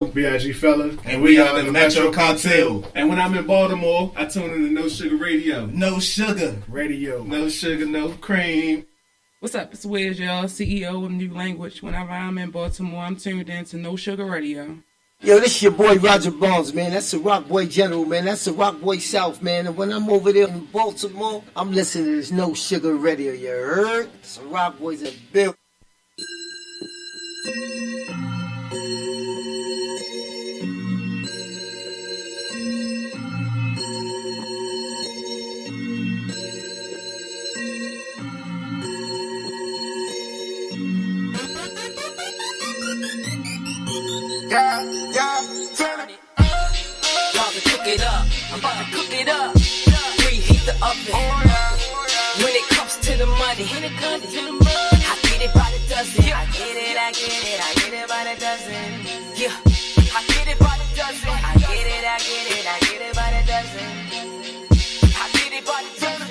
B.I.G. Fella. And we are the Metro Cartel. And when I'm in Baltimore, I tune into No Sugar Radio. No sugar. Radio. No sugar, no cream. What's up? It's Wiz, y'all, CEO of New Language. Whenever I'm in Baltimore, I'm tuned in to No Sugar Radio. Yo, this your boy Roger Barnes, man. That's the Rock Boy General, man. That's the Rock Boy South, man. And when I'm over there in Baltimore, I'm listening to this No Sugar Radio. You heard? It's Rock Boys in Bill. Yeah, turn it. About to cook it up. I'm about to cook it up. Reheat the oven. When it comes to the money, I get it by the dozen. I get it by the dozen. Yeah, I get it by the dozen. I get it by the dozen. I get it by the dozen.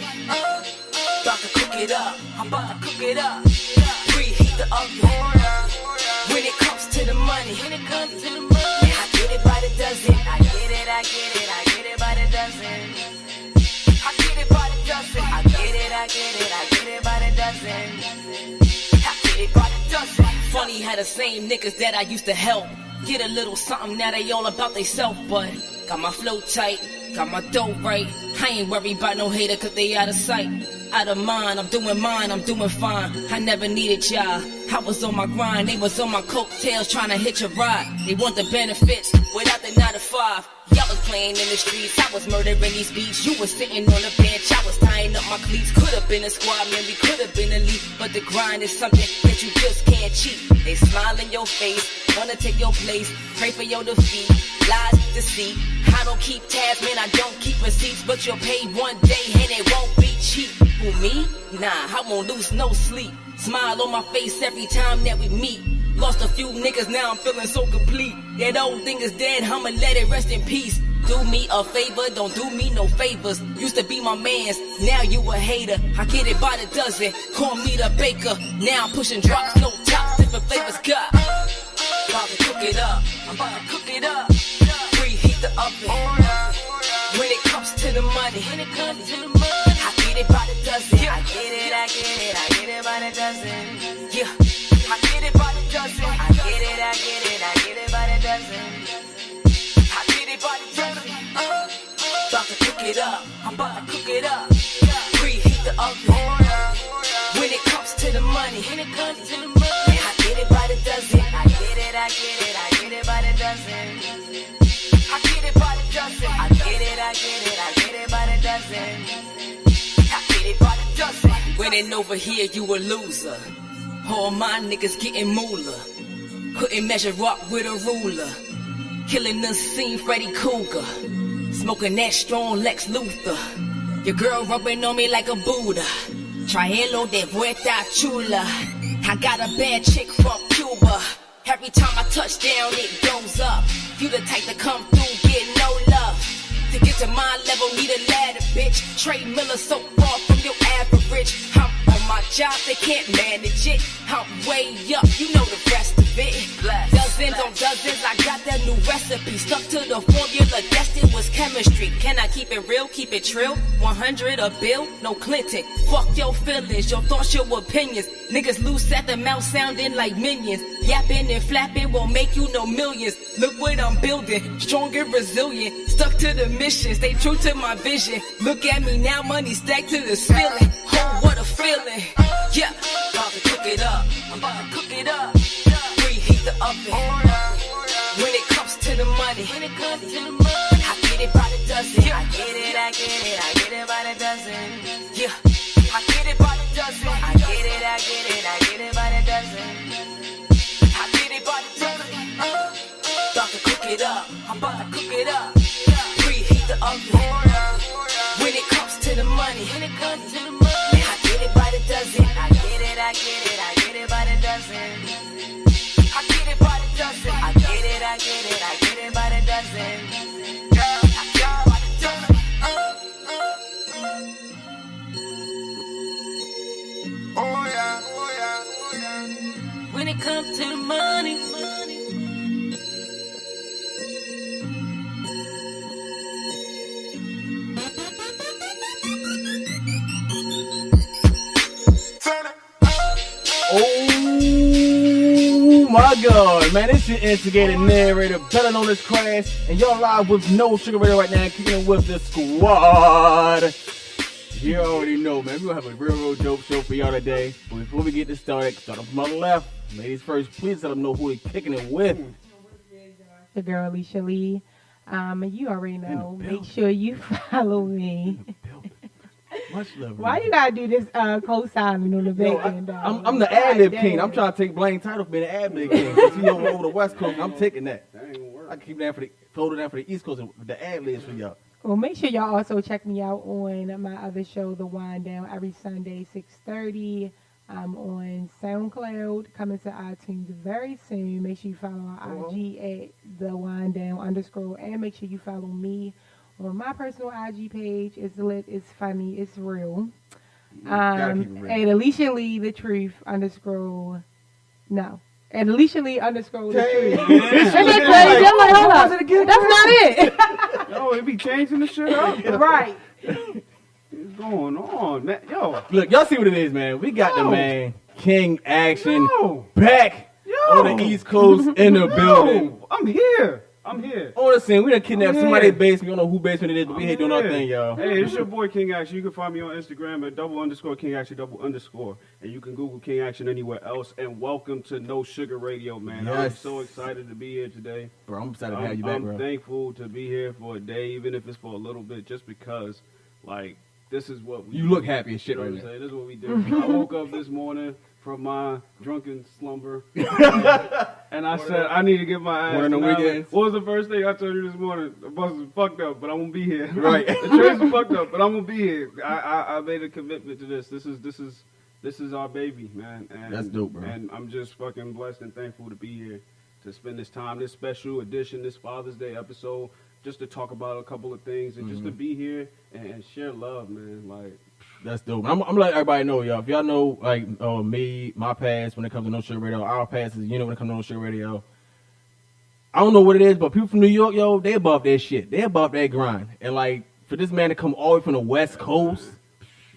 About to cook it up. I'm about to cook it up. Reheat the oven. When it comes to the money, I get it by the dozen. I get it by the dozen. I get it by the dozen. I get it by the dozen. I get it by the dozen. Funny how the same niggas that I used to help get a little something, now they all about they self, but got my flow tight, got my dough right. I ain't worried about no hater cause they out of sight. Out of mind, I'm doing mine, I'm doing fine. I never needed y'all. I was on my grind, they was on my coattails trying to hitch a ride. They want the benefits without the 9 to 5. Y'all was playing in the streets, I was murdering these beats. You was sitting on the bench, I was tying up my cleats. Could've been a squad man, we could've been elite. But the grind is something that you just can't cheat. They smile in your face, wanna take your place. Pray for your defeat, lies, deceit. I don't keep tabs, man, I don't keep receipts. But you'll pay one day and it won't be cheap. Who, me? Nah, I won't lose no sleep. Smile on my face every time that we meet. Lost a few niggas, now I'm feeling so complete. That old thing is dead, I'ma let it rest in peace. Do me a favor, don't do me no favors. Used to be my mans, now you a hater. I get it by the dozen, call me the baker. Now I'm pushing drops, no tops, different flavors got. About to cook it up, I'm about to cook it up. Reheat the oven. When it comes to the money, I get it by the dozen. I get it by the dozen. Yeah, I get it by the dozen. I get it by the dozen. I get it by the dozen. About to cook it up, I'm about to cook it up. Reheat the oven. When it comes to the money, I get it by the dozen. I get it by the dozen. I get it by the dozen. I get it by the dozen. I get it by the dozen. Winning over here, you a loser. All my niggas getting moolah. Couldn't measure up with a ruler. Killing the scene, Freddy Cougar. Smoking that strong Lex Luthor. Your girl rubbing on me like a Buddha. Trielo de vuelta chula. I got a bad chick from Cuba. Every time I touch down, it goes up. You the type to come through, get no love. To get to my level, need a ladder, bitch. Trey Miller so far from your average. I'm on my job, they can't manage it. I'm way up, you know the rest of it. Dozens on dozens, I got that new recipe. Stuck to the formula, guessed it was chemistry. Can I keep it real, keep it trill? 100 a bill, no Clinton. Fuck your feelings, your thoughts, your opinions. Niggas loose at the mouth sounding like minions. Yapping and flapping won't make you no millions. Look what I'm building, strong and resilient. Stuck to the mission, stay true to my vision. Look at me now, money stacked to the ceiling. Oh, what a feeling. Yeah, about to cook it up. I'm about to cook it up. Reheat the oven. When it comes to the money, I get it by the dozen. I get it by the dozen. Yeah, I get it by the dozen. I get it by the dozen. I get it by the dozen. About to cook it up. I'm about to cook it up. Reheat the oven. When it comes to the money, I get it by the dozen. I get it by the dozen. I get it by the dozen. I get it by the dozen. Yeah, I get it by the dozen. Oh yeah, oh yeah, oh yeah. When it comes to the money, my God, man, this your instigated narrator, better known as Crash, and y'all live with No Sugar Radio right now, kicking it with the squad. You already know, man, we're gonna have a real dope show for y'all today. But before we get this started, start from on the left. Ladies first, please let them know who they kicking it with. The girl Alicia Lee. You already know. Make sure you follow me. Much love. Why you gotta do this co-signing on the back end? I'm the ad-lib king. I'm trying to take blame title for being the ad-lib king. See, over the West Coast, I'm taking that. I can keep that for the folded down for the East Coast and the ad-libs for y'all. Well, make sure y'all also check me out on my other show, The Wind Down, every Sunday, 6:30. I'm on SoundCloud, coming to iTunes very soon. Make sure you follow our IG at The Wind Down _ and make sure you follow me on my personal IG page. It's lit, it's funny, it's real. At Alicia Lee the Truth _ no. At Alicia Lee _ the Truth. Isn't that crazy? I'm like, hold on, that's not it. Yo, it be changing the shit up. Right. What's going on, man? Yo, look, y'all see what it is, man. We got the man King Action back on the East Coast in the building. I'm here. On the scene, we done kidnapped somebody's basement. We don't know who basement it is, but we here doing our thing, y'all. Hey, it's your boy King Action. You can find me on Instagram at _King Action _ and you can Google King Action anywhere else. And welcome to No Sugar Radio, man. Yes. I'm so excited to be here today. Bro, I'm excited to have you back, bro. I'm thankful to be here for a day, even if it's for a little bit, just because, like, this is what we do. You look happy as shit right now. This is what we do. I woke up this morning from my drunken slumber, and I said, I need to get my ass. What was the first thing I told you this morning? The bus is fucked up, but I'm gonna be here. Right. The trains are fucked up, but I'm gonna be here. I made a commitment to this. This is our baby, man. And, that's dope, bro. And I'm just fucking blessed and thankful to be here to spend this time, this special edition, this Father's Day episode, just to talk about a couple of things and just to be here and share love, man. Like. That's dope. I'm letting everybody know, y'all. If y'all know, like, me, my past when it comes to No Sugar Radio, our past is, when it comes to No Sugar Radio. I don't know what it is, but people from New York, yo, they above that shit. They above that grind. And, like, for this man to come all the way from the West Coast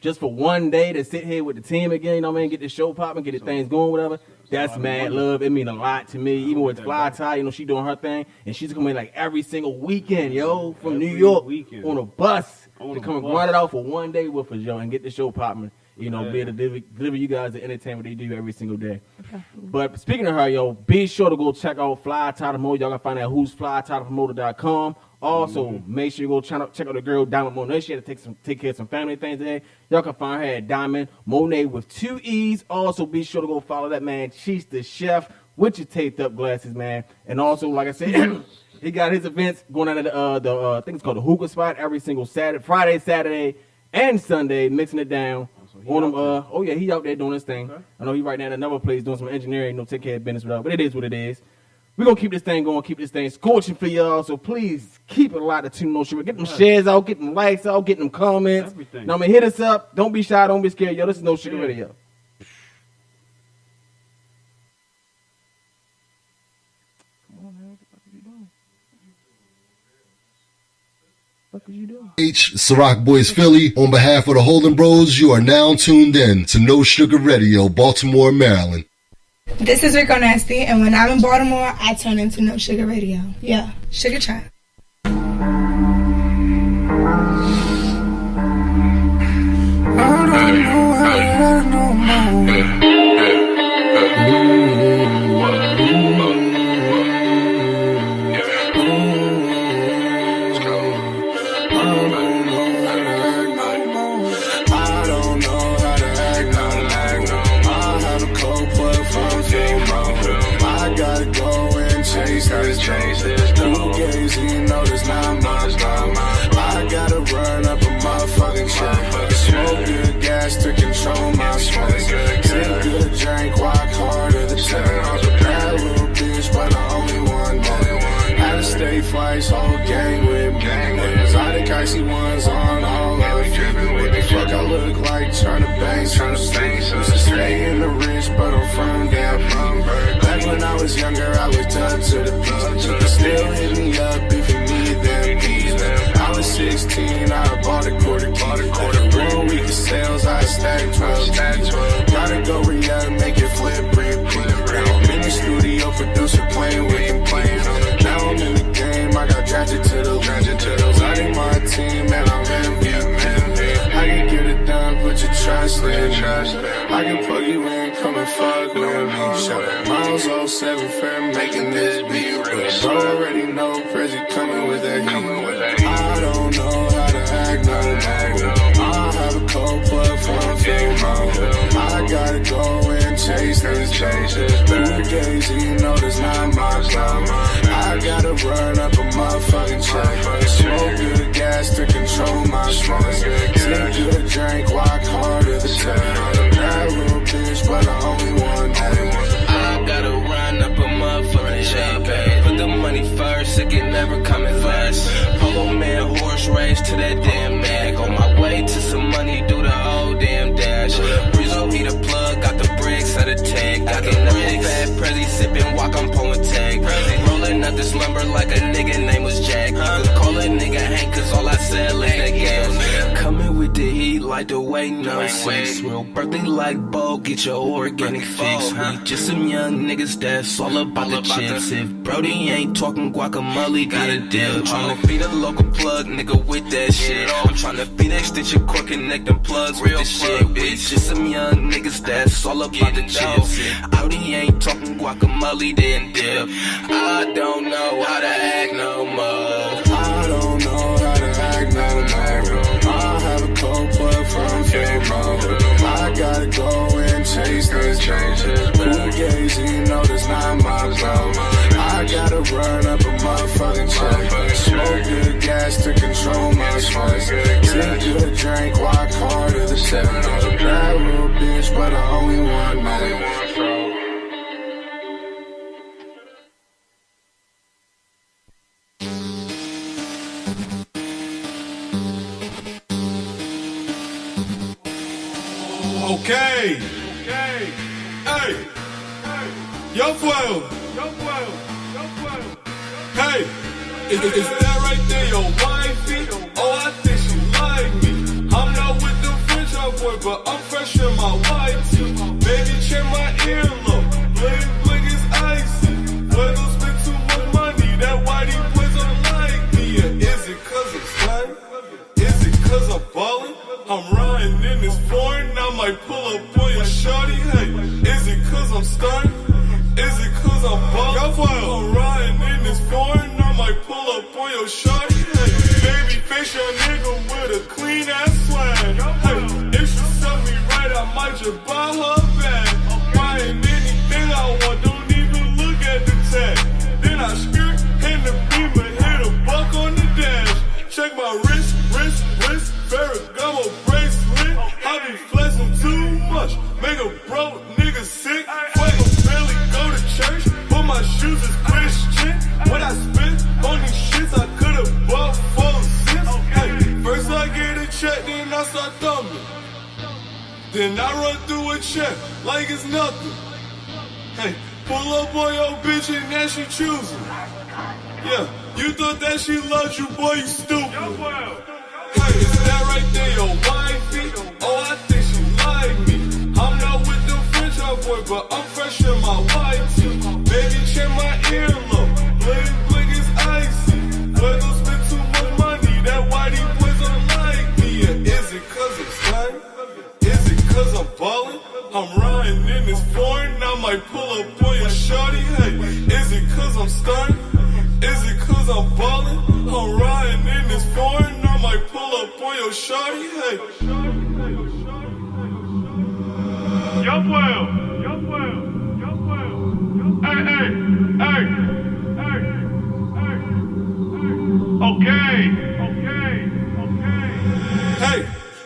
just for one day to sit here with the team again, you know what I mean, get the show popping, get the things going, whatever, that's mad love. It mean a lot to me. Even with Fly Ty, she doing her thing, and she's coming like every single weekend, yo, from New York on a bus to come and grind it out for one day with us, yo, and get the show popping. Be able to deliver you guys the entertainment they do every single day. Okay. But speaking of her, yo, be sure to go check out Fly Ty the Promoter. Y'all can find out who's FlyTyThePromoter.com. Also, make sure you go check out the girl Diamond Monet. She had to take care of some family things today. Y'all can find her at Diamond Monet with 2 E's. Also, be sure to go follow that man, Cheese the Chef, with your taped up glasses, man. And also, like I said, he got his events going on at the I think it's called the Hookah Spot every single Friday, Saturday, and Sunday, mixing it down. He out there doing his thing. Okay. I know he right now at another place doing some engineering, take care of business without, but it is what it is. We're going to keep this thing going, keep this thing scorching for y'all, so please keep it a lot of tune No Sugar. Get them shares out, get them likes out, get them comments. Everything. Now, hit us up. Don't be shy, don't be scared. Yo, this is No Sugar Radio. What are you doing? Ciroc Boys Philly, on behalf of the Holden Bros, you are now tuned in to No Sugar Radio, Baltimore, Maryland. This is Rico Nasty, and when I'm in Baltimore, I turn into No Sugar Radio. Yeah, Sugar Chat. I don't know how no more. New games, you know there's not much drama. I gotta run up a motherfucking check. Smoke good gas to control my sweat. Sip good drink, walk hard at the time. Bad little bitch, but the only one. Had to stay flights, whole gang with me. Exotic icy ones on all of you. What the fuck I look like? Trying to bang some things. Used to stay in the rich, but I'm from down. Back when I was younger, I was done to the beat. You can still hit me up if you need them keys. I was 16, I bought a quarter key. 1 week of sales, I stacked 12. Gotta go re-up, make it flip, repeat. I'm in the studio for already know Prezi coming with that heat. I don't know how to act no more. I have a cold blood from Philmo. I gotta go and chase this Fugazi, you know that's not my problem. I gotta run up a motherfucking check. Smoke good gas to control my smoke. Sip good drink, walk harder to check. That little bitch, but I only want that. I gotta run up a motherfucking champagne. Put the money first, it can never come in fast. Polo man, horse race to that damn mag. On my way to some money, do the whole damn dash. Rizzo, he the plug, got the bricks of the tank. I get nothing fat, Prezi sippin', walk, I'm pulling tag. Rolling up this lumber like a nigga name was Jack. You could call a nigga Hank, cause all I sell is that gas. Coming with the heat like the way no sex. Real birthday like Bo, get your organic fix. We just some young niggas that's all about the chips. If Brody ain't talking guacamole, got a deal. Tryna be the local plug, nigga, with that shit. I'm tryna be the extension cord, connect them plugs with this shit. Bitch, just some young niggas that's all about the chips. Audi ain't talking guacamole, then dip. I don't know how to act no more. I don't know how to act no more. I have a cold blood from Philmo. I gotta go and chase this Fugazi, you know that's not my problem. I gotta run up a motherfucking check. Smoke good gas to control my smoke. Sip good drink, walk harder to check. Bad little bitch, but I only want that. Okay. Hey. Yo fuego. Hey. Is that right there your wifey? Oh, I think she like me. I'm not with the French boy, but I'm fresh in my white tee. Baby, check my earlobe. Bling, bling is icy. Fuego spend too much money. That whitey boys don't like me. Yeah, is it cause I'm slime? Is it cause I'm ballin'? I'm riding in this foreign, I might pull up on your shorty. Hey, is it cause I'm starting? Is it cause I'm ballin'? I'm riding in this foreign, I might pull up on your shorty. Hey, baby, face your nigga with a clean ass swag. Hey, if she sell me right, I might just buy her a bag. Buying anything I want, don't even look at the tag. Then I skirt, hit the beamer, hit a buck on the dash. Check my wrist, Ferragamo bracelet. I be flexing too much, make a broke nigga sick. Fuego barely go to church, but my shoes is Christian. What I spent on these shits, I could've bought 4 zips. Hey, first I get a check, then I start thumbing. Then I run through a check like it's nothing. Hey, pull up on your bitch and now she choosing. Yeah, you thought that she loved you, boy, you stupid. Hey, is that right there your wifey? Oh, I think she like me. I'm not with the French boy, but I'm fresh in my white tee. Baby, check my earlobe. Bling, bling is icy. Fuego spend too much money. That whitey boys don't like me. Yeah, is it cause I'm slime? Is it cause I'm ballin'? I'm riding in this foreign, I might pull up on your shorty. Hey, is it cause I'm starting? Is it cause I'm ballin'? I'm riding in this foreign, I might pull up on your shorty. Hey. Yo puedo. Hey. Hey.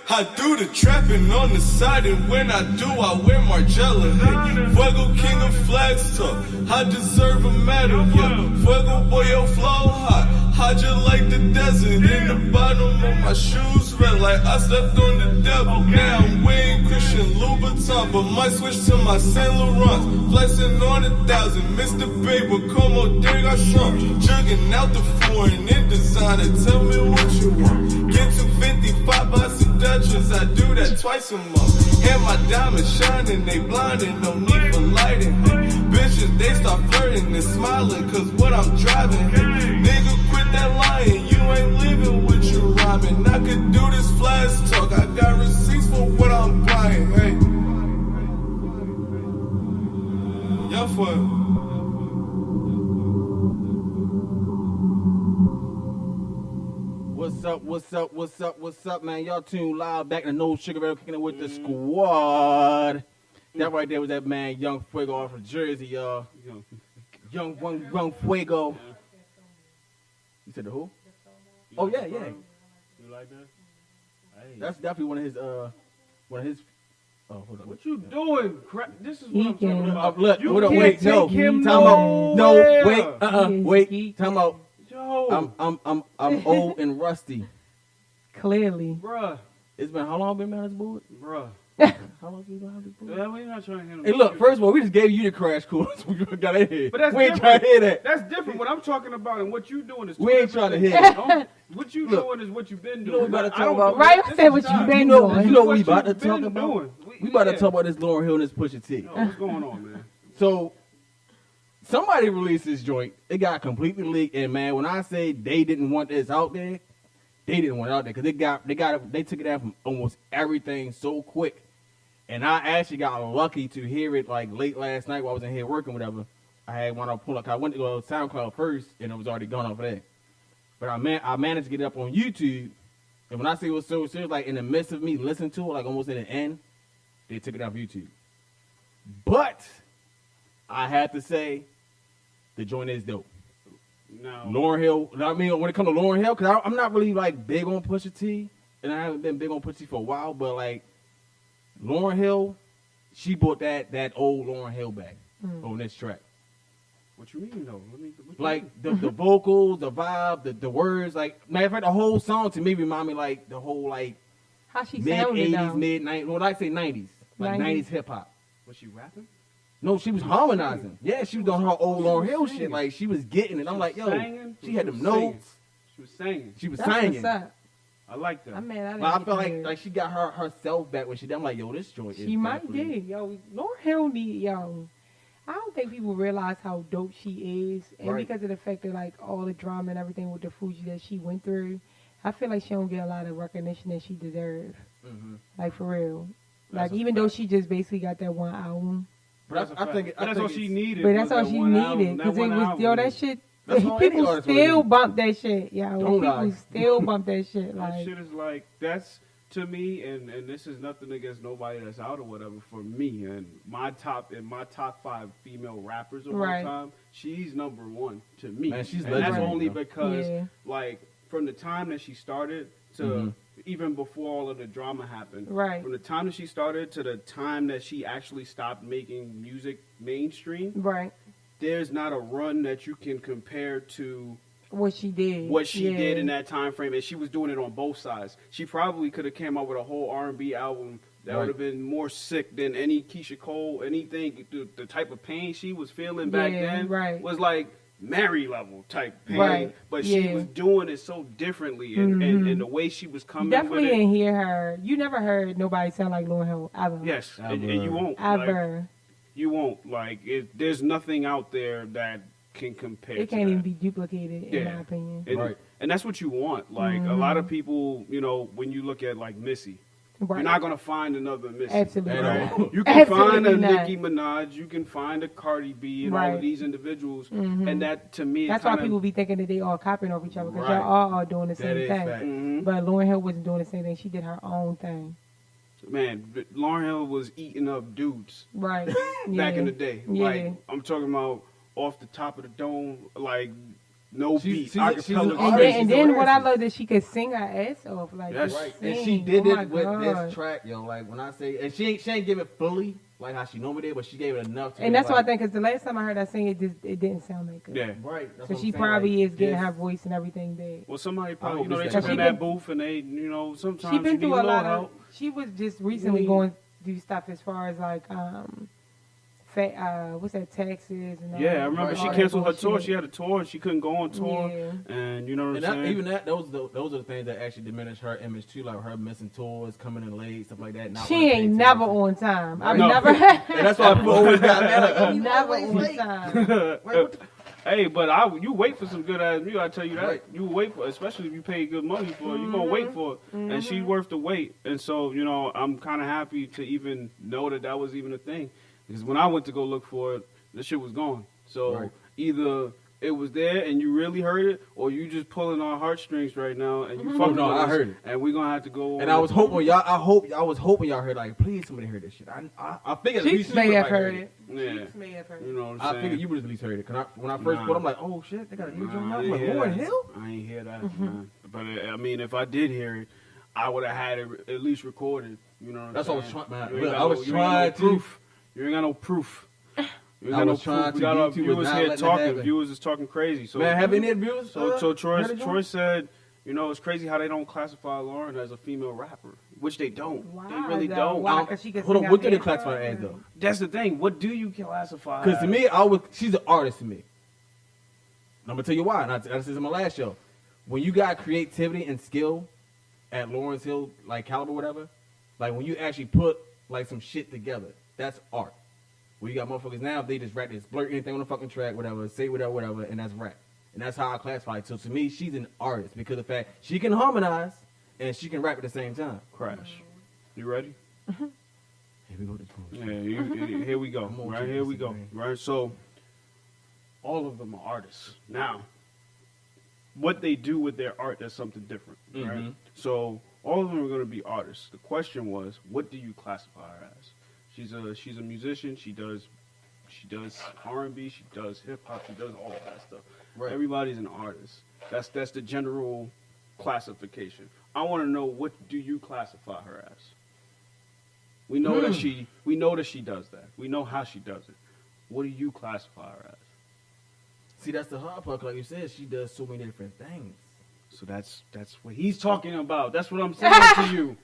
I do the trapping on the side, and when I do, I wear Margiela. Hey, Fuego king of flags talk, I deserve a medal. Yeah, Fuego boy, your flow hot, I just like the desert. In the bottom of my shoes red, like I stepped on the devil. Now I'm wearing Christian Louboutin, but might switch to my Saint Laurent. Flexing on 1,000, Mr. Baby, como des garçons. Jugging out the foreign in designer, tell me what you want. Get 255 by seductions, I do that twice a month. And my diamonds shining, they blinding, no need for lighting. Hey, bitches, they start flirting and smiling, cause what I'm driving. Hey, nigga, quit that lying, you ain't living with your rhyming. I could do this flash talk, I got receipts for what I'm buying. Hey, y'all fuck. What's up, man? Y'all tuned live back to No Sugar Radio, kicking it with the squad. That right there was that man, Young Fuego off of Jersey, y'all. Young Fuego. You said the who? Oh yeah. You like that? Hey. That's definitely one of his. Oh, hold on. What you doing? This is what I'm talking about. Look, You hold on, can't wait, take him wait. Time out. Yo. I'm old and rusty. Clearly. Bruh. It's been how long been behind this board? Bruh. How long been behind this board? Yeah, we're not trying to handle Hey, look, first of all, we just gave you the crash course. We got in here. But that's we ain't different. trying to hear that. That's different. What I'm talking about and what you doing is We ain't trying to hear that. What you Look, doing is what you've been doing. You know what we about to I talk don't about? do Right, this I said what is you time. been You know doing. what we What about to you've been talk about? doing. We about to Yeah. talk about this Lauryn Hill and this Pusha T. Yo, what's going on, man? So, somebody released this joint. It got completely leaked, and man, when I say they didn't want this out there, they didn't want it out there because they took it down from almost everything so quick. And I actually got lucky to hear it like late last night while I was in here working, whatever. I had one to pull up. I went to go to SoundCloud first, and it was already gone over there. But I managed to get it up on YouTube. And when I say it was so serious, like in the midst of me listening to it, like almost in the end, they took it off YouTube. But I had to say, the joint is dope. No. Lauryn Hill. I mean, when it comes to Lauryn Hill, because I'm not really like big on Pusha T, and I haven't been big on Pusha T for a while. But like Lauryn Hill, she brought that old Lauryn Hill back on this track. What you mean though? What you Like mean? the vocals, the vibe, the words. Like matter of fact, the whole song to me remind me like the whole like How she mid sounded 80s, though. mid 90s. Well, I say 90s, like 90s. 90s hip hop. Was she rapping? No, she was harmonizing. Yeah, she was doing her old She was Lauryn Hill singing. shit. Like she was getting it. I'm like, yo, Singing? she had them was singing. notes. She was singing. She was That's singing. what's up. I like that. I mean, I, But I didn't feel hear it. like she got herself back when she did. I'm like, yo, this joint is She might definitely- get yo. Lauryn Hill need yo. I don't think people realize how dope she is, and Right. because of the fact that like all the drama and everything with the Fuji that she went through, I feel like she don't get a lot of recognition that she deserves. Mhm. Like for real. That's Like a even though fact. she just basically got that one album, But I think that's all she needed. but that's was all that she one needed album, because it one was album. yo that shit. That's all any People artist really still need. bump that shit, yo. Don't People lie. still bump that shit. That Like shit is like that's to me, and this is nothing against nobody that's out or whatever. For me and my top 5 female rappers of Right. all time, she's number one to me. Man, she's and that's legendary, only though. because Yeah. like from the time that she started to even before all of the drama happened. Right. From the time that she started to the time that she actually stopped making music mainstream, right, there's not a run that you can compare to what she did. what she Yeah. did in that time frame, and she was doing it on both sides. She probably could have came out with a whole R&B album that Right. would have been more sick than any Keisha Cole, anything. The type of pain she was feeling back Yeah, then right. was like Mary level type pain, Right, but she yeah. was doing it so differently, and, and the way she was You coming definitely with it. didn't hear her. You never heard nobody sound like Lauryn Hill ever. Yes, and Ever. you won't. Like, Ever. you won't. Like, there's nothing out there that can compare. It to can't that. even be duplicated, in Yeah. my opinion. And, Right. and that's what you want. Like a lot of people, you know, when you look at like Missy, Right. you're not gonna find another Missy. Absolutely At not. You can Absolutely find a not. Nicki Minaj, you can find a Cardi B, and all Right. of these individuals, Mhm. and that to me, That's why people be thinking that they all copying off each other because Right. y'all all doing the same is thing. fact. Mhm. But Lauryn Hill wasn't doing the same thing. She did her own thing. Man, Lauryn Hill was eating up dudes Right. back Yeah. in the day. Yeah. Like I'm talking about off the top of the dome, like no beat, she's acapella. an And artist. then, She's and then what I hilarious. love that she could sing her ass off. Like, Yes. just Right. sing. And she did Oh my it with God. this track, yo. Like when I say, and she ain't give it fully like how she normally did, but she gave it enough. To And be that's what I like, think, because the last time I heard her sing it, it didn't sound like good. Yeah. Right. That's So what she I'm saying, probably like, is getting this- her voice and everything back. Well, somebody probably, hope you know, they it's took that her in good. that booth and they, you know, sometimes She been you through need a lot help. of. She was just recently Yeah. going through stuff as far as like what's that, taxes and all Yeah, I that- remember all she that canceled her tour. bullshit. She had a tour and she couldn't go on tour. Yeah. And you know what And I'm that, saying? even that, those are the things that actually diminish her image too, like her missing tours, coming in late, stuff like that. Not She wanting to ain't pay never attention. on time. I've No. never And that's why people always got mad. Like, oh, you never always on late. time. Hey, but you wait for some good ass music. I tell you that. Right. You wait for, especially if you pay good money for it. You gonna wait for it, and she's worth the wait. And so you know, I'm kind of happy to even know that that was even a thing, because when I went to go look for it, the shit was gone. So Right. either it was there and you really heard it, or you just pulling our heartstrings right now and you fucking No, with I us, heard it. and we're gonna have to go. And I was hoping y'all. I was hoping y'all heard. Like, please, somebody heard this shit. I figured Cheeks may have heard it. Yeah. Cheeks may have heard it. You know what I'm I saying? figured you would at least heard it. Cause when I first put, I'm like, oh shit, they got a new joint out. I'm like, I Lauryn Hill. ain't hear that, man. But I mean, if I did hear it, I would have had it at least recorded. You know what I'm That's what I was saying? trying. Man, You ain't look, got I was no- you ain't trying got to. no proof. You ain't got no proof. You ain't I got no was trying proof. We to. got our YouTube was viewers not here letting it talking. happen. Viewers is talking crazy. So Man, have any viewers? So Troy heard it, John? said, you know, it's crazy how they don't classify Lauren as a female rapper, which they don't. Why, They really though? don't. Why? 'Cause she can Hold sing on, what out do they there. classify her as though? That's the thing. What do you classify? Because to as? me, she's an artist to me. And I'm gonna tell you why. And I said this in my last show. When you got creativity and skill at Lawrence Hill, like caliber, whatever, like when you actually put like some shit together, that's art. Where you got motherfuckers now, they just rap this, blurt anything on the fucking track, whatever, say whatever, and that's rap. And that's how I classify it. So to me, she's an artist because of the fact she can harmonize and she can rap at the same time. Crash. You ready? Here we go. Here we go. I'm gonna Right keep here we this go. in, Right. So all of them are artists. Now, what they do with their art, that's something different. Right. Mhm. So all of them are going to be artists. The question was, what do you classify her as? She's a musician. She does R&B. She does hip hop. She does all of that stuff. Right. Everybody's an artist. That's the general classification. I want to know, what do you classify her as? We know that she does that. We know how she does it. What do you classify her as? See, that's the hard part. Like you said, she does so many different things. So that's what he's talking about. That's what I'm saying to you.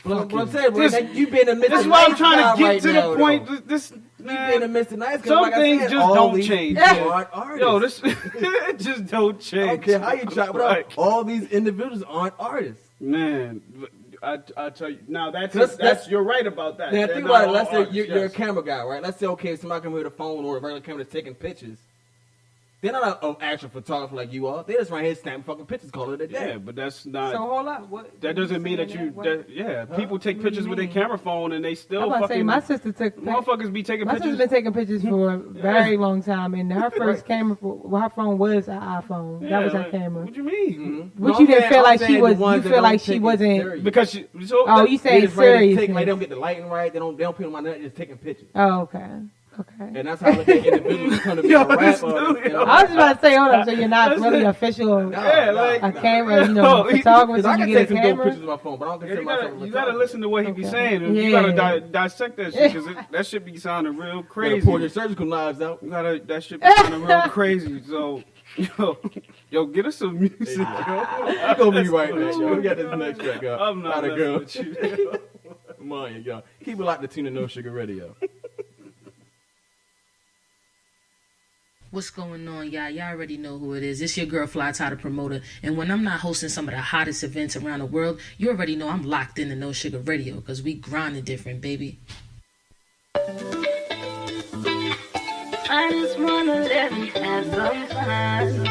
But what I'm saying, bro, you been a Mr. This is why I'm Nice trying guy to get right to now, the point. though. This You been a Mr. Nice guy. some like I things said, just all don't these change. people aren't artists. Yo, this it just don't change. I don't care how you try, but Like, all these individuals aren't artists. man, I tell you now. That's you're right about that. Now They're think not about it. all Let's say artists, you're a yes. camera guy, right? Let's say okay, somebody come here with a phone or a regular camera that's taking pictures. They're not an actual photographer like you are. They just right here snapping fucking pictures, call it a day. Yeah, but that's not. So hold up. What? That doesn't mean that you. People take pictures with their camera phone and they I'm still about to say fucking. my sister took. Motherfuckers be taking My pictures. sister's been taking pictures for a very long time, and her first camera, her phone was an iPhone. That was her like, camera. What you mean? But you didn't feel like she was. You feel like she wasn't. Because she. So Oh, you They say just ready to serious? take, like, they don't get the lighting right. They don't put them on that. Just taking pictures. Oh, okay. Okay. And that's how I look at individuals come to be Yo, a this rapper. dude, yo. I was just about to say, hold up. So you're not really official. Yeah, like A camera, you know, photographer. Because So I you can get a take some dope camera. pictures of my phone, but I don't consider myself a you gotta photographer. listen to what he be Okay. saying. And Yeah. You gotta dissect that shit because that shit be sounding real Gotta crazy. pull your surgical knives out. You gotta that shit be sounding real crazy. So yo, get us some music. Yo. I'm gonna be right back, yo. We got this next track up. I'm not Gotta messing go. with you. Come on, y'all. Keep it locked to Tune in No Sugar Radio. What's going on, y'all? Y'all already know who it is. It's your girl, Fly Ty, the promoter. And when I'm not hosting some of the hottest events around the world, you already know I'm locked into No Sugar Radio because we grinding different, baby. I just wanna let me have some fun.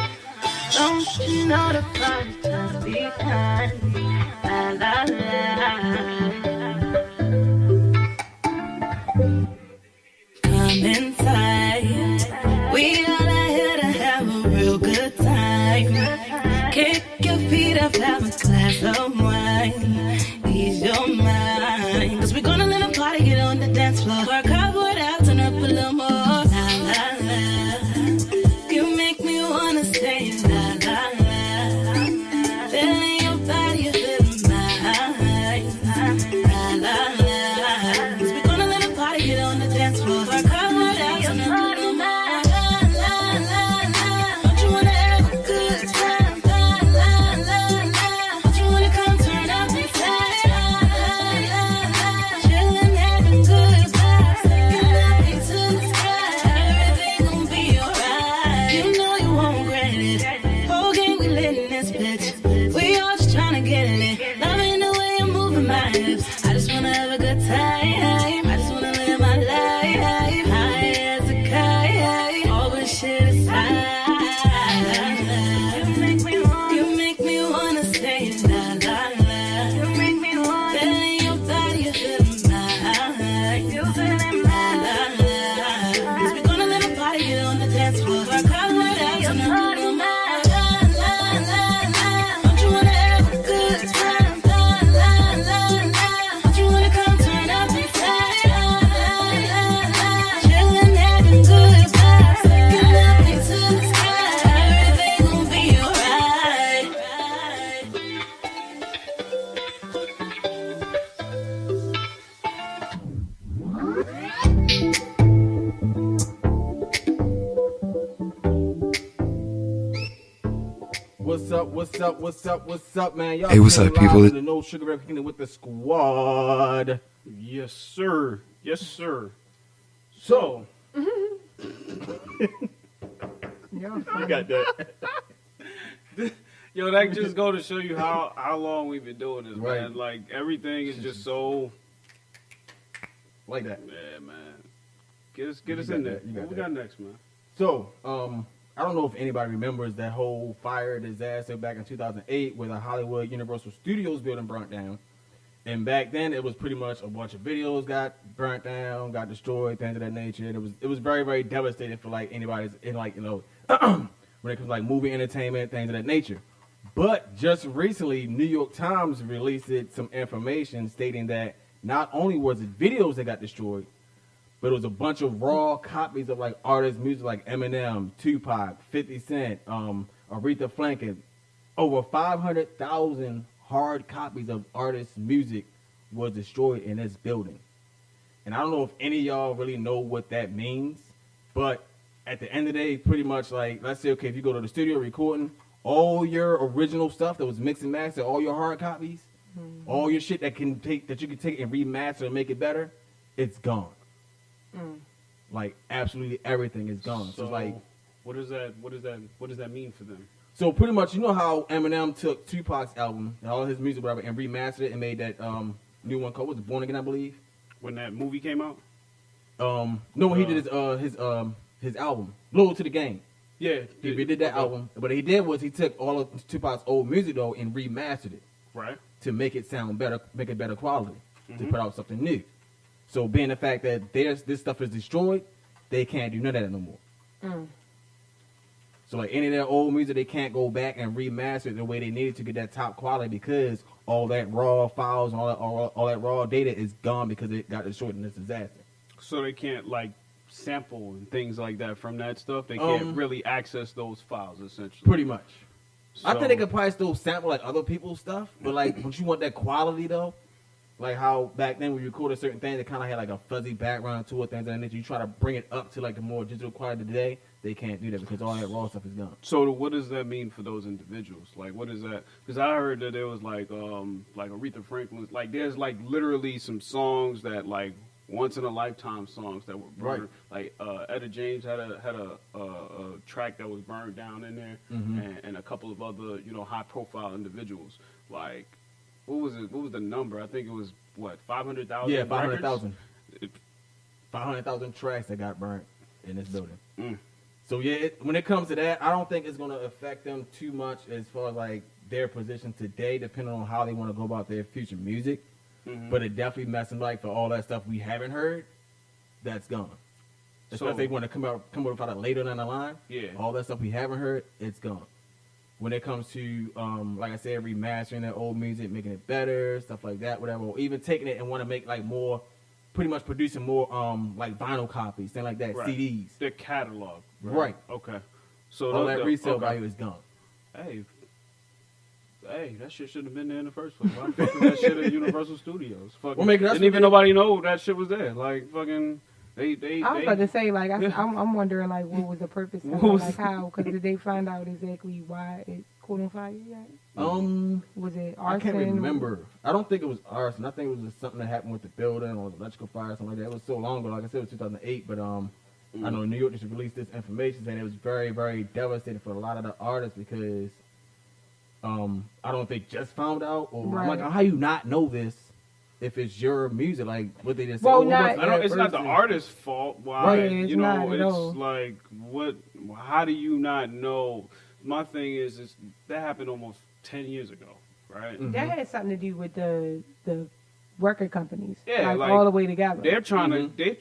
Don't you know the party's just begun? La la la. Come inside. We all are here to have a real good time. Kick your feet up, have a glass of wine. Ease your mind. 'Cause we're gonna let the party get on the dance floor. Work hard, put out, turn up a little more. La la la. You make me wanna say la la la. Feeling your body, you feeling mine. La la la. 'Cause we're gonna let the party get on the dance floor. Work hard, put out, turn up a little more. Don't you wanna have a good time? La la la la. Don't you wanna come turn up inside? La la la la. Chillin', having good vibes. Taking that beat to the sky. Everything gon' be alright. You know you won't regret it. Whole gang we lit in this bitch. We all just tryna get in it. Loving the way you're moving my hips. I just wanna have a good time. I just wanna live my life. High as a kite. All this shit aside. You make me wanna say la la la. You make me wanna. Feeling your body, you feeling mine. You feeling mine. La la la. 'Cause we gonna let the party get on the dance floor. Work hard, work out, turn What's up, man? Y'all Hey, what's still up, people? live in the No Sugar Ray Kingdom with the squad. Yes, sir. Yes, sir. So, You got that. Yo, that just go to show you how long we've been doing this, Right. man. Like, everything is just so... Like that. Yeah, man. Get us You in got there. that. You got What we that. got next, man? So, I don't know if anybody remembers that whole fire disaster back in 2008 where the Hollywood Universal Studios building burnt down. And back then, it was pretty much a bunch of videos got burnt down, got destroyed, things of that nature. And it was very, very devastating for like anybody's in like, you know, when it comes to like movie entertainment, things of that nature. But just recently, New York Times released some information stating that not only was it videos that got destroyed, but it was a bunch of raw copies of like artists' music like Eminem, Tupac, 50 Cent, Aretha Franklin. Over 500,000 hard copies of artists' music was destroyed in this building. And I don't know if any of y'all really know what that means, but at the end of the day, pretty much like, let's say, okay, if you go to the studio recording, all your original stuff that was mixed and mastered, all your hard copies, all your shit that you can take and remaster and make it better, it's gone. Like absolutely everything is gone. So it's like, what does that mean for them? so pretty much, you know how Eminem took Tupac's album and all his music, whatever, and remastered it and made that new one called, was it Born Again, I believe? When that movie came out? No, when he did his album, Blow to the Game. Yeah, he redid that album. But what he did was he took all of Tupac's old music though and remastered it, right, to make it sound better, make it better quality, to put out something new. So being the fact that this stuff is destroyed, they can't do none of that no more. So like any of their old music, they can't go back and remaster it the way they needed to get that top quality because all that raw files and all that raw data is gone because it got destroyed in this disaster. So they can't like sample and things like that from that stuff. They can't really access those files essentially. Pretty much. I So- think they could probably still sample like other people's stuff, but like when you want that quality though, like how back then when you recorded certain things, it kind of had like a fuzzy background to it, things like that. You try to bring it up to like the more digital quality today, they can't do that because all that raw stuff is gone. So what does that mean for those individuals? Like, what is that? Because I heard that there was like Aretha Franklin, like there's like literally some songs that like once in a lifetime songs that were burned. Like Etta James had a track that was burned down in there, and a couple of other high profile individuals. Like, what was it? What was the number? I think it was what 500,000. Yeah, 500,000. 500,000 tracks that got burnt in this building. So yeah, when it comes to that, I don't think it's going to affect them too much as far as like their position today, depending on how they want to go about their future music. But it definitely messing like for all that stuff we haven't heard, that's gone. Especially if they want to come up with it later down the line. Yeah. All that stuff we haven't heard, it's gone. When it comes to like I said, remastering that old music, making it better, stuff like that, whatever, or even taking it and want to make like more, pretty much producing more like vinyl copies, things like that, Right. CDs. Their catalog. Right. Okay. So all those- that resale okay. value is gone. Hey, that shit should have been there in the first place. Why the fuck was that shit at Universal Studios? Fucking, Well, maybe that's didn't what even they- nobody know that shit was there. Like fucking, they. I was about to say, like, I'm wondering, like, what was the purpose of it? What was- Like, how? Because did they find out exactly why it caught on fire yet? Was it arson? I can't remember. I don't think it was arson. I think it was just something that happened with the building or electrical fire, something like that. It was so long ago. Like I said, it was 2008. But I know New York just released this information saying it was very, very devastating for a lot of the artists because I don't think just found out. Or I'm like, Right. how you not know this if it's your music? Like what they just Well, said. not- I don't, it's not the artist's fault. Why? Right, it's you know, not at it's all. like what? How do you not know? My thing is that happened almost 10 years ago, right? That had something to do with the record companies. Yeah, like all the way together. They're trying to.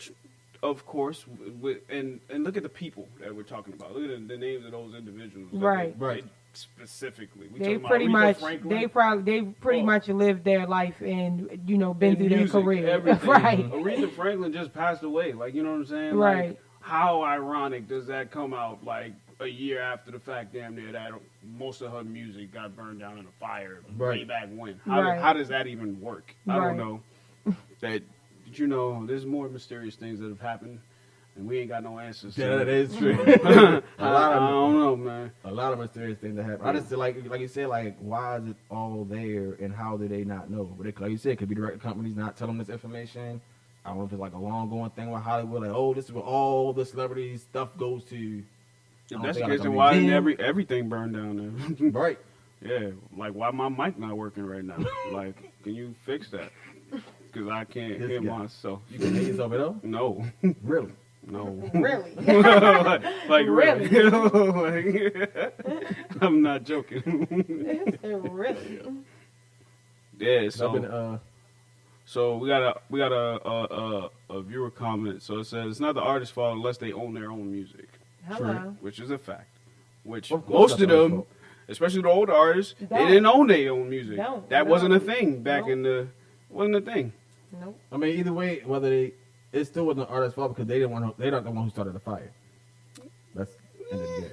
Of course, and look at the people that we're talking about. Look at the names of those individuals. that Right. they specifically. We They talking pretty about Aretha much, Franklin. they pretty much lived their life and been through their Music, career, everything. right? Aretha Franklin just passed away. Like, you know what I'm saying? Right. Like, how ironic does that come out? Like a year after the fact, damn near that most of her music got burned down in a fire way Right. back when. Right. How does that even work? I Right. don't know. There's more mysterious things that have happened. and we ain't got no answers. Yeah, that is true. I don't know, man. A lot of mysterious things that happen. I just like you said, like why is it all there, and how do they not know? But like you said, it could be the record companies not telling this information. I don't know if it's like a long going thing with Hollywood, like, oh, this is where all the celebrity stuff goes to. If that's the case, then why didn't everything burn down there? Right. Yeah, like why my mic not working right now? Like, can you fix that? Because I can't hear myself. You can hear yourself at all? No. Really? No. Really? like Really? like, I'm not joking. Really? Yeah. So we got a viewer comment. So it says it's not the artist's fault unless they own their own music. Hello. Which is a fact. Which Of course most that's of the them, fault. especially the older artists, they Don't. didn't own their own music. Don't. That No. wasn't a thing back Nope. in the wasn't a thing. Nope. I mean, either way, it still wasn't the artist's fault because they're not the one who started the fire. That's end of the day.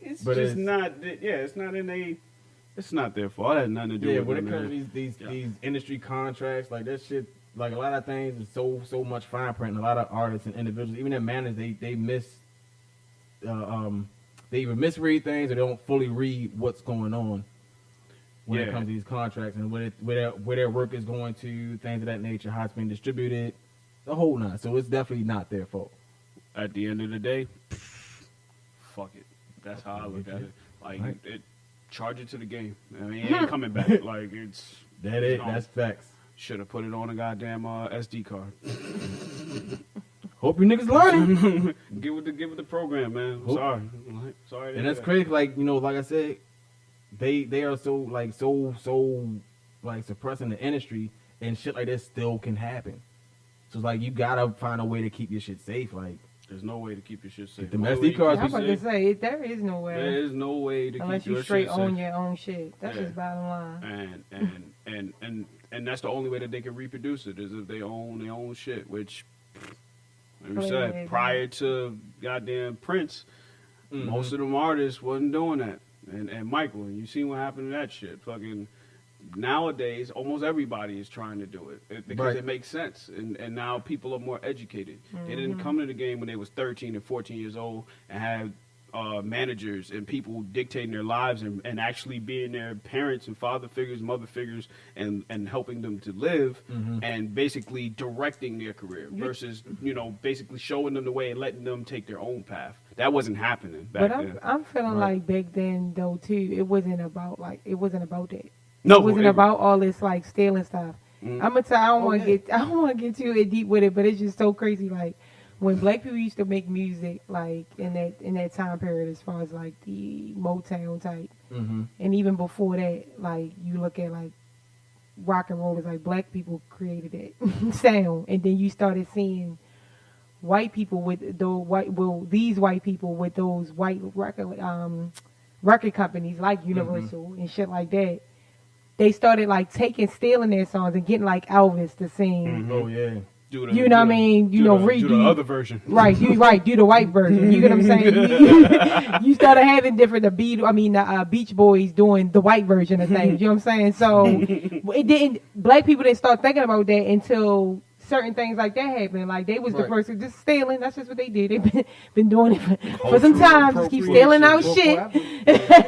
It's But just it's- not. It's not in a. It's not their fault. It had nothing to do Yeah, with when them, it comes man. to these industry contracts, like that shit, like a lot of things is so much fine print. And a lot of artists and individuals, even their managers, they miss, they either misread things or they don't fully read what's going on when it Yeah. comes to these contracts and where their work is going to, things of that nature, how it's being distributed, the whole nine. So it's definitely not their fault. At the end of the day, fuck it. That's how I look at it. Like Right. it, charge it to the game. I mean, it ain't coming back. Like it's That's facts. Should have put it on a goddamn SD card. Hope you niggas learning. Get with the program, man. I'm sorry. Sorry. to And that's hear crazy. Like, like I said, they are so suppressing the industry, and shit like this still can happen. So it's like you gotta find a way to keep your shit safe. Like, there's no way to keep your shit safe. the SD cards. I'm about to say there is no way. There is no way to unless keep you your straight shit safe. own your own shit. That's Yeah. just bottom line. And that's the only way that they can reproduce it is if they own their own shit. Which, like we Yeah, said, yeah. prior to goddamn Prince, most of them artists wasn't doing that. And Michael, and you see what happened to that shit. Fucking nowadays, almost everybody is trying to do it because Right. it makes sense. And now people are more educated. They Mm-hmm. didn't come to the game when they was 13 and 14 years old and had managers and people dictating their lives and actually being their parents and father figures, mother figures, and helping them to live and basically directing their career versus, basically showing them the way and letting them take their own path. That wasn't happening back But then. I'm feeling Right. like back then though too, it wasn't about that. No, it wasn't it- about all this like stealing stuff. Mm. I'm gonna tell. I don't Oh, want to get too deep with it, but it's just so crazy. Like when black people used to make music, like in that time period, as far as like the Motown type, and even before that, like you look at like rock and roll was like black people created that sound, and then you started seeing white people with these white people with those white record companies like Universal and shit like that. They started like stealing their songs and getting like Elvis to sing. Oh yeah. Do You know what I mean? You know, do the other version. Right, do the white version. You get what I'm saying? You started having the Beach Boys doing the white version of things. You know what I'm saying? So black people didn't start thinking about that until certain things like that happened. Like they was the Right. first just stealing. That's just what they did. They've been doing it for some time. Just keep stealing our shit.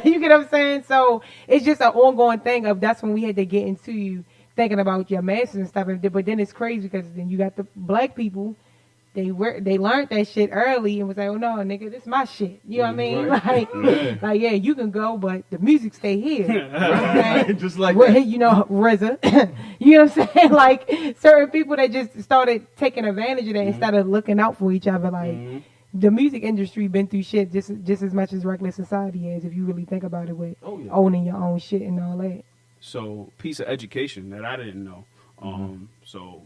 You get what I'm saying? So it's just an ongoing thing of that's when we had to get into thinking about your masters and stuff. But then it's crazy because then you got the black people. They learned that shit early and was like, oh no, nigga, this my shit. You know what I mean? Right. Like yeah, you can go, but the music stay here. You know what I'm saying? Just like Well, that. you know, RZA. You know what I'm saying? Like certain people that just started taking advantage of that instead of looking out for each other. Like the music industry been through shit just as much as regular society has, if you really think about it, with owning your own shit and all that. So, piece of education that I didn't know. So,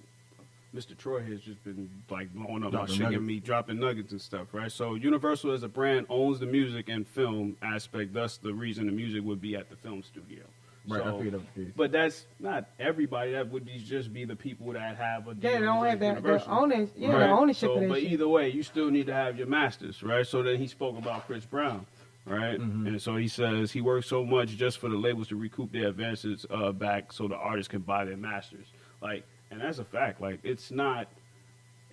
Mr. Troy has just been like blowing up my Dropping shit, nuggets. and me dropping nuggets and stuff, right? So, Universal as a brand owns the music and film aspect. Thus, the reason the music would be at the film studio. Right, I So, figured that was the case. but that's not everybody. That would just be the people that have a deal Yeah, they don't with have the Universal. ownership, Right. the ownership So, of that but shit. either way, you still need to have your masters, right? So then he spoke about Chris Brown, right? And so he says he works so much just for the labels to recoup their advances back, so the artists can buy their masters. Like, and that's a fact. Like, it's not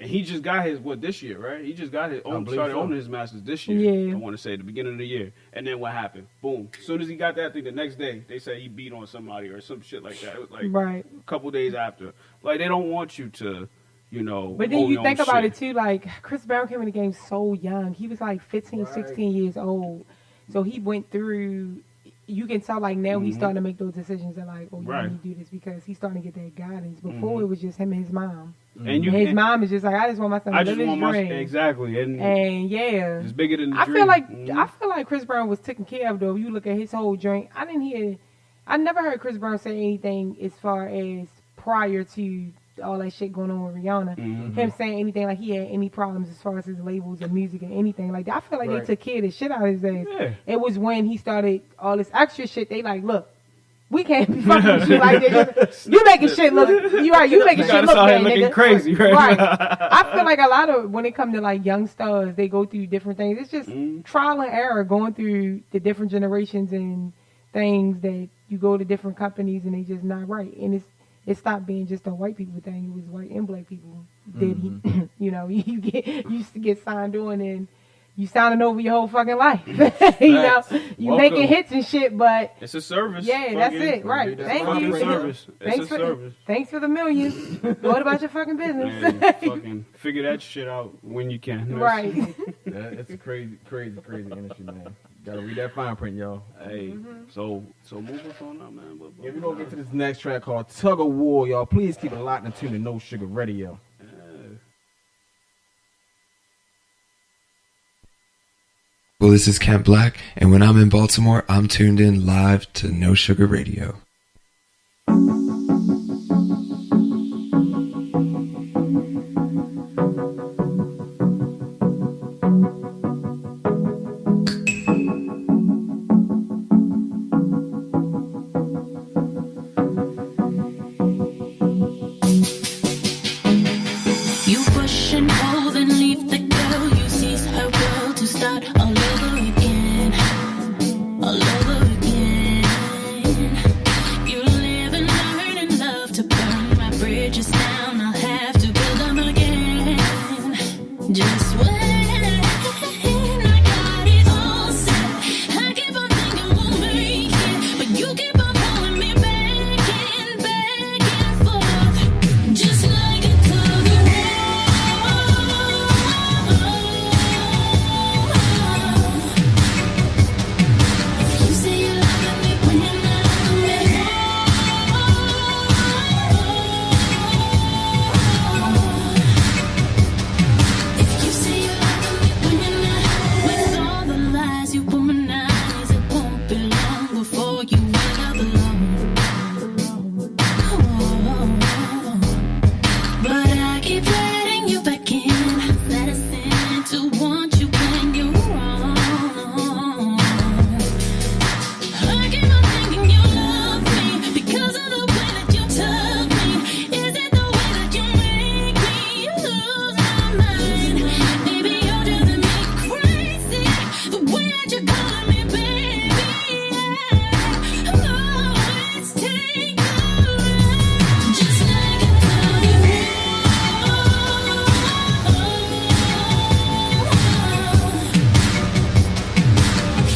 And he just got his this year, right? He just got his started owning his masters this year. Yeah. I want to say the beginning of the year. And then what happened? Boom. As soon as he got that thing, the next day they said he beat on somebody or some shit like that. It was like right. a couple days after. Like they don't want you to, But then you think about it too, like Chris Brown came in the game so young. He was like 15, 16 years old. So he went through. You can tell like now he's starting to make those decisions and like, oh, you need to do this because he's starting to get that guidance. Before it was just him and his mom. And his mom is just like, I just want my son to live his dream. Exactly. And yeah, it's bigger than the I dream. I feel like Chris Brown was taken care of though. If you look at his whole joint, I never heard Chris Brown say anything as far as prior to all that shit going on with Rihanna. Him saying anything like he had any problems as far as his labels and music and anything like that. I feel like they took care of the shit out of his ass. Yeah. It was when he started all this extra shit. They like, look, we can't be fucking with you like this. You making shit look. You making shit look bad, looking nigga. Crazy, right? I feel like a lot of when it comes to like young stars, they go through different things. It's just trial and error going through the different generations and things that you go to different companies and they just not right. And it stopped being just a white people thing. It was white and black people. You used to get signed on and you signing over your whole fucking life. You making hits and shit, but it's a service. Yeah, that's it. Right. Thank you. Service. Thanks for the millions. What about your fucking business? Yeah, fucking figure that shit out when you can. Right. It's a crazy industry, man. Gotta read that fine print, y'all. Hey, so move us on now, man. Yeah, we're gonna get to this next track called Tug of War, y'all. Please keep it locked and tuned to No Sugar Radio. Well, this is Kent Black, and when I'm in Baltimore, I'm tuned in live to No Sugar Radio. You push and hold and leave the girl. You seize her will to start all over again. All over again. You live and learn and love to burn my bridges down. I'll have to build them again. Just when I got it all set, I keep on thinking we'll make it, but you keep on pulling me back and forth, just like a tug of war. You say you love me when you're not with me. If you say you love me when you're not with all the lies you womanize, it won't be long before you end up alone. But I keep letting you back in, medicine to want you when you're wrong. I keep on thinking you love me because of the way that you tug me. Is it the way that you make me lose my mind? Maybe you're driving me crazy, the way that you're calling me baby. Oh, it's taking just like a tug of war.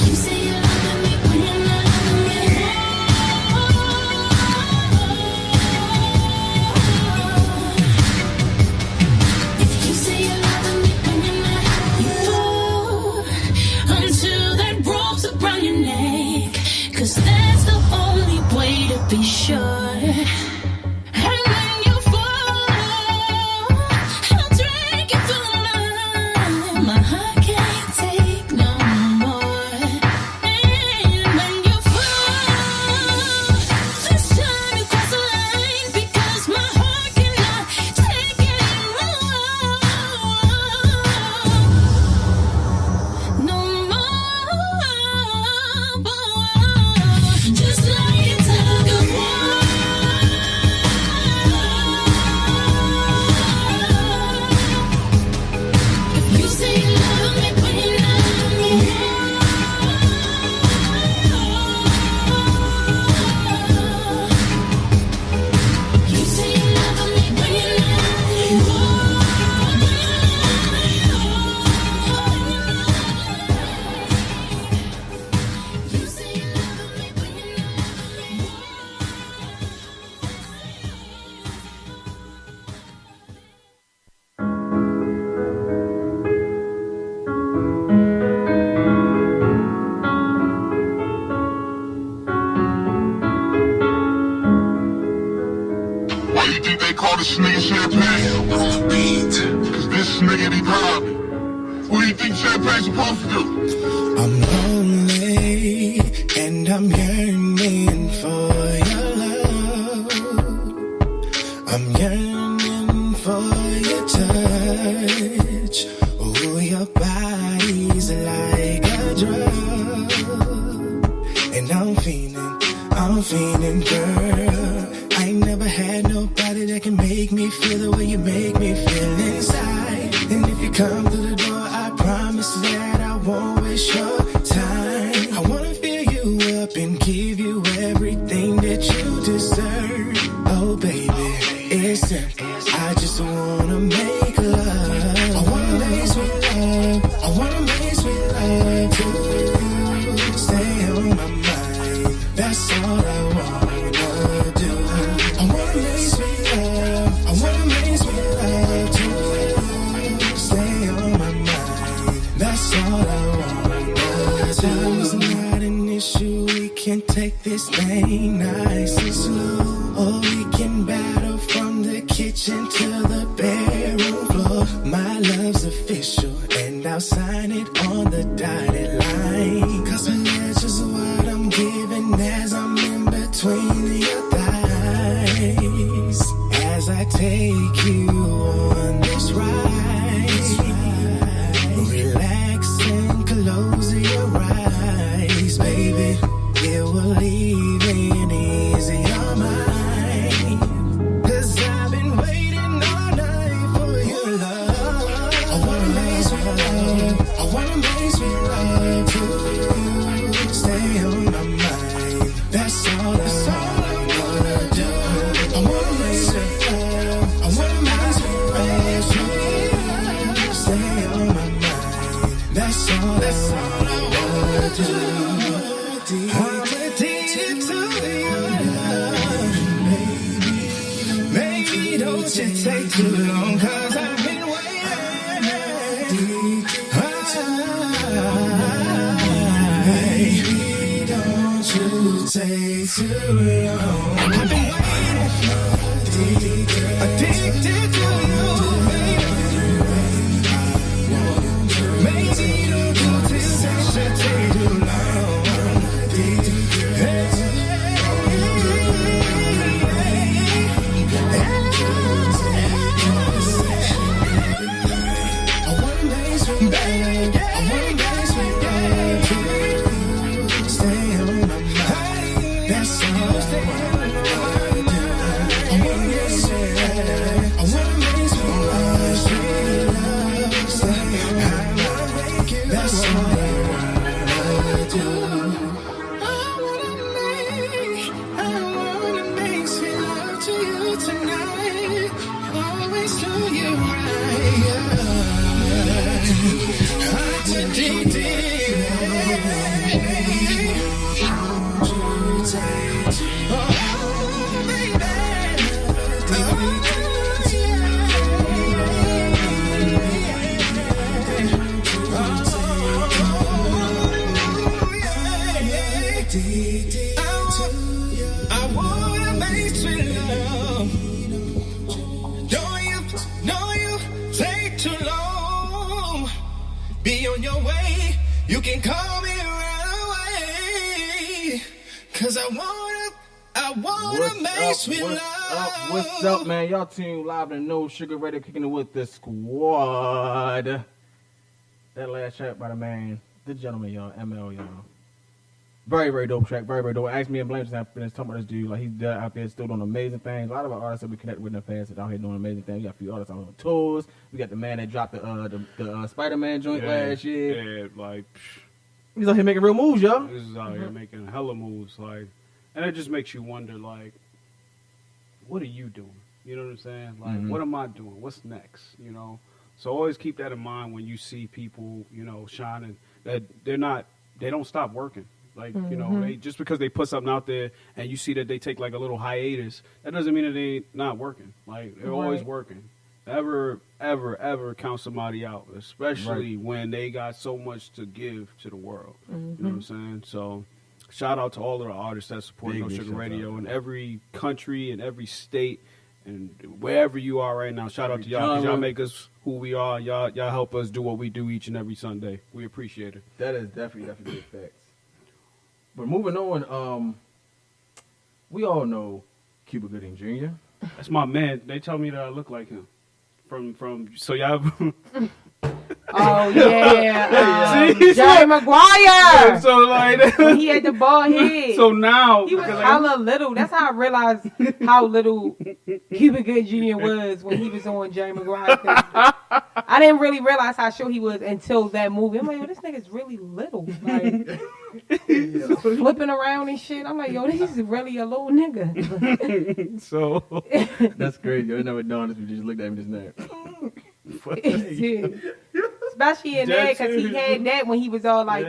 You say you love me when you're not with me. If you say you love me when you're not, you go until that rope's around your neck, 'cause that's the only way to be sure. And when you fall, I'll drag you through the night. My heart can't take no more. And when you fall, this time you cross the line, because my heart cannot take it anymore. No more. Just beat, they call this nigga Champagne. On beat. Cause this nigga be poppin'. What do you think Champagne's supposed to do? I'm lonely and I'm yearning for your love. I'm yearning for your touch. Oh, your body's like a drug. And I'm feeling, girl. I ain't never had nobody that can make me feel the way you make me feel inside. And if you come through the door, I promise that I won't waste your time. I wanna fill you up and give you everything that you deserve. Oh baby, it's simple. I just wanna make love. I wanna make sweet love. I wanna make sweet love to you. Stay on my mind. That's all I wanna do. I wanna make sweet love. I wanna make sweet love to you. Stay on my mind. That's all I wanna do. Time's not an issue. We can take this thing nice and slow, or we can battle from the kitchen to the bedroom floor. My love's official, and I'll sign it on the dotted line. Cause pleasure's what I'm giving as I'm in between your thighs. As I take you on this ride, relax and close your eyes, baby. It will even ease your mind. Cause I've been waiting all night for your love. I wanna make sweet love. I wanna make sweet love to you. Stay on my mind. That's all I wanna do. I wanna make sweet love. I wanna make sweet love to you. Stay on my mind. That's all I wanna do. I'm addicted to your love, baby. Maybe don't you take too long, cause I've been waiting. Baby, don't you take too long. I've been waiting. Addicted to you, baby. Maybe don't you take too long. Be on your way, you can call me right away. Cause I wanna make sweet love. What's up, man? Y'all tuned live and No Sugar Radio, kicking it with the squad. That last track by the man, the gentleman, y'all, ML, y'all. Very, very dope track, very, very dope. Ask me and Blame just talking about this dude, like he's out there still doing amazing things. A lot of our artists that we connect with in the past are out here doing amazing things. We got a few artists out on tours. We got the man that dropped the Spider-Man joint last year. Yeah, like he's out here making real moves, yo. He's out here making hella moves, like, and it just makes you wonder, like, what are you doing? You know what I'm saying? Like, what am I doing? What's next? You know. So always keep that in mind when you see people, you know, shining. That they don't stop working. Like, you know, they just because they put something out there and you see that they take like a little hiatus, that doesn't mean that they not working. Like, they're always working. Ever count somebody out, especially when they got so much to give to the world. You know what I'm saying? So shout out to all of the artists that support No Sugar Radio in every country, in every state, And wherever you are right now, shout out to y'all, because y'all make us who we are. Y'all help us do what we do each and every Sunday. We appreciate it. That is definitely big facts. But moving on, we all know Cuba Gooding Jr. That's my man. They tell me that I look like him. From so y'all. Oh yeah, See? Jerry Maguire. So like when he had the bald head. So now he was hella little. That's how I realized how little Cuba Gooding Jr. was when he was on Jerry Maguire. I didn't really realize how short he was until that movie. I'm like, yo, this nigga's really little. Like flipping around and shit. I'm like, yo, this is really a little nigga. So that's crazy. I never dawned if you just looked at him just now. Especially in there, because he had that when he was all like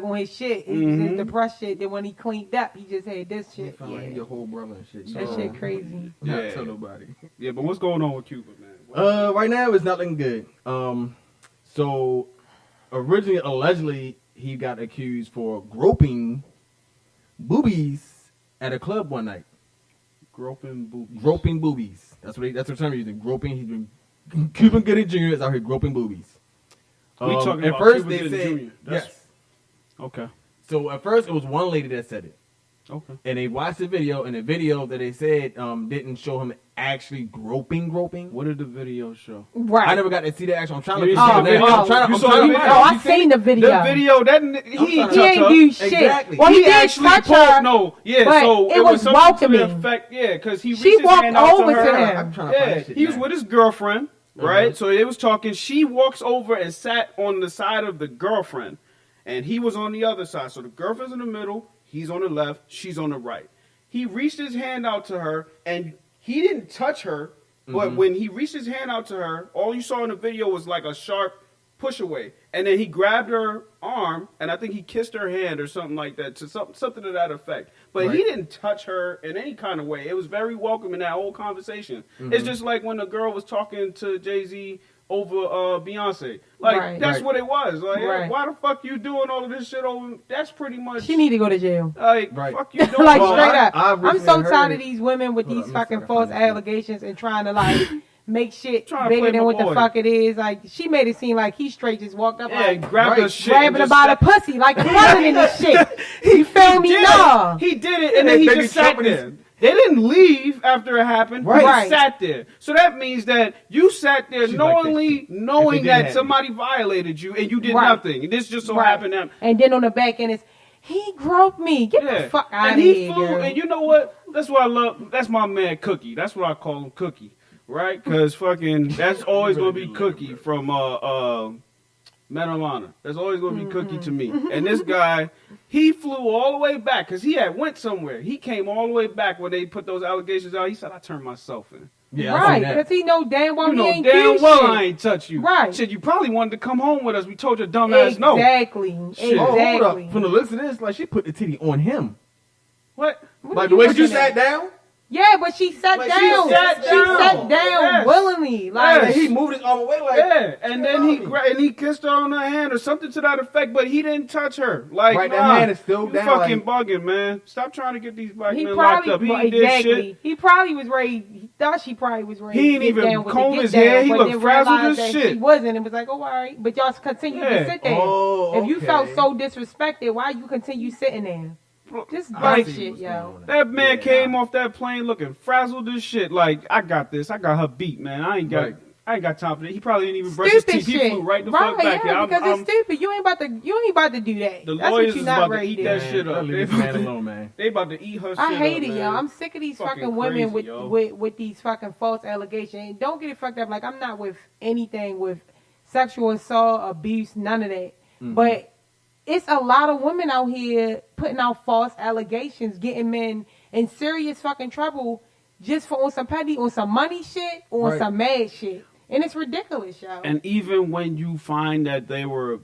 on his shit, his depressed shit. Then when he cleaned up, he just had this shit. Like your whole brother and shit. That shit crazy. Not tell nobody. Yeah, but what's going on with Cuba, man? Right now it's not looking good. So originally, allegedly, he got accused for groping boobies at a club one night. Groping boobies. Groping boobies. That's the term he's using. Groping. He's been Cuba Gooding Jr. is out here groping boobies. We talking at about first Cuba they Gooding said Jr. yes. Okay. So at first it was one lady that said it. Okay. And they watched the video, and the video that they said didn't show him actually groping. What did the video show? Right. I never got to see that. Actually, I'm trying to. I seen the video. The video that he ain't do shit. Exactly. Well, he did actually touch pulled, her. No, yeah. But So it was something welcoming. to the effect, yeah, because he She reached his walked hand out over to to her. him. I'm trying to find shit He was now. with his girlfriend, right? So they was talking. She walks over and sat on the side of the girlfriend, and he was on the other side. So the girlfriend's in the middle. He's on the left. She's on the right. He reached his hand out to her, and he didn't touch her. But when he reached his hand out to her, all you saw in the video was like a sharp push away. And then he grabbed her arm, and I think he kissed her hand or something like that, to something to that effect. But he didn't touch her in any kind of way. It was very welcoming, that whole conversation. It's just like when the girl was talking to Jay-Z over Beyonce. Like, that's what it was. Like, why the fuck you doing all of this shit over? That's pretty much... She need to go to jail. Like, fuck you doing? Like, straight up. I'm so tired of it. these women with these fucking false allegations and trying to, like, make shit Trying to bigger play than my what the boy. fuck it is. Like, she made it seem like he straight just walked up, like, grabbed her shit. grabbing her by the pussy, like it wasn't in this shit. You feel me? No. He did it, and then he just sat there. They didn't leave after it happened. They sat there. So that means that you sat there knowing that somebody violated you and you did nothing. And this just so happened that. And then on the back end, it's, he groped me. Get the fuck out and of he here, flew, girl. and you know what? That's what I love. That's my man Cookie. That's what I call him, Cookie. Right? Because fucking, that's always going to be Cookie from Men of Honor. That's always going to be Cookie to me. And this guy, he flew all the way back because he had went somewhere. He came all the way back when they put those allegations out. He said, I turned myself in. Yeah, right, because he know damn well You he know ain't damn do well shit. I ain't touch you. Right. Shit, you probably wanted to come home with us. We told your dumb ass no. Exactly. Shit. Oh, hold Exactly. up. From the looks of this, like she put the titty on him. What? Like the way you sat down? Yeah, but she sat Like, down. she sat down. Yes. willingly. Like And he moved his arm away like and then he kissed her on her hand or something to that effect, but he didn't touch her. Like, Right, that hand is still you down, fucking like- bugging, man. Stop trying to get these black he men locked probably up. He did shit. He probably was ready. He thought she probably was ready. He to ain't get even down with the comb get his down, hair. He but looked then frazzled realized as that shit. She wasn't. It was like, oh, all right, but y'all continue to sit there. Oh, If you felt okay. so disrespected, why you continue sitting there? Just Like, bullshit, yo. That man came off that plane looking frazzled as shit. Like, I got this. I got her beat, man. I ain't got time for that. He probably didn't even brush his Stupid teeth. He shit. flew right the fuck back. Yeah, I'm- because I'm- it's stupid. You ain't about to do that. The That's lawyers what you is not about to ready eat to that do. shit up. Leave this man alone, man. They about to eat her shit I hate up, it, man. yo. I'm sick of these fucking Fucking women crazy, yo. with these fucking false allegations. And don't get it fucked up. Like, I'm not with anything with sexual assault, abuse, none of that. But it's a lot of women out here putting out false allegations, getting men in serious fucking trouble just for on some money shit, or on some mad shit. And it's ridiculous, yo. And even when you find that they were,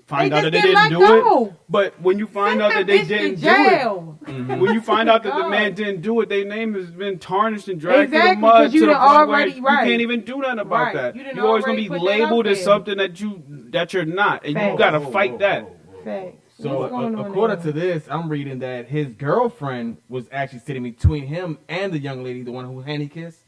find They out that they just didn't get do let it, go. but when you find Send out that that they bitch to didn't do jail. it, when you find out that the God. man didn't do it, their name has been tarnished and dragged through the Exactly, mud 'cause you to the done point where already- you right. can't even do nothing about Right. that. You done You're always gonna already be put that labeled out as there. something that you're not, and you Facts. gotta fight that. Facts. So What's going on according there? to this, I'm reading that his girlfriend was actually sitting between him and the young lady, the one who hand he kissed.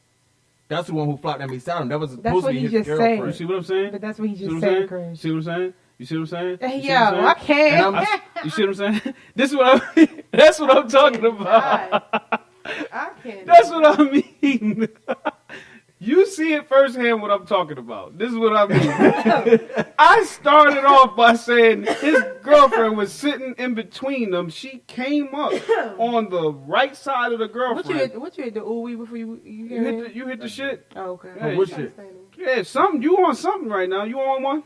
That's the one who flopped at me. Saddam. That was That's supposed what to be he his just girlfriend. said. You see what I'm saying? But that's what he See just what I'm said, saying? Chris. See what I'm saying? You see what I'm saying? Hey, You see yo, what I'm saying? I can't. And you see what I'm saying? This is what that's what I'm talking about. I can't. That's what I mean. You see it firsthand what I'm talking about. This is what I mean. I started off by saying his girlfriend was sitting in between them. She came up on the right side of the girlfriend. What you hit the ooey before you You hit the shit. Oh, okay. Yeah, what you- shit? Yeah, something. You on something right now? You on one?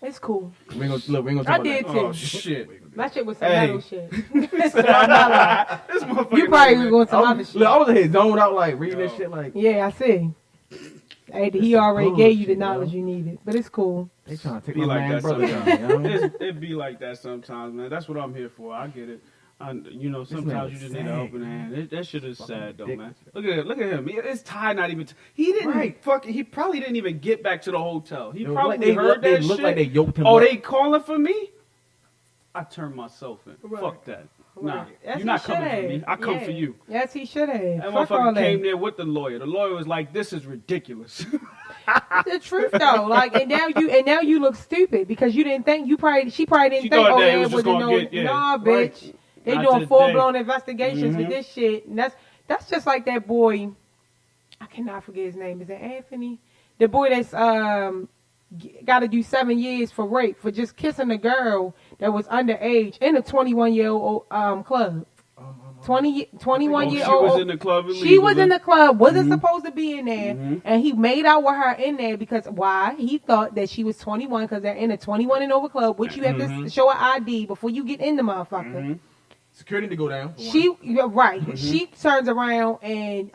It's cool. We ain't gonna talk I about did that. too. Oh shit! My shit was some Hey. metal shit. This motherfucker. You probably was going some I other was, shit. look, I was in here zoned out, like reading this shit, like Yeah, I see. Hey, he already gave you the bullshit, knowledge yo. you needed, but it's cool. they trying to take Be my like man that brother sometimes. down. You know? It be like that sometimes, man. That's what I'm here for. I get it. Sometimes you just need an open hand. That shit is sad though, man. Look at him. His tie not even. He didn't He probably didn't even get back to the hotel. He It was probably like they heard look- they that look shit. like they yoked him Oh, up. they calling for me? I turned myself in. Right. Fuck that. Nah, Right. Yes, you're not he coming for should me. have. I come Yeah. for you. Yes, he should have. That Fuck all motherfucker that. came there with the lawyer. The lawyer was like, "This is ridiculous." The truth though, like, and now you look stupid because you didn't think she probably didn't She think, thought oh, that it yeah, was it just wasn't gonna no, get- yeah, nah, right. bitch. They Not doing today. full blown investigations with Mhm. this shit, and that's just like that boy. I cannot forget his name. Is it Anthony? The boy that's got to do 7 years for rape for just kissing a girl that was underage in a 21-year-old club. 21 year She old. was in the club She was illegally. in the club. Wasn't Mhm. supposed to be in there, Mhm. and he made out with her in there because why? He thought that she was 21 because they're in a 21 and over club, which you have to Mhm. show an ID before you get in the motherfucker. Security to go down. for one. You're right. Mhm. She turns around and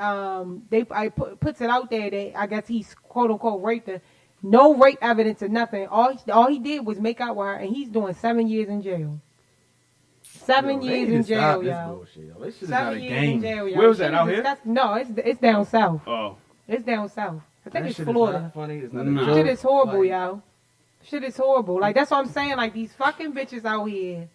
puts it out there that I guess he's quote unquote raped her. No rape evidence or nothing. All he did was make out with her, and he's doing 7 years in jail. 7 Yo, they years need in to stop jail, this y'all. bullshit, yo. This shit is 7 not a years game. in jail, y'all. Where was that, out Shit is here? No, it's down south. Oh. It's down south. I think That it's shit is Florida. not funny. It's not a No. joke. Shit is horrible, Like, y'all. Shit is horrible. Like, that's what I'm saying. Like, these fucking bitches out here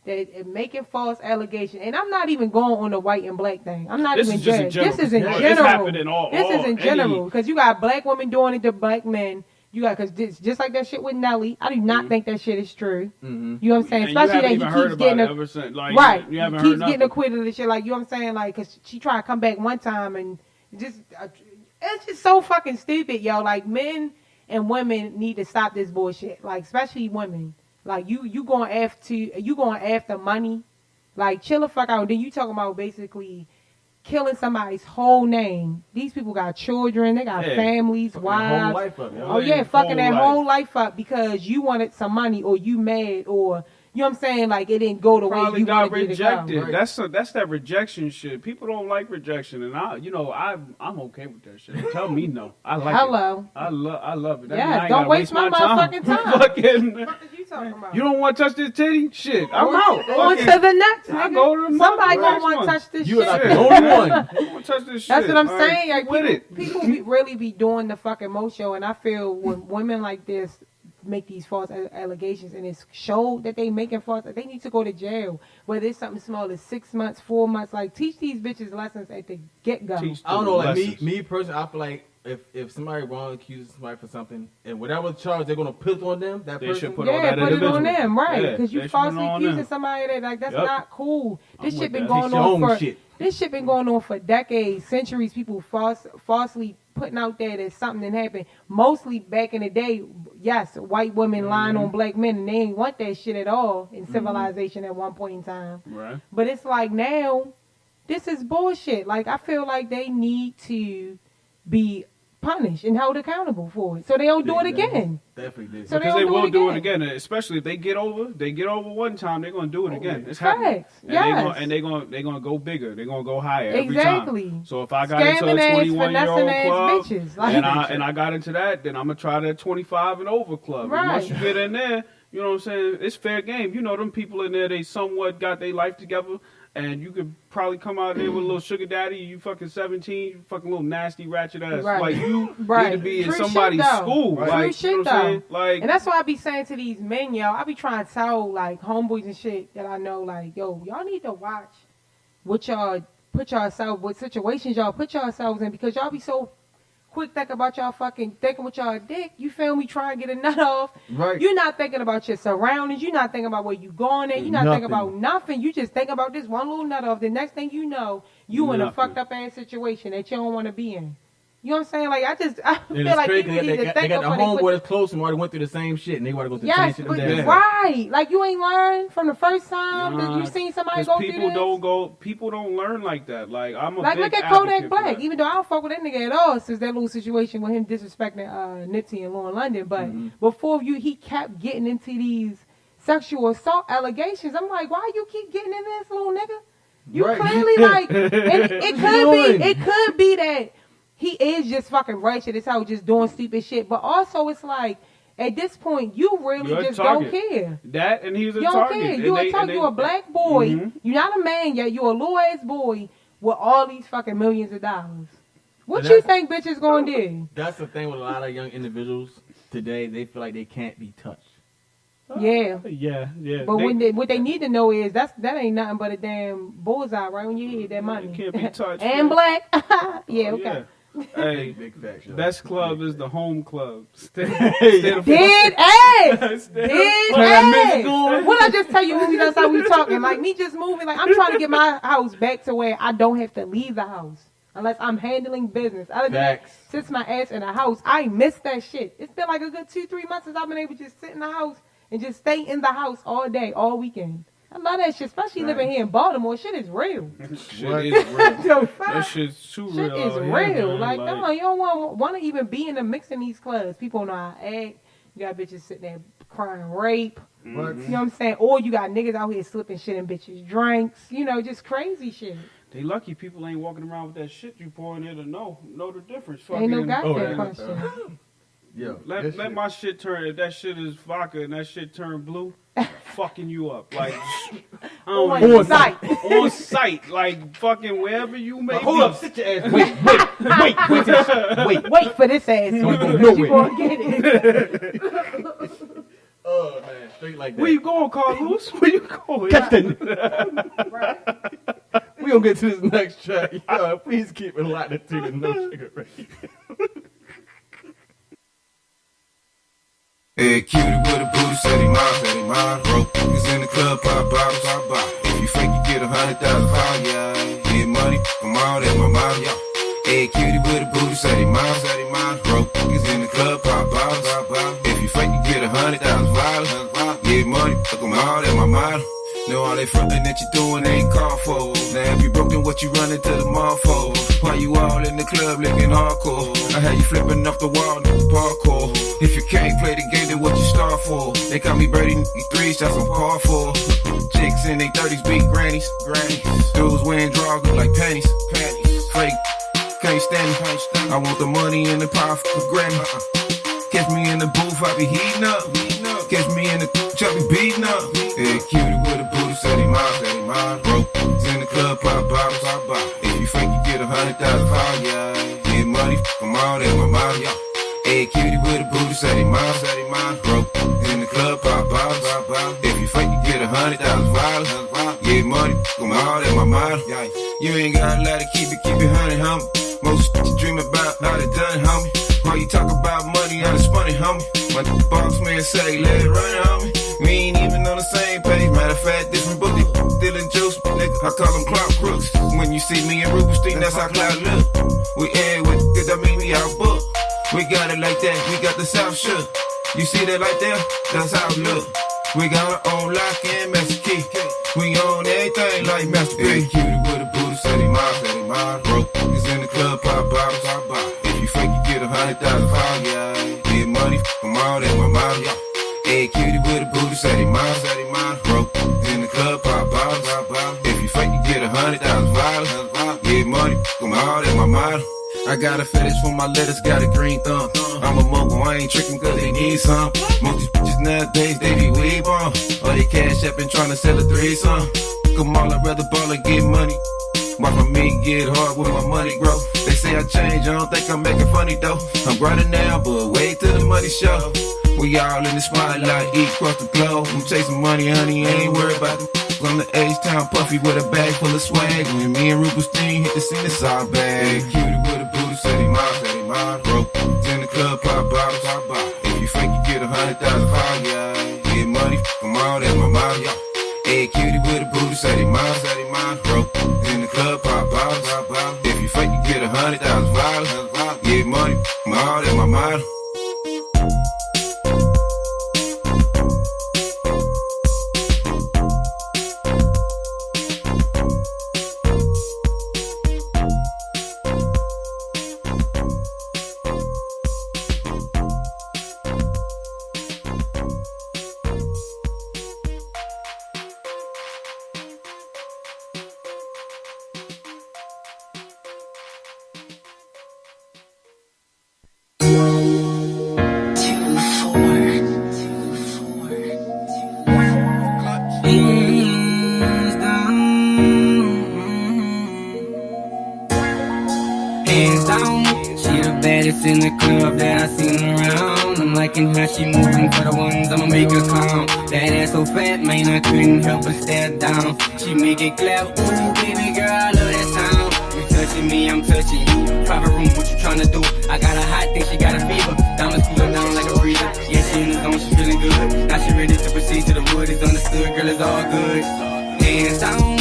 that are making false allegations. And I'm not even going on the white and black thing. I'm not This even is just in judging. general. This is in This general. happened in all- This is in any- general. Because you got black women doing it to black men. You got, because just like that shit with Nelly, I do not think that shit is true. Mhm. You know what I'm saying? And you Especially haven't that even he heard keeps about getting it ever since. Like, right. you haven't He heard keeps getting nothing. acquitted of this shit. Like, you know what I'm saying? Like, because she tried to come back one time and just, it's just so fucking stupid, yo. Like, men and women need to stop this bullshit. Like, especially women. Like, you going after money. Like, chill the fuck out. Then you talking about basically killing somebody's whole name. These people got children, they got Yeah. families, Fucking their whole wives. life up, yo. Oh yeah, Their fucking their whole whole life up because you wanted some money or you mad or you know what I'm saying? Like it didn't go the way Probably you got wanted it to go. rejected. That's that rejection shit. People don't like rejection, and I'm okay with that shit. Tell me no. I like Hello. it. I love it. That Yeah, mean I ain't don't gotta waste my motherfucking time. Fucking, What you talking about? you don't want to touch this titty? Shit, I'm On- out. On to Fucking- the next. I Nigga. go to the Somebody gonna next want to one. touch this You shit. are not the only one. You want to touch this shit? That's what I'm All saying. right, Like with people, it. people really be doing the fucking most show, and I feel when women like this make these false allegations and it's showed that they making false, they need to go to jail. Whether it's something small as 6 months, 4 months, like teach these bitches lessons at the get go. Teach I don't know, like lessons. me personally, I feel like if somebody wrong accuses somebody for something, and whatever charge they're gonna put on them, that They person should put on Yeah, that put it on individual. them, right? Yeah, Because they you should put it falsely on accusing them. somebody that like that's Yep. not cool. This I'm shit with been that. going Teach your on own for shit. this shit been going on for decades, centuries. People falsely putting out there that something that happened. Mostly back in the day, yes, white women lying on black men, and they ain't want that shit at all in civilization at one point in time. Right. But it's like now, this is bullshit. Like I feel like they need to be punished and held accountable for it, so they don't do it again. Definitely did. So Because they don't will do it again. again, especially if they get over one time, they're gonna do it again. It's Facts. happening, Yes. and they're gonna go bigger. They're gonna go higher every Exactly. time. So if I got into a Scamming ass, 21-year-old finessing ass club, bitches. Like- and I got into that, then I'm gonna try that 25 and over club. And once you Right. get in there, you know what I'm saying? It's fair game. You know them people in there, they somewhat got their life together. And you could probably come out there with a little sugar daddy. You fucking 17, you fucking little nasty ratchet ass. Right. Like you Right. need to be in True somebody's shit, though. school. True Like shit, you know what I'm saying? though. Like And that's why I be saying to these men, yo, I be trying to tell like homeboys and shit that I know, like, yo, y'all need to watch what y'all put yourself, what situations y'all put yourselves in, because y'all be so quick thinking about y'all fucking thinking with y'all dick. You feel me? Trying to get a nut off. Right. You're not thinking about your surroundings. You're not thinking about where you going at. You're not thinking about nothing. You just think about this one little nut off. The next thing you know, you in a fucked up ass situation that you don't want to be in. You know what I'm saying? Like I feel like people need to think they got the before homeboy that's close and already went through the same shit, and they want to go through the same shit. Yes, right. Like you ain't learned from the first time that you seen somebody go through this. People don't learn like that. Like I'm a like big look at Kodak Black. Even though I don't fuck with that nigga at all since that little situation with him disrespecting Nipsey and Lauren London, but before he kept getting into these sexual assault allegations. I'm like, why you keep getting in this, little nigga? You clearly like, and it could be that he is just fucking righteous as hell, just doing stupid shit. But also, it's like at this point, you really just don't care. That and he's a you don't target. care. You a target. You a black boy. You're not a man yet. You a little ass boy with all these fucking millions of dollars. What you think bitches gonna do? That's the thing with a lot of young individuals today. They feel like they can't be touched. Yeah. But what they need to know is that ain't nothing but a damn bullseye right when you hit that money. You can't be touched. And black. Yeah, okay. Yeah. Hey, best club is the home club. Dead ass. What I just tell you when that's how we talking? Like me just moving. Like I'm trying to get my house back to where I don't have to leave the house unless I'm handling business. Other than that, since my ass in the house, I miss that shit. It's been like a good 2-3 months since I've been able to just sit in the house and just stay in the house all day, all weekend. I love that shit, especially living here in Baltimore. Shit is real. Shit is real. That shit's too real. Shit is real. Like, come on, you don't want to even be in the mix in these clubs. People know how to act. You got bitches sitting there crying rape. You know what I'm saying? Or you got niggas out here slipping shit in bitches' drinks. You know, just crazy shit. They lucky people ain't walking around with that shit you pouring in to know the difference. Ain't no goddamn question. Yo, let my shit turn. If that shit is vodka and that shit turn blue, fucking you up. Like on sight. On sight. Like fucking wherever you may hold be. up, sit your ass. Wait for this ass. Don't go nowhere. You gonna get it. Oh man, straight like that. Where you going, Carlos? Where you going? Catch that. We gonna get to this next track. Yo, please keep it locked to the No Sugar Radio. Hey, cutie with a booty, said he mine, broke niggas in the club, pop bottles, if you fake, you get 100,000 fine, yeah. Get money, come on, that's my mom, yeah. Hey, cutie with a booty, said he mine, broke niggas in the club, pop bottles, if you fake, you get 100,000 fine, get money, come on, that's my mom. Know all they frontin' that you doing ain't called for. Now if you broken, what you running to the mall for? Why you all in the club looking hardcore? I had you flipping off the wall, nigga, parkour. If you can't play the game, then what you start for? They call me Brady, 3 shots on par 4. Chicks in they 30s beat grannies. Dudes wearing drawers look like panties. Fake, can't stand it. I want the money and the power for the Grammy. Catch me in the booth, I be heating up. Catch me in the chubby beating up. Yeah, cutie with a booty, said he mine, broke. In the club, pop bottles, if you fake, you get 100,000 fine, yeah. Get money, come on, that's my mom, yeah. Hey, cutie with a booty, said he mine, broke. In the club, pop bottles, if you fake, you get 100,000 fine. Get money, come on, that's my mom, yeah. You ain't got a lot to keep it 100, homie. Most you dream about how they done, homie. While you talk about money, I done spun it, homie. My boss man say, let it run, homie. We ain't even on the same page. Matter of fact, this one book, dealing juice, nigga. I call them clout crooks. When you see me in Rubenstein, that's how clout look. We air with this, that mean we out book. We got it like that, we got the South shook. You see that like that? That's how it look. We got our own lock and master key. We own everything like Master P. Cutie with a booty, said he mine, broke. Niggas in the club, pop bottles, if you fake, you get 100,000 fine, yeah. Get money, come on, that's my mom, yeah. Hey, cutie with a booty, said he mine, broke. In the club, pop bottles, if you fake, you get 100,000 fine. Get money, come on, that's my mom. I got a fetish for my letters, got a green thumb. I'm a mogul, I ain't tricking cause they need some. Most these bitches nowadays, they be weed bomb. Or they cash up and tryna sell a threesome. Come on, I'd rather ball and get money. Watch my meat get hard with my money grow. They say I change, I don't think I'm making funny though. I'm grinding now, but wait till the money show. We all in the spotlight, eat across the globe. I'm chasing money, honey, ain't worried about them. I'm the H-Town puffy with a bag full of swag. When me and Rubenstein hit the scene, it's all bad. Cutie with a booty, said he mine, mine. Broke in the club, pop bottles. If you fake, you get 100,000 followers. Yeah, get money, come on, that's my motto. Yeah. Hey, cutie with a booty, say they mine. Broke in the club, pop bottles. If you fake, you get 100,000 followers. Get money, come on, that's my motto. In the club that I seen around, I'm liking how she moving for the ones I'ma make her count. That ass so fat, man, I couldn't help but stare down. She make it clap, ooh, baby girl, I love that sound. You touching me, I'm touching you. Private room, what you tryna do? I got a hot thing, she got a fever. Diamonds cooling down like a breather. Yeah, she in the zone, she feeling good. Now she ready to proceed to the wood, it's understood, girl, it's all good. Hands down.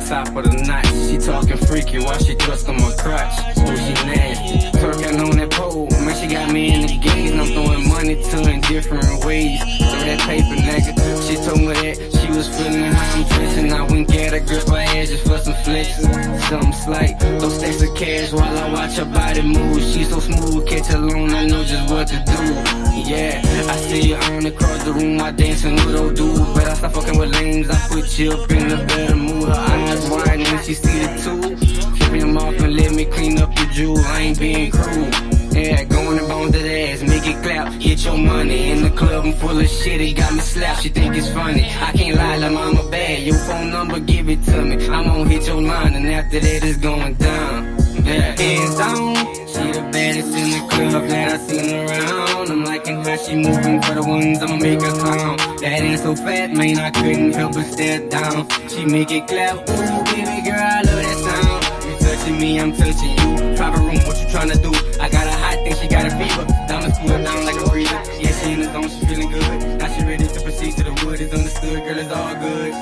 Top of the night, she talking freaky while she thrust on my crotch. Oh, she nasty, twerking on that pole. Man, she got me in the game, and I'm throwing money to her in different ways. Throw that paper, nigga. She told me that she was feeling how I'm dressing. I wouldn't get her grip her ass just for some flexing. Something slight, those stacks of cash while I watch her body move. She so smooth, catch her alone, I know just what to do. Yeah, I see you on across the room, I dancing with old dude. But I stop fucking with lames, I put you up in a better mood. Her eyes wide when she see the two. Strip him off and let me clean up your jewel, I ain't being cruel. Yeah, going and bone to the ass, make it clap, get your money. In the club, I'm full of shit, it got me slapped, she think it's funny. I can't lie, la mama bad, your phone number, give it to me. I'm gonna hit your line, and after that, it's going down. Yeah, hands down, she the baddest in the club that I seen around. I'm liking how she moving for the ones I'ma make her count. That ass so fat, man, I couldn't help but stare down. She make it clap, ooh, baby girl, I love that sound. You touching me, I'm touching you. Private room, what you tryna do? I got a hot thing, she got a fever. Diamonds cooling down like a breather. Yeah, she in the zone, she feeling good. Now she ready to proceed to the wood, it's understood, girl, it's all good.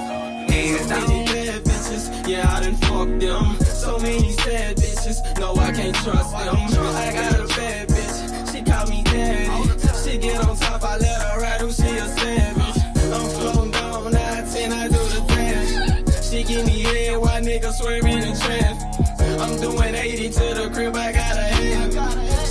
Hands down. Bad bitches, yeah, I done fucked them. So many sad bitches, no, I can't trust them. I got a bad bitch, she call me daddy. She get on top, I let her ride, who she a savage. I'm floating down, 9-10, I do the dash. She give me head, why niggas swerving in traffic. I'm doing 80 to the crib, I got a hand.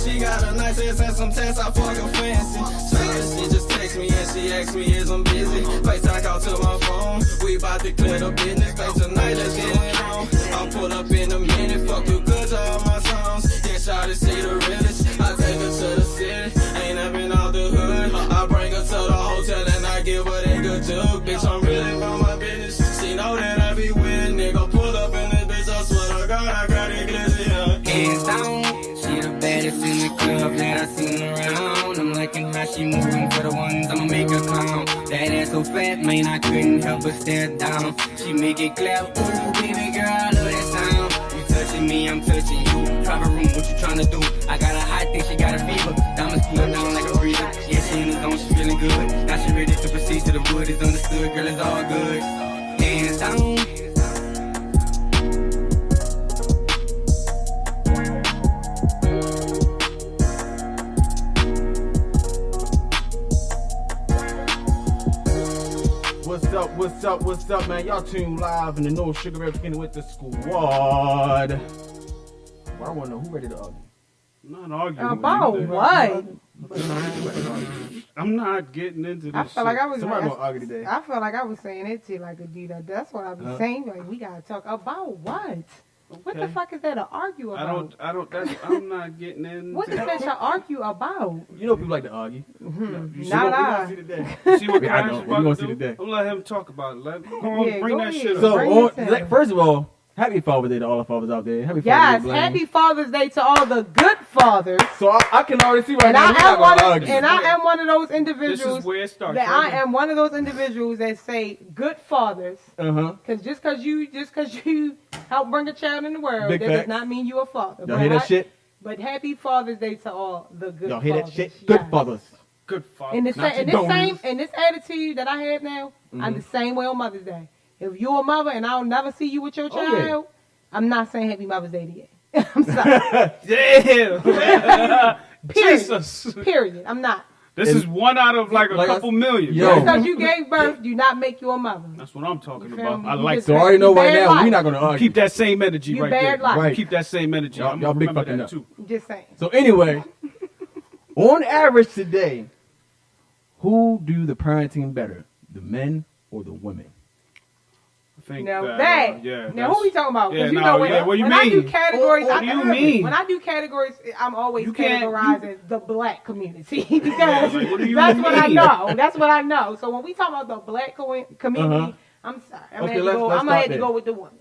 She got a nice ass and some tats, I fuck her fancy. So she just text me and she asked me is I'm busy. FaceTime call to my phone, we bout to clear the business. Say tonight, let's get it on. I'll pull up in a minute, fuck you good to all my songs. Yeah, shawty see the realest, I take her to the city. Ain't never been out the hood, I bring her to the hotel and I give her that good jug. Bitch, I'm really about my business, she know that I be with nigga. Pull up in this bitch, I swear to God, I got it glizzy, yeah. Hands down, she the baddest in the club that I seen around. I'm liking how she moving for the ones I'ma make her count. That ass so fat, man, I couldn't help but stare down. She make it clap, ooh, baby girl, I love that sound. You touching me, I'm touching you. Private room, what you tryna do? I got a hot thing, she got a fever. Diamonds cooling down like a breather. Yeah, she in the zone, she feeling good. Now she ready to proceed to the wood, it's understood, girl, it's all good. Hands down. What's up, man? Y'all tuned live in the No Sugar Radio beginning with the squad. Well, I want to know who ready to argue. I'm not arguing. About what? I'm not getting into this. I feel like I was. Somebody gonna argue today. I feel like I was saying it to like a dude. That's what I was saying. Like we gotta talk about what? What the fuck is there to argue about? I'm not getting in. What is there to argue about? You know people like to argue. Mm-hmm. You gonna see today. See what Crash is we about gonna to see do? today. I'm gonna let him talk about it. Go on, bring that shit up. So, first of all, happy Father's Day to all the fathers out there. Happy Father's Yes, Day, happy Father's Day to all the good fathers. So I can already see right And now. I am one of those individuals. This is where it starts. That I am one of those individuals that say good fathers. Because just because you help bring a child in the world, Big that facts. does not mean you a father. Y'all hear that shit? But happy Father's Day to all the good Y'all hear fathers. that shit? Good Yes. fathers. Good father. And Not your in this attitude that I have now, I'm the same way on Mother's Day. If you're a mother and I'll never see you with your child, yeah. I'm not saying Happy Mother's Day to you. I'm sorry. Damn. Period. Jesus. Period. I'm not. This is one out of like a couple million. Yo. Because you gave birth, do not make you a mother. That's what I'm talking You feel about. me? I You like just So I that. already know right bad now life. we're not gonna argue. Keep that same energy You right bad there. life. Right. Keep that same energy. Y'all- I'm y'all big remember fucking that up. too. Just saying. So anyway, on average today, who do the parenting better, the men or the women? I think Now that, yeah. now that's- who we talking about? 'Cause Yeah, you no, know when, yeah, what you when I do mean? categories, What do you mean? When I do categories, I'm always You can't- categorizing the black community because like, what do you that's what I mean? know. That's what I know. So when we talk about the black community, Uh-huh. I'm sorry. I'm Okay, gonna let's have start to there. go with the woman.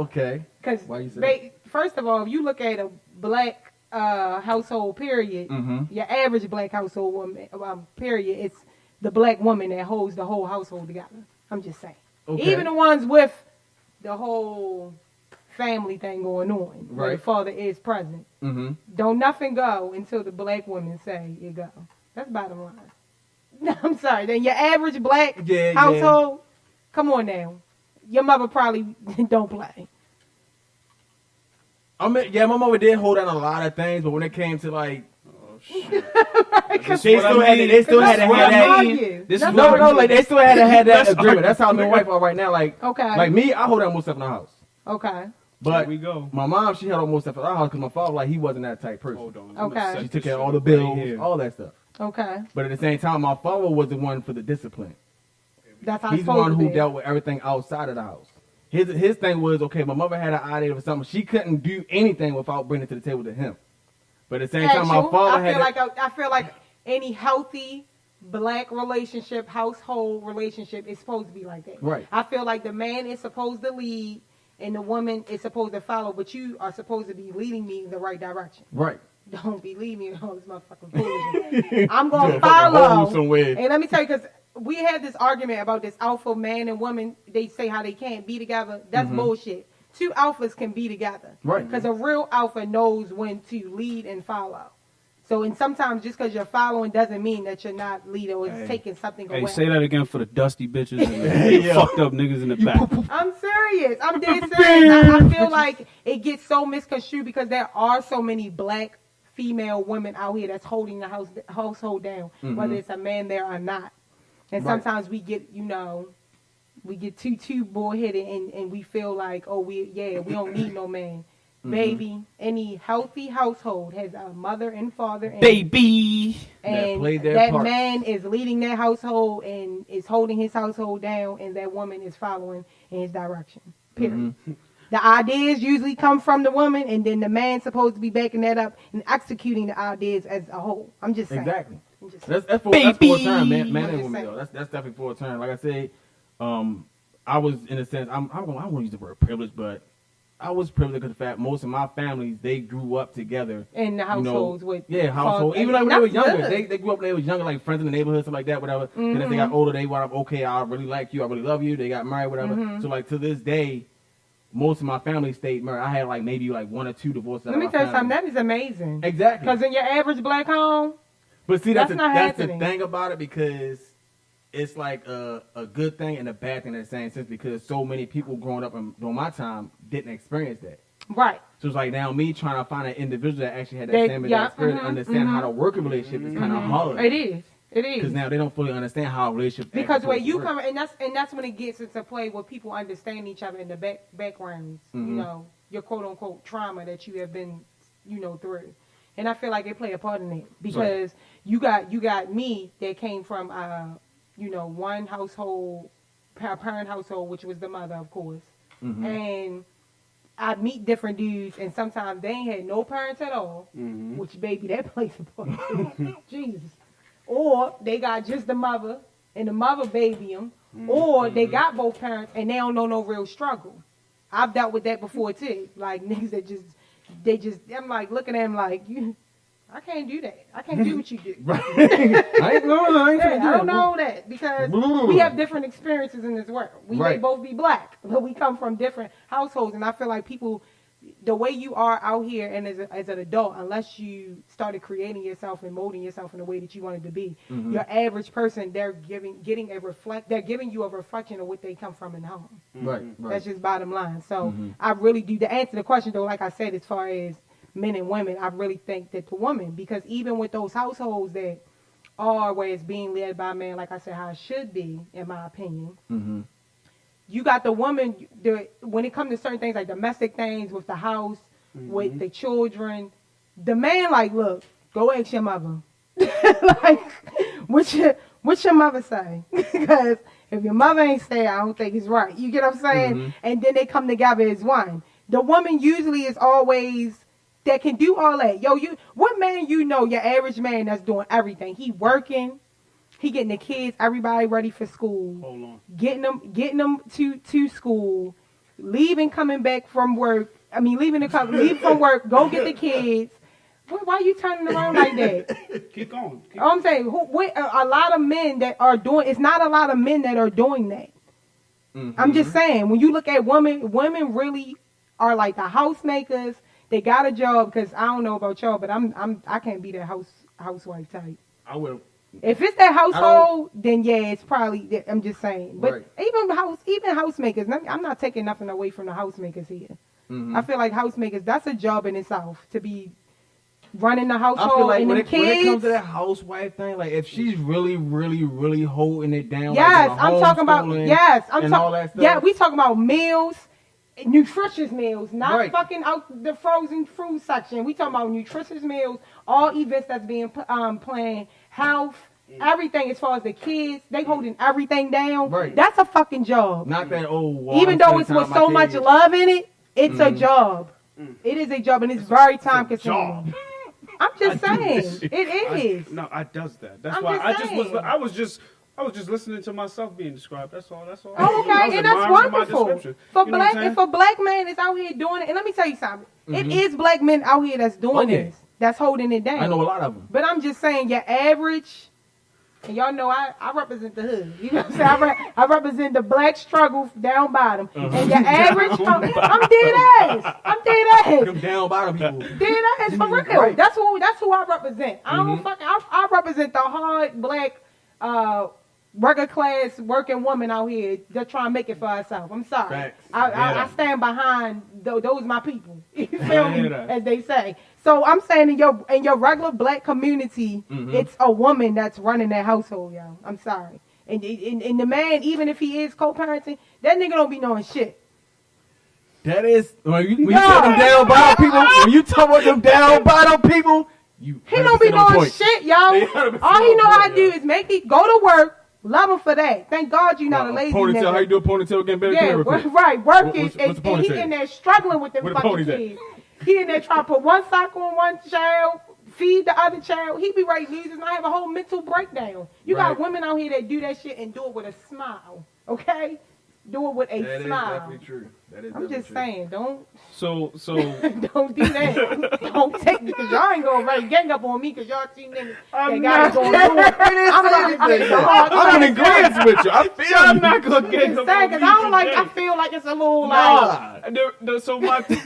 Okay. Because Why you say that? first of all, if you look at a black household, period, your average black household woman, period, it's the black woman that holds the whole household together. I'm just saying. Okay. Even the ones with the whole family thing going on, where Right. the father is present. Mm-hmm. Don't nothing go until the black women say it go. That's bottom line. I'm sorry. Then your average black Yeah, household, come on now. Your mother probably don't play. I mean, yeah, my mother did hold on a lot of things, but when it came to like, they still had to have that. This is No, what no, I like mean. they still had to have that Let's agreement. That's how argue. my wife are right now. Like, Okay. like me, I hold on most stuff in the house. Okay. But Here we go. my mom, she held on most stuff in our house because my father, like, he wasn't that type person. Hold on. Okay. She took care of all the bills, all that stuff. Okay. But at the same time, my father was the one for the discipline. That's how He's it's the supposed one to who be. dealt with everything outside of the house. His thing was, okay, my mother had an idea for something. She couldn't do anything without bringing it to the table to him. But at the same time, my Actual, father I feel like any healthy black relationship, household relationship is supposed to be like that. Right. I feel like the man is supposed to lead and the woman is supposed to follow, but you are supposed to be leading me in the right direction. Right. Don't be leading me in all this motherfucking foolishness. I'm going to Fucking follow. hole somewhere. And let me tell you, because we had this argument about this alpha man and woman. They say how they can't be together. That's bullshit. Two alphas can be together. Right. Because a real alpha knows when to lead and follow. So, and sometimes just because you're following doesn't mean that you're not leading or taking something Hey, away. say that again for the dusty bitches and the Yeah. fucked up niggas in the back. I'm serious. I'm dead serious. I feel like it gets so misconstrued because there are so many black female women out here that's holding the household down, whether it's a man there or not. And Right. sometimes we get, we get too bullheaded and we feel like, oh, we don't need no man. Baby, any healthy household has a mother and father and Baby. That and played their that part. man is leading that household and is holding his household down, and that woman is following in his direction. Period. The ideas usually come from the woman, and then the man's supposed to be backing that up and executing the ideas as a whole. I'm just saying. Exactly. I'm just That's for a term, man and just woman, saying. though. That's definitely for a term. Like I said, I was in a sense, I don't want to use the word privilege, but I was privileged because the fact most of my families, they grew up together. In the households with household. father- Even like when they and were that's younger, good. they grew up when they was younger, like friends in the neighborhood, stuff like that, whatever. Then as they got older, they were like, okay, I really like you, I really love you. They got married, whatever. So like to this day, most of my family stayed married. I had like maybe like 1 or 2 divorces. Let me tell you something. That is amazing. Exactly. Because in your average black home, But see, that's the not happening. thing about it, because it's like a good thing and a bad thing at the same sense, because so many people growing up during my time didn't experience that. right. So it's like now me trying to find an individual that actually had that That- same yeah, experience, understand how to work a relationship is kind of hard. It is. It is. Because now they don't fully understand how a relationship Because actually where you works. come, and that's when it gets into play where people understand each other in the backgrounds, your quote unquote trauma that you have been, through. And I feel like they play a part in it because you got me that came from, one household, parent household, which was the mother, of course, and I meet different dudes, and sometimes they ain't had no parents at all, which baby that plays a part too. Jesus. Or they got just the mother, and the mother baby them, or they got both parents and they don't know no real struggle. I've dealt with that before too. Like niggas that I'm like looking at them like I can't do that. I can't do what you do. I don't know that because we have different experiences in this world. We may Right. both be black, but we come from different households, and I feel like people the way you are out here and as an adult, unless you started creating yourself and molding yourself in the way that you wanted to be, your average person, they're giving you a reflection of what they come from in home. Right. That's just bottom line. So I really do, to answer the question though, like I said, as far as men and women, I really think that the woman, because even with those households that are where it's being led by men, like I said, how it should be, in my opinion, you got the woman, when it comes to certain things like domestic things with the house, with the children, the man like, look, go ask your mother. Like, what's your mother say? Because if your mother ain't say, I don't think it's right. You get what I'm saying? And then they come together as one. The woman usually is always that can do all that. Yo, what man you know, your average man that's doing everything? He working. He getting the kids, everybody ready for school. Hold on. Getting them to school, leaving, coming back from work. I mean, leave from work, go get the kids. Why are you turning around like that? Keep going. I'm saying, a lot of men that are doing. It's not a lot of men that are doing that. I'm just saying, when you look at women really are like the housemakers. They got a job, because I don't know about y'all, but I can't be that housewife type. I will. If it's that household, then yeah, it's probably. I'm just saying. But Right. even housemakers, I'm not taking nothing away from the housemakers here. I feel like housemakers, that's a job in itself, to be running the household. I feel like and when the it kids. comes to that housewife thing, like if she's really, really, really holding it down. Yes, like I'm talking about. Yes, I'm and all that talking. stuff. Yeah, we talking about meals. Nutritious meals, not Right. fucking out the frozen fruit section. We talking about nutritious meals, all events that's being planned, health, everything as far as the kids. They holding everything down. Right. That's a fucking job. Not that old. Even though it's with so much love in it, it's a job. It is a job, and it's very time consuming. I'm just saying, it is. No, I does that. That's I'm why just saying. I was just listening to myself being described. That's all. Oh, okay, and that's wonderful. For You know what I'm saying? if a black man is out here doing it, and let me tell you something, it is black men out here that's doing this, that's holding it down. I know a lot of them. But I'm just saying, your average, and y'all know I represent the hood. You know what I'm saying? I represent the black struggle down bottom. And your average, I'm dead ass. Them down bottom people. Dead ass for real. Right. That's who I represent. I don't I represent the hard black working class working woman out here that trying to make it for herself. I'm sorry. Facts. I stand behind those my people. You feel Yeah, me? that. As they say. So I'm saying in your regular black community, it's a woman that's running that household, y'all. I'm sorry. And the man, even if he is co-parenting, that nigga don't be knowing shit. That is when you talk them down bottom people. When you talk about them down bottom people, he don't be knowing shit, y'all. All he know how to do is go to work. Love him for that. Thank God you're not a lazy ponytail. nigga. How you do a ponytail getting better? Yeah, right. Working, What's and the he ponytail? in there struggling with them Where the fucking pony's at? kids. He in there trying to put one sock on one child, feed the other child. He be ready to lose and I have a whole mental breakdown. You got women out here that do that shit and do it with a smile. Okay? Do it with a That is smile. definitely true. That is I'm just true. saying, don't So don't do that. Don't take me because y'all ain't gonna ready gang up on me because y'all two niggas I'm that got it not- going on. I'm in agreement with you. I feel I'm you. not gonna gang up Saying, on cause me I today. feel like it's a little like. So my Saying.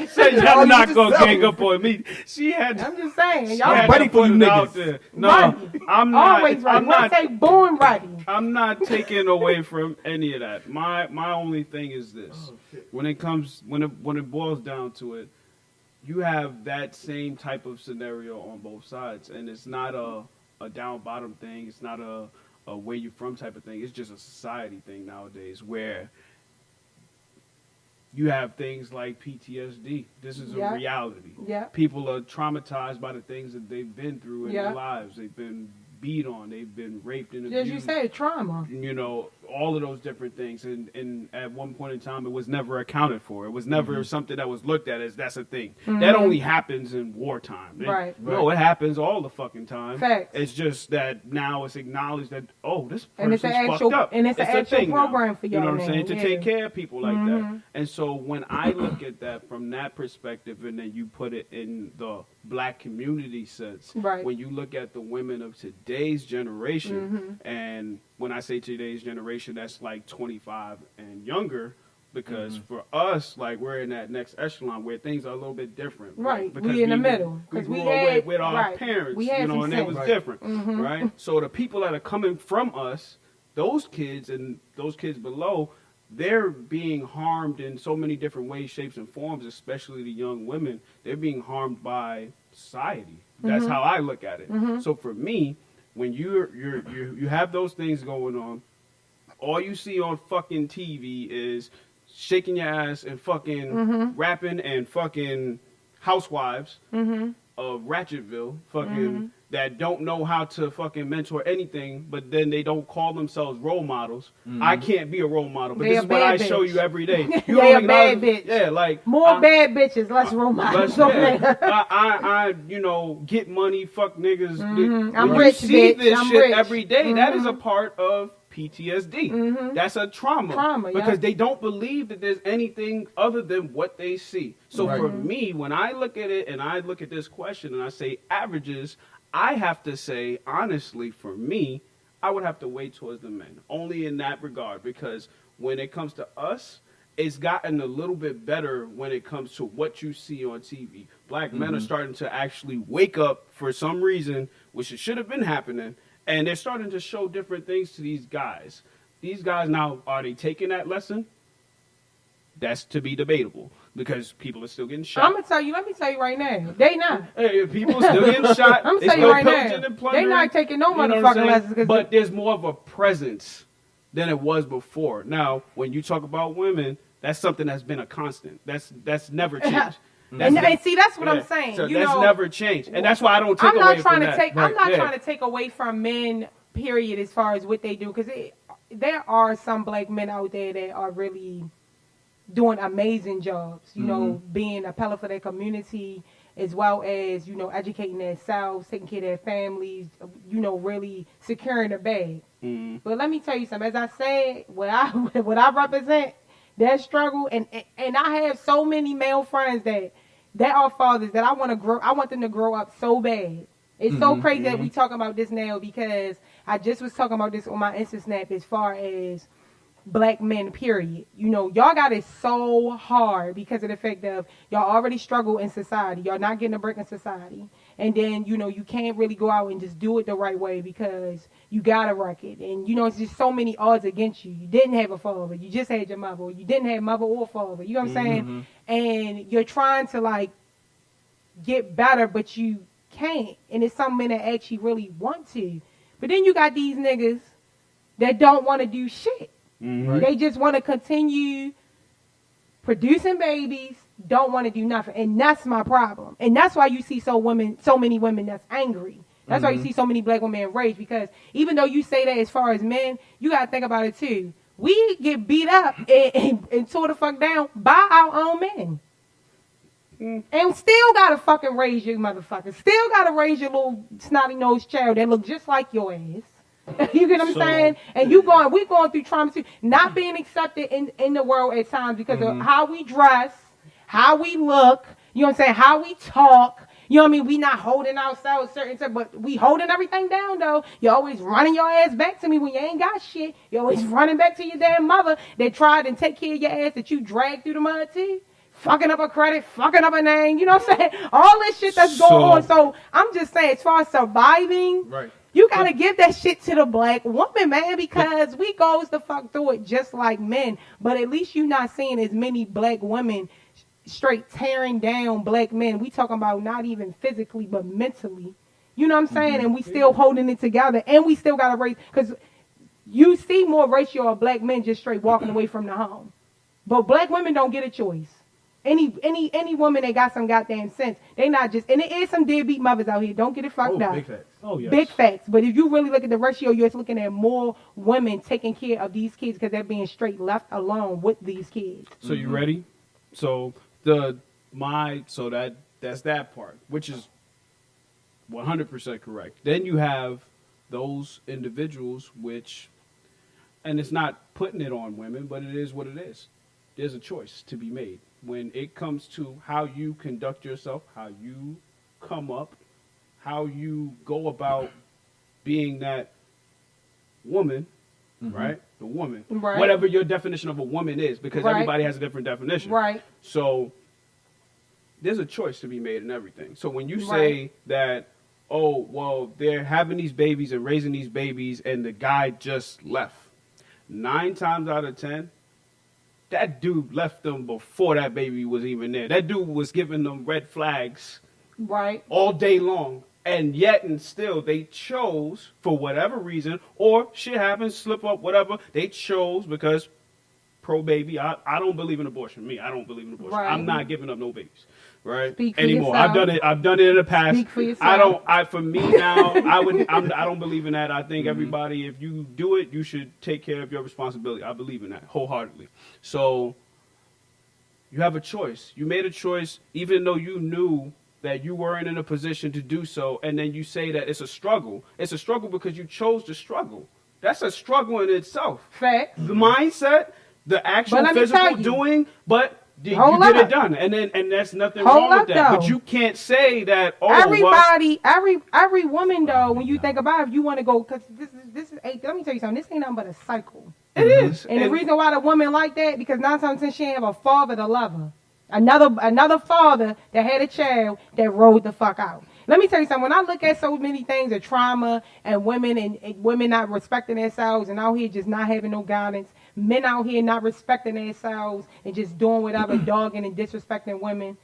said Y'all y'all not use gonna yourself. gang up on me. She had. I'm just saying, she y'all had ready to for put you it out niggas. there. No, Ready. I'm not. Always ready. I'm When I not. say born ready. I'm not taking away from any of that. My only thing is this: when it boils down to it, you have that same type of scenario on both sides, and it's not a down bottom thing. It's not a where you from type of thing. It's just a society thing nowadays where you have things like PTSD. This is a reality. Yeah. People are traumatized by the things that they've been through in Yeah. their lives. They've been beat on. They've been raped and As abused. you said, trauma. You know, all of those different things. And at one point in time, it was never accounted for. It was never something that was looked at as that's a thing. That only happens in wartime. Right. No, it happens all the fucking time. Facts. It's just that now it's acknowledged that, oh, this And it's person's an actual- fucked up. and it's an a actual thing now. program for You know y'all what I'm saying? now, To take yeah. care of people like that. And so when I look at that from that perspective and then you put it in the black community sense, Right. when you look at the women of today's generation, and when I say today's generation, that's like 25 and younger, because for us, like, we're in that next echelon where things are a little bit different. Right. Because We in the middle. We 'Cause grew we up had- with our right. parents, We had you know, some and it sense. was Right. different, Mhm. right? So the people that are coming from us, those kids and those kids below, they're being harmed in so many different ways, shapes, and forms, especially the young women. They're being harmed by society. That's Mhm. how I look at it. Mhm. So for me, when you have those things going on, all you see on fucking TV is shaking your ass and fucking Mhm. rapping and fucking housewives Mm-hmm. of Ratchetville, fucking Mhm. that don't know how to fucking mentor anything, but then they don't call themselves role models. Mhm. I can't be a role model, but They this a is what I bad show bitch. you every day. You They don't a bad acknowledge- bitch. Yeah, like More bad bitches, less role models. yeah. I, you know, get money, fuck niggas. Mhm. When I'm you rich, see bitch. this I'm shit rich. every day, that is a Mhm. part of PTSD. Mhm. That's a trauma. Trauma, because yeah. they don't believe that there's anything other than what they see. So Right. for me, when I look at it and I look at this question and I say averages, I have to say, honestly, for me, I would have to weigh towards the men. Only in that regard, because when it comes to us, it's gotten a little bit better when it comes to what you see on TV. Black men are Mhm. starting to actually wake up for some reason, which it should have been happening, and they're starting to show different things to these guys. These guys now, are they taking that lesson? That's to be debatable, because people are still getting shot. I'm gonna tell you. Let me tell you right now. They not. Hey, people are still getting shot. I'm They tell you still right pillaging now. and They plundering. not taking no You know what I'm motherfucking saying? lessons. 'Cause But there's more of a presence than it was before. Now, when you talk about women, that's something that's been a constant. That's never changed. And see, that's what I'm yeah. saying. So you that's know, never changed, and that's why I don't take I'm away not from trying that. to take. I'm Right, not yeah. trying to take away from men. Period. As far as what they do, because there are some black men out there that are really doing amazing jobs. You know, being a pillar for their community, as well as, you know, educating themselves, taking care of their families. You know, really securing the bag. But let me tell you something. As I said, what I represent, that struggle, and I have so many male friends that are fathers that I want them to grow up so bad. It's so crazy that we talking about this now, because I just was talking about this on my Insta Snap as far as black men, period. You know, y'all got it so hard because of the fact of y'all already struggle in society. Y'all not getting a break in society. And then, you know, you can't really go out and just do it the right way because you got a record. And, you know, it's just so many odds against you. You didn't have a father. You just had your mother. Or you didn't have mother or father. You know what I'm saying? And you're trying to, like, get better, but you can't. And it's some men that actually really want to. But then you got these niggas that don't want to do shit. They just want to continue producing babies, don't want to do nothing. And that's my problem. And that's why you see so many women that's angry. That's why you see so many black women enraged, because even though you say that as far as men, you got to think about it too. We get beat up and tore the fuck down by our own men. And still got to fucking raise your motherfucker. Still got to raise your little snotty nosed child that look just like your ass. You get what I'm saying? And we going through trauma too. Not being accepted in the world at times because of how we dress, how we look, you know what I'm saying, how we talk. You know what I mean? We not holding ourselves certain stuff, but we holding everything down though. You're always running your ass back to me when you ain't got shit. You're always running back to your damn mother that tried and take care of your ass that you dragged through the mud too. Fucking up a credit, fucking up a name, you know what I'm saying? All this shit that's going on. So I'm just saying, as far as surviving, Right. you gotta give that shit to the black woman, man, because we goes the fuck through it just like men. But at least you not seeing as many black women straight tearing down black men. We talking about not even physically, but mentally. You know what I'm saying? And we still holding it together, and we still gotta raise, because you see more ratio of black men just straight walking away from the home. But black women don't get a choice. Any woman that got some goddamn sense, they not just, and there is some deadbeat mothers out here. Don't get it fucked up. Big facts. Oh, yes. Big facts. But if you really look at the ratio, you're just looking at more women taking care of these kids because they're being straight left alone with these kids. So you ready? So that's that part, which is 100% correct. Then you have those individuals which, and it's not putting it on women, but it is what it is. There's a choice to be made when it comes to how you conduct yourself, how you come up, how you go about being that woman. right? The woman. Right. Whatever your definition of a woman is, because Right. everybody has a different definition. Right. So there's a choice to be made in everything. So when you say Right. that, oh, well, they're having these babies and raising these babies and the guy just left, 9 times out of 10, that dude left them before that baby was even there. That dude was giving them red flags Right. all day long. And yet and still they chose, for whatever reason, or shit happens, slip up, whatever, they chose because pro-baby. I don't believe in abortion. I don't believe in abortion. Right. I'm not giving up no babies. Right? Speak for Anymore. yourself. I've done it in the past. Speak for yourself. For me now, I don't believe in that. I think everybody, if you do it, you should take care of your responsibility. I believe in that wholeheartedly. So you have a choice. You made a choice, even though you knew that you weren't in a position to do so, and then you say that it's a struggle. It's a struggle because you chose to struggle. That's a struggle in itself. Fact. The mindset, the actual But let me physical tell you. doing, but you Hold get up. it done, and that's nothing Hold wrong with up, that. though. But you can't say that. Oh, Everybody, every woman though, when you think about it, you want to go because this is. Let me tell you something. This ain't nothing but a cycle. It is. And the reason why the woman like that because 9 times 10 she ain't have a father to love her. Another father that had a child that rode the fuck out. Let me tell you something. When I look at so many things of trauma and women and women not respecting themselves and out here just not having no guidance, men out here not respecting themselves and just doing whatever, dogging and disrespecting women.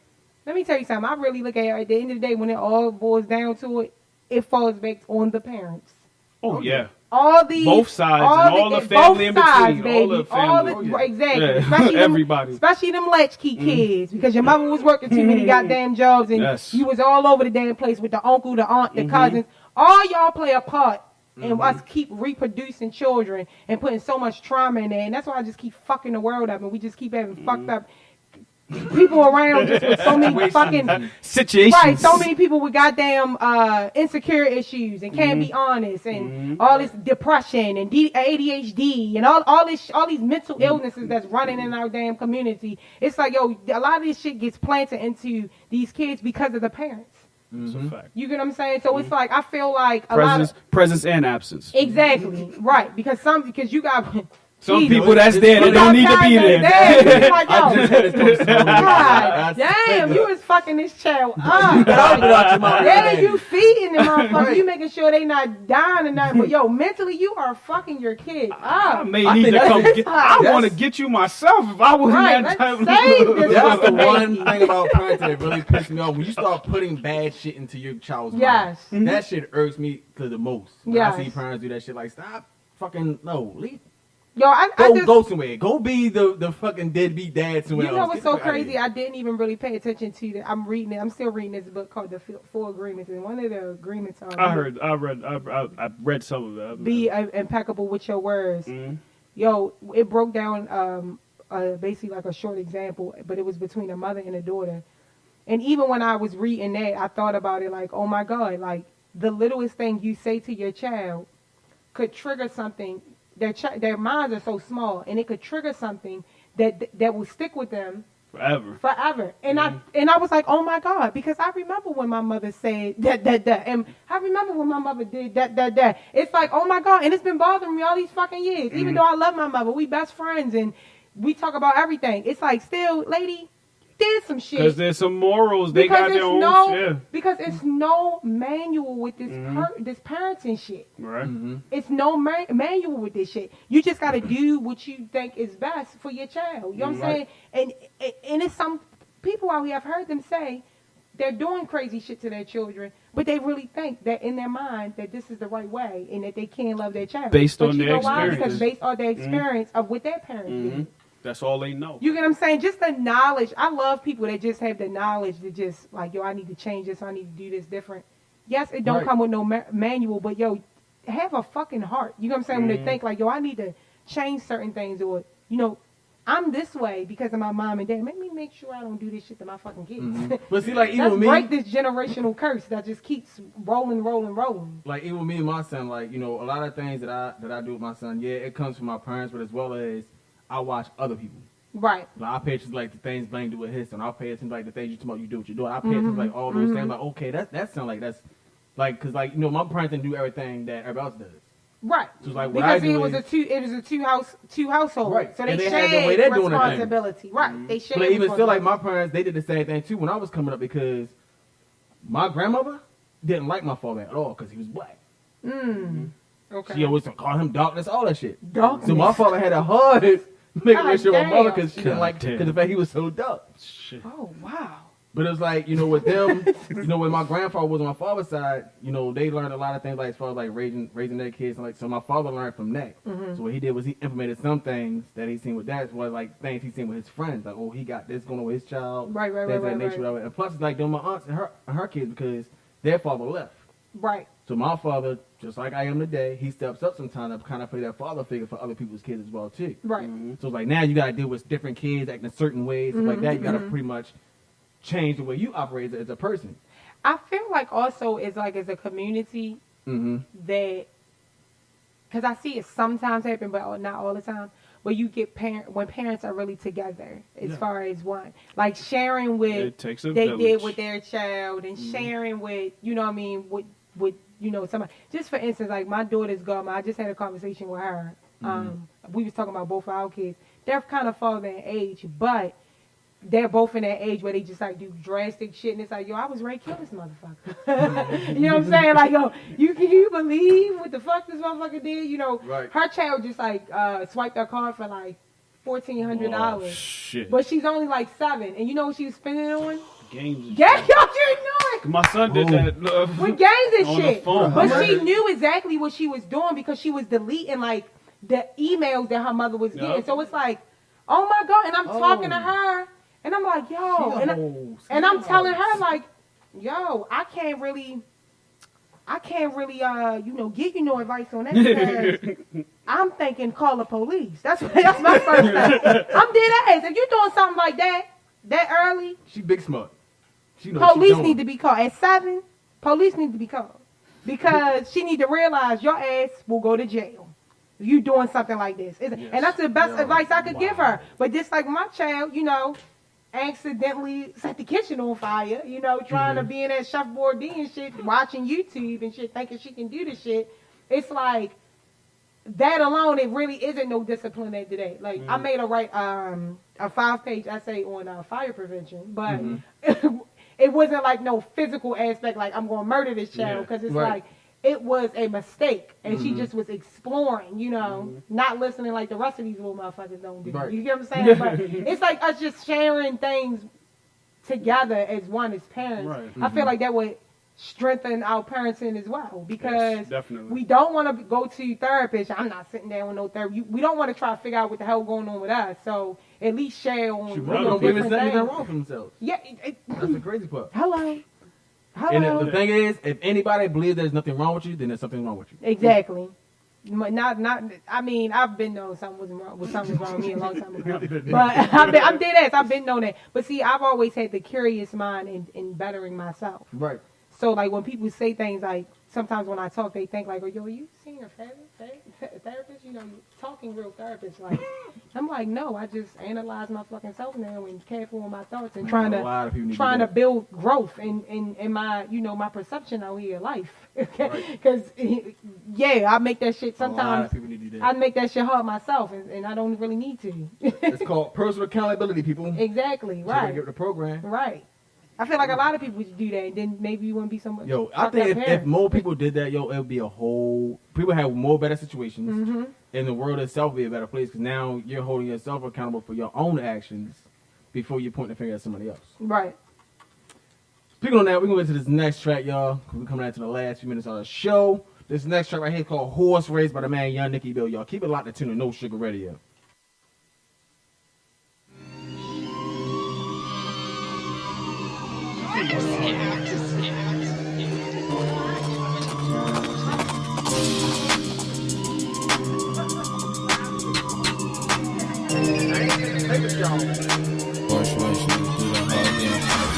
Let me tell you something. I really look at the end of the day when it all boils down to it, it falls back on the parents. Oh yeah. All the both sides and all the family in between, baby. all the family, exactly. Yeah. Especially them, Everybody. especially them latchkey kids, because your mother was working too many goddamn jobs, and Yes. you was all over the damn place with the uncle, the aunt, the cousins. All y'all play a part in us keep reproducing children and putting so much trauma in there, and that's why I just keep fucking the world up, and we just keep having fucked up people around just with so many fucking situations. Right, so many people with goddamn insecure issues and can't be honest and all this depression and ADHD and all these mental illnesses that's running in our damn community. It's like, yo, a lot of this shit gets planted into these kids because of the parents. That's a fact. You get what I'm saying? So it's like I feel like a lot of Presence and absence. exactly right because you got. Some Jesus. people that's there that don't need to be there. It's like, yo, God damn, you was fucking this child up. Yeah, you feeding them motherfuckers. You making sure they not dying or nothing. But yo, mentally, you are fucking your kid up. I may need to come get. I want to get you myself if I was Right, in that let's type save of. this That's the fucking one baby. thing about parenting that really pissed me off. When you start putting bad shit into your child's Yes. mind, that shit irks me to the most. When Yes. I see parents do that shit, like, stop fucking, no, leave. Yo, I just, Go somewhere. Go be the fucking deadbeat dad somewhere you know else. what's Get so the fuck outta crazy? here. I didn't even really pay attention to that. I'm still reading this book called The Four Agreements, and one of the agreements are I read some of that. be impeccable with your words. Yo, it broke down basically like a short example, but it was between a mother and a daughter. And even when I was reading that, I thought about it like, oh my God, like the littlest thing you say to your child could trigger something. Their minds are so small, and it could trigger something that will stick with them forever. And I was like, oh my God, because I remember when my mother said that, and I remember when my mother did that. It's like, oh my God, and it's been bothering me all these fucking years. Even though I love my mother, we best friends, and we talk about everything. It's like, still, lady, did some shit. Because there's some morals. They got their own shit. Because it's no manual with this this parenting shit. Right. It's no manual with this shit. You just got to do what you think is best for your child. You know what I'm saying? And it's some people out here, I've heard them say, they're doing crazy shit to their children, but they really think that in their mind that this is the right way and that they can love their child. Based but on you their know why? experience. Because based on their experience of what their parents did. That's all they know. You get what I'm saying? Just the knowledge. I love people that just have the knowledge to just like, yo, I need to change this. I need to do this different. Yes, it don't come with no manual, but yo, have a fucking heart. You know what I'm saying? When they think like, yo, I need to change certain things, or you know, I'm this way because of my mom and dad. Let me make sure I don't do this shit to my fucking kids. But see, like, even Let's with me, break this generational curse that just keeps rolling. like even with me and my son, like, you know, a lot of things that I do with my son, yeah, it comes from my parents, but as well as I watch other people. Right. Like, I pay attention to, like, the things Blaine do with his son. I'll pay attention to, like, the things you talk about you do with your daughter. I pay attention to, like, all those things. Like, okay, that sounds like that's, like, because, like, you know, my parents didn't do everything that everybody else does. Right. So it's like what because I do it was a two household. Right. So they And they shared had the way they're doing the thing. responsibility. Right. They shared. But even still, like responsibility. my parents, they did the same thing too when I was coming up because my grandmother didn't like my father at all because he was black. Okay. She always called him darkness, all that shit. Darkness. So my father had a hard making relationship with my mother because she didn't God like damn. because the fact he was so dark. Shit. Oh wow. But it was like, you know, with them, you know, when my grandfather was on my father's side, you know, they learned a lot of things like as far as like raising their kids and like so my father learned from that. So what he did was he implemented some things that he seen with that as well as like things he seen with his friends. Like, oh, he got this going on with his child. Right, things of that nature, right. whatever. And plus it's like doing my aunts and her kids because their father left. Right. So my father, just like I am today, he steps up sometimes to kind of play that father figure for other people's kids as well too. Right. So it's like now you gotta deal with different kids acting certain ways, stuff like that. You gotta pretty much change the way you operate as a person. I feel like also it's like as a community that because I see it sometimes happen, but not all the time. Where you get when parents are really together as far as one, like sharing with It takes a they village. did with their child and sharing with you know what I mean with you know somebody. Just for instance, like my daughter's godmother, I just had a conversation with her. We was talking about both our kids. They're kind of farther in age, but they're both in that age where they just like do drastic shit, and it's like, yo, I was ready to kill this motherfucker. You know what I'm saying? Like, yo, can you believe what the fuck this motherfucker did? You know, her child just like swiped her card for like $1,400. Oh, shit. But she's only like 7, and you know what she was spending it on? Games. Yo, you know it. My son did that. With games and on shit. The phone. But she knew exactly what she was doing because she was deleting like the emails that her mother was getting. So it's like, oh my God. And I'm talking to her and I'm like, yo, and I'm telling her like, yo, I can't really, you know, give you no advice on that because I'm thinking call the police. That's my first thing. I'm dead ass. If you're doing something like that early, She big smart. She knows police she need to be called. At 7, police need to be called. Because she need to realize your ass will go to jail. If you doing something like this. And that's the best advice I could give her. But just like my child, you know, accidentally set the kitchen on fire, you know, trying to be in that Chef Bourdain and shit, watching YouTube and shit, thinking she can do this shit. It's like, that alone, it really isn't no discipline at today. Like, I made her write a 5-page essay on fire prevention, but it wasn't like no physical aspect, like I'm going to murder this child, because it's like, it was a mistake, and she just was exploring, you know, not listening like the rest of these little motherfuckers don't do. You get what I'm saying? But it's like us just sharing things together as one, as parents. I feel like that would strengthen our parenting as well, because we don't want to go to therapists. I'm not sitting down with no therapy. We don't want to try to figure out what the hell going on with us. So at least share on don't different even say anything things. wrong for themselves. Yeah, That's the crazy part. Hello. And the thing is, if anybody believes there's nothing wrong with you, then there's something wrong with you. Exactly. Not. I mean, I've been known something was wrong with me a long time ago. But I'm dead ass. I've been known that. But see, I've always had the curious mind in bettering myself. Right. So like when people say things like, sometimes when I talk, they think like, oh, yo, are you seeing a therapist? You know, talking real therapist. Like, I'm like, no, I just analyze my fucking self now and careful with my thoughts and trying to build growth in my, you know, my perception out here of life. Because, I make that shit sometimes. I make that shit hard myself, and I don't really need to. It's called personal accountability, people. Exactly, So right. they get the program. Right. I feel like a lot of people would do that, and then maybe you wouldn't be so much. Yo, I think if more people did that, yo, it would be a whole. People have more better situations, and the world itself would be a better place because now you're holding yourself accountable for your own actions before you point the finger at somebody else. Right. Speaking on that, we're going to go into this next track, y'all. We're coming out to the last few minutes of the show. This next track right here is called Horse Race by the man Young Nicky Bill, y'all. Keep it locked to tune to No Sugar Radio.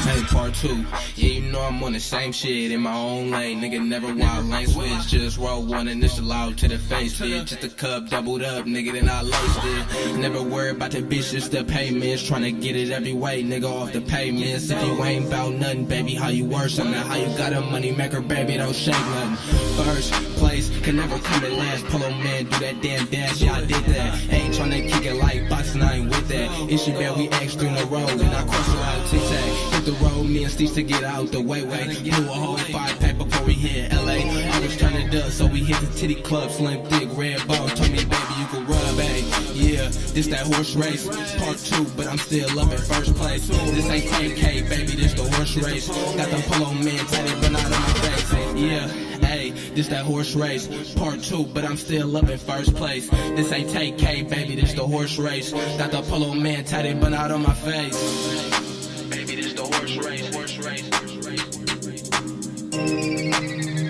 Hey, part part 2. Yeah, you know I'm on the same shit in my own lane. Nigga never wild lane switch, just roll one initial out to the face, bitch. Just a cup doubled up, nigga, then I laced it. Never worry about the bitch, it's the payments. Tryna get it every way, nigga, off the payments. If you ain't bout nothing, baby, how you worse? I know how you got a money maker, baby, don't shake nothing. First place, can never come in last. Polo man, do that damn dash, yeah, I did that. Ain't tryna kick it like boxing, I ain't with that. It's your bad, we extra in the road, and I cross around tic-tac. Hit the road, me and Steve to get out the way. Do a whole 5-pack before we hit LA. I was tryna duck, so we hit the titty club, slim thick, red ball. Told me, baby, you can rub, hey. Yeah, this that horse race. Part 2, but I'm still up in first place. This ain't 10K, baby, this the horse race. Got the polo man tatted, but not on my face. Yeah, hey, this that horse race. Part 2, but I'm still up in first place. This ain't 10K, baby, this the horse race. Got the polo man tatted, but not on my face. Baby, this the horse race, horse race, horse race.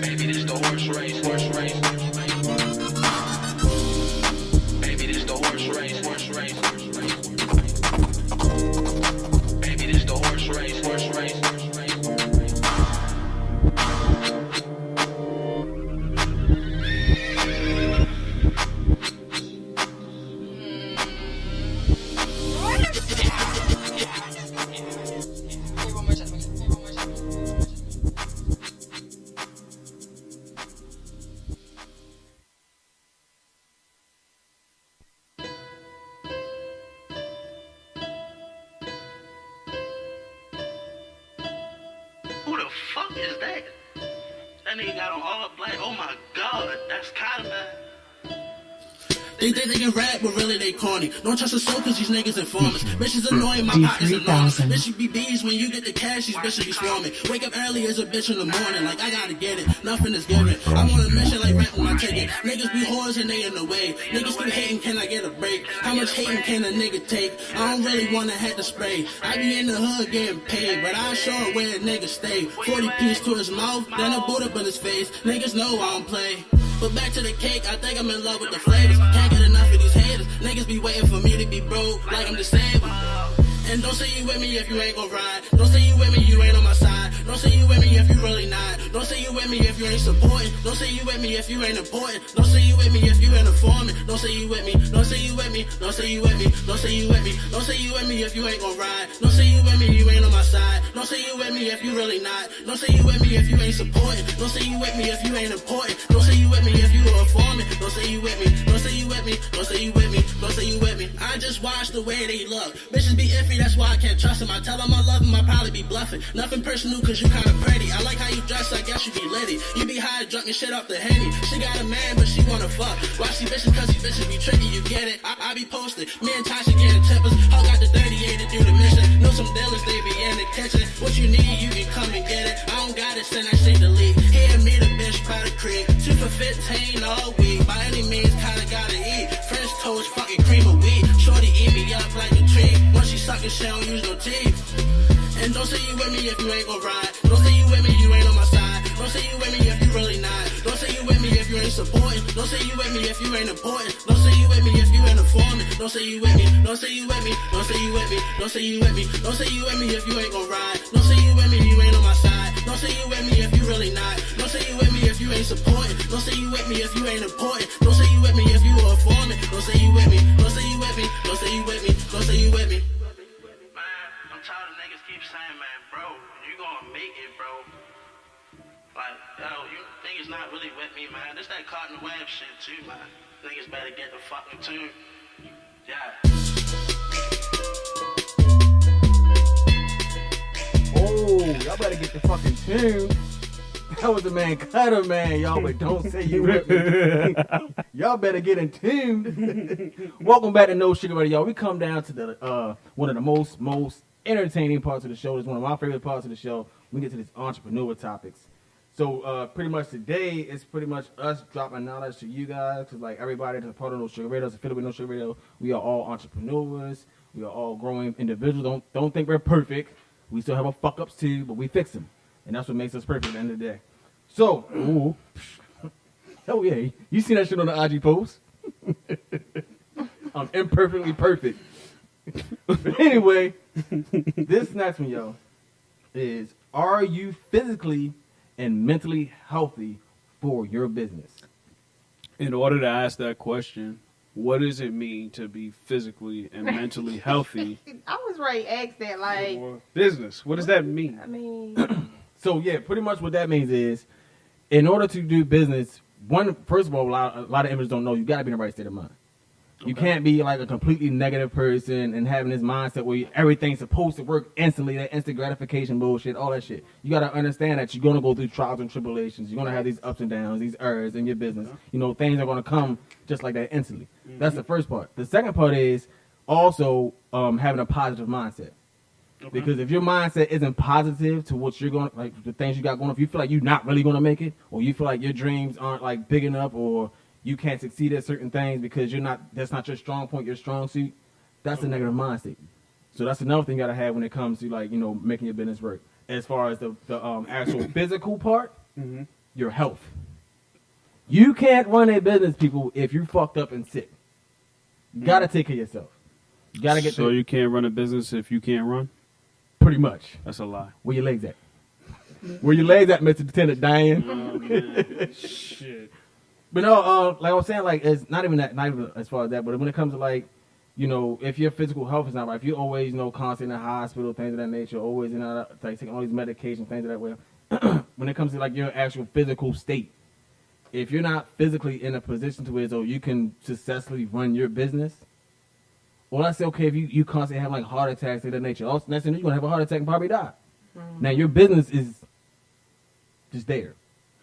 Baby, this the horse race, horse race. Baby, this the horse race, horse race. Baby, this the horse race, horse race. Who the fuck is that? That nigga got on all black. Oh my god, that's kinda man. They think they can rap, but really they corny. Don't trust a soul cause these niggas informers. Bitches annoying, my pockets enormous. Bitches be bees when you get the cash, these bitches be swarming. Wake up early as a bitch in the morning, like I gotta get it, nothing is given. I'm on a mission like rap when I take it. Niggas be whores and they in the way. Niggas keep hating, can I get a break? How much hating can a nigga take? I don't really wanna have to spray. I be in the hood getting paid, but I sure where a nigga stay. 40 piece to his mouth, then a boot up in his face. Niggas know I don't play. But back to the cake, I think I'm in love with the flavors. Can't get enough of these haters. Niggas be waiting for me to be broke, like I'm disabled. And don't say you with me if you ain't gon' ride. Don't say you with me, you ain't on my side. Don't say you with me if you really not. Don't say you with me if you ain't supporting. Don't say you with me if you ain't important. Don't say you with me if you ain't informing. Don't say you with me. Don't say you with me. Don't say you with me. Don't say you with me. Don't say you with me if you ain't gon' ride. Don't say you with me, you ain't on my side. Don't say you with me if you really not. Don't say you with me if you ain't supporting. Don't say you with me if you ain't important. Don't say you with me if you are informing. Don't say you with me. Don't say you with me. Don't say you with me. Don't say you with me. I just watch the way they look. Bitches be iffy, that's why I can't trust them. I tell them I love them, I probably be bluffing. Nothing personal cause you kinda pretty. I like how you dress, I guess you be litty. You be high, drunk and shit off the Henny. She got a man, but she wanna fuck. Why she bitches cause these bitches be tricky, you get it? I be posted. Me and Tasha getting tippers. Hug got the 38 to do the mission. Know some dealers, they be in the kitchen. What you need, you can come and get it. I don't got it, send that shit to leave. Here, meet a bitch by the creek. 2 for 15 all week. By any means, kinda gotta eat. French toast, fucking cream of wheat. Shorty eat me up like a tree. Once she suckin', she don't use no teeth. And don't say you with me if you ain't gon' ride. Don't say you with me, you ain't on my side. Don't say you with me if you really not. Don't say you with me if you ain't supporting. Don't say you with me if you ain't important. Don't say you with me if you ain't informing. Don't say you with me. Don't say you with me. Don't say you with me. Don't say you with me. Don't say you with me if you ain't gon' ride. Don't say you with me, you ain't on my side. Don't say you with me if you really not. Don't say you with me if you ain't supporting. Don't say you with me if you ain't important. Don't say you with me if you are informing. Don't say you with me. Don't say you with me. Don't say you with me. Don't say you with me. I'm tired of niggas keep saying, man, bro, you gonna make it, bro. Like, yo, you niggas not really with me, man. This that cotton web shit too, man. Niggas better get the fucking tune. Yeah. Oh, y'all better get the fucking tune. That was the man Cutter, man, y'all, but don't say you with me. Y'all better get in tune. Welcome back to No Sugar Radio, y'all. We come down to the one of the most entertaining parts of the show. It's one of my favorite parts of the show. We get to this entrepreneur topics. So pretty much today is pretty much us dropping knowledge to you guys, because like everybody that's a part of No Sugar Radio, affiliated with No Sugar Radio, we are all entrepreneurs. We are all growing individuals. Don't think we're perfect. We still have our fuck ups too, but we fix them. And that's what makes us perfect at the end of the day. So, ooh, hell yeah. You seen that shit on the IG post? I'm imperfectly perfect. But anyway, this next one, yo. is, are you physically and mentally healthy for your business? In order to ask that question, what does it mean to be physically and mentally healthy I was ready to ask that, like, for business? What does that mean? I mean, So yeah, pretty much what that means is, in order to do business, first of all, a lot of individuals don't know, you got to be in the right state of mind. You can't be like a completely negative person and having this mindset where everything's supposed to work instantly, that instant gratification bullshit, all that shit. You got to understand that you're going to go through trials and tribulations. You're going to have these ups and downs, these errors in your business. You know, things are going to come just like that instantly. That's the first part. The second part is also having a positive mindset. Because if your mindset isn't positive to what you're going, like the things you got going on, if you feel like you're not really going to make it, or you feel like your dreams aren't like big enough, or you can't succeed at certain things because that's not your strong point, your strong suit, that's a negative mindset. So that's another thing you gotta have when it comes to, like, you know, making your business work. As far as the actual physical part, your health. You can't run a business, people, if you're fucked up and sick. You gotta take care of yourself. You gotta get So you can't run a business if you can't run? Pretty much. That's a lie. Where your legs at? Where your legs at, Mr. Lieutenant Diane? Oh, man. Shit. But no, like I was saying, like, it's not even as far as that, but when it comes to, like, you know, if your physical health is not right, if you're always, you know, constantly in the hospital, things of that nature, always in like taking all these medications, things of that way, when it comes to, like, your actual physical state, if you're not physically in a position to where so you can successfully run your business, well, I say, okay, if you constantly have, like, heart attacks, things of that nature, also, next thing you're going to have a heart attack and probably die. Now, your business is just there.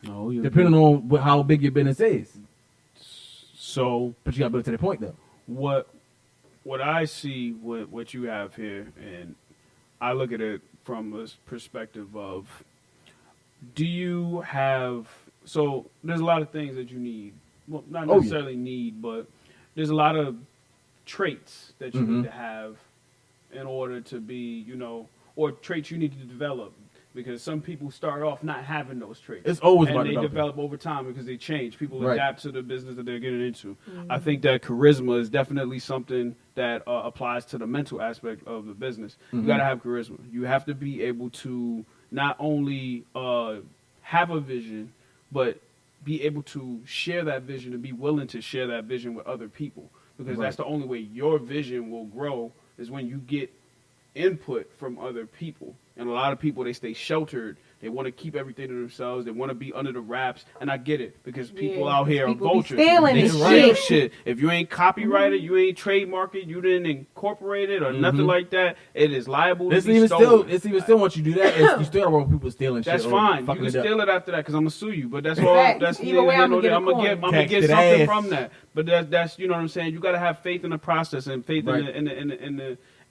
Oh, yeah. Depending on how big your business is. So, but you got to build to the point, though. What I see with what you have here, and I look at it from a perspective of, do you have, so there's a lot of things that you need. Well, not necessarily need, but there's a lot of traits that you need to have in order to be, you know, or traits you need to develop. Because some people start off not having those traits. It's always and about they development. develop over time because they change. People Right. adapt to the business that they're getting into. I think that charisma is definitely something that applies to the mental aspect of the business. You got to have charisma. You have to be able to not only have a vision, but be able to share that vision and be willing to share that vision with other people. Because Right. that's the only way your vision will grow is when you get input from other people. And a lot of people, they stay sheltered. They want to keep everything to themselves. They want to be under the wraps. And I get it because people out here are people be vultures. stealing They this steal shit. shit. If you ain't copyrighted, you ain't trademarked it, you didn't incorporate it or nothing like that, it is liable to It's be even stolen. still once you do that, you still have people stealing shit. That's or fine. You fucking can it up. steal it after that because I'm gonna sue you. But that's all. Fact. That's Either way, I'ma get a I'm gonna coin. get Tax something ass. from that. But that's you know what I'm saying. You gotta have faith in the process and faith Right.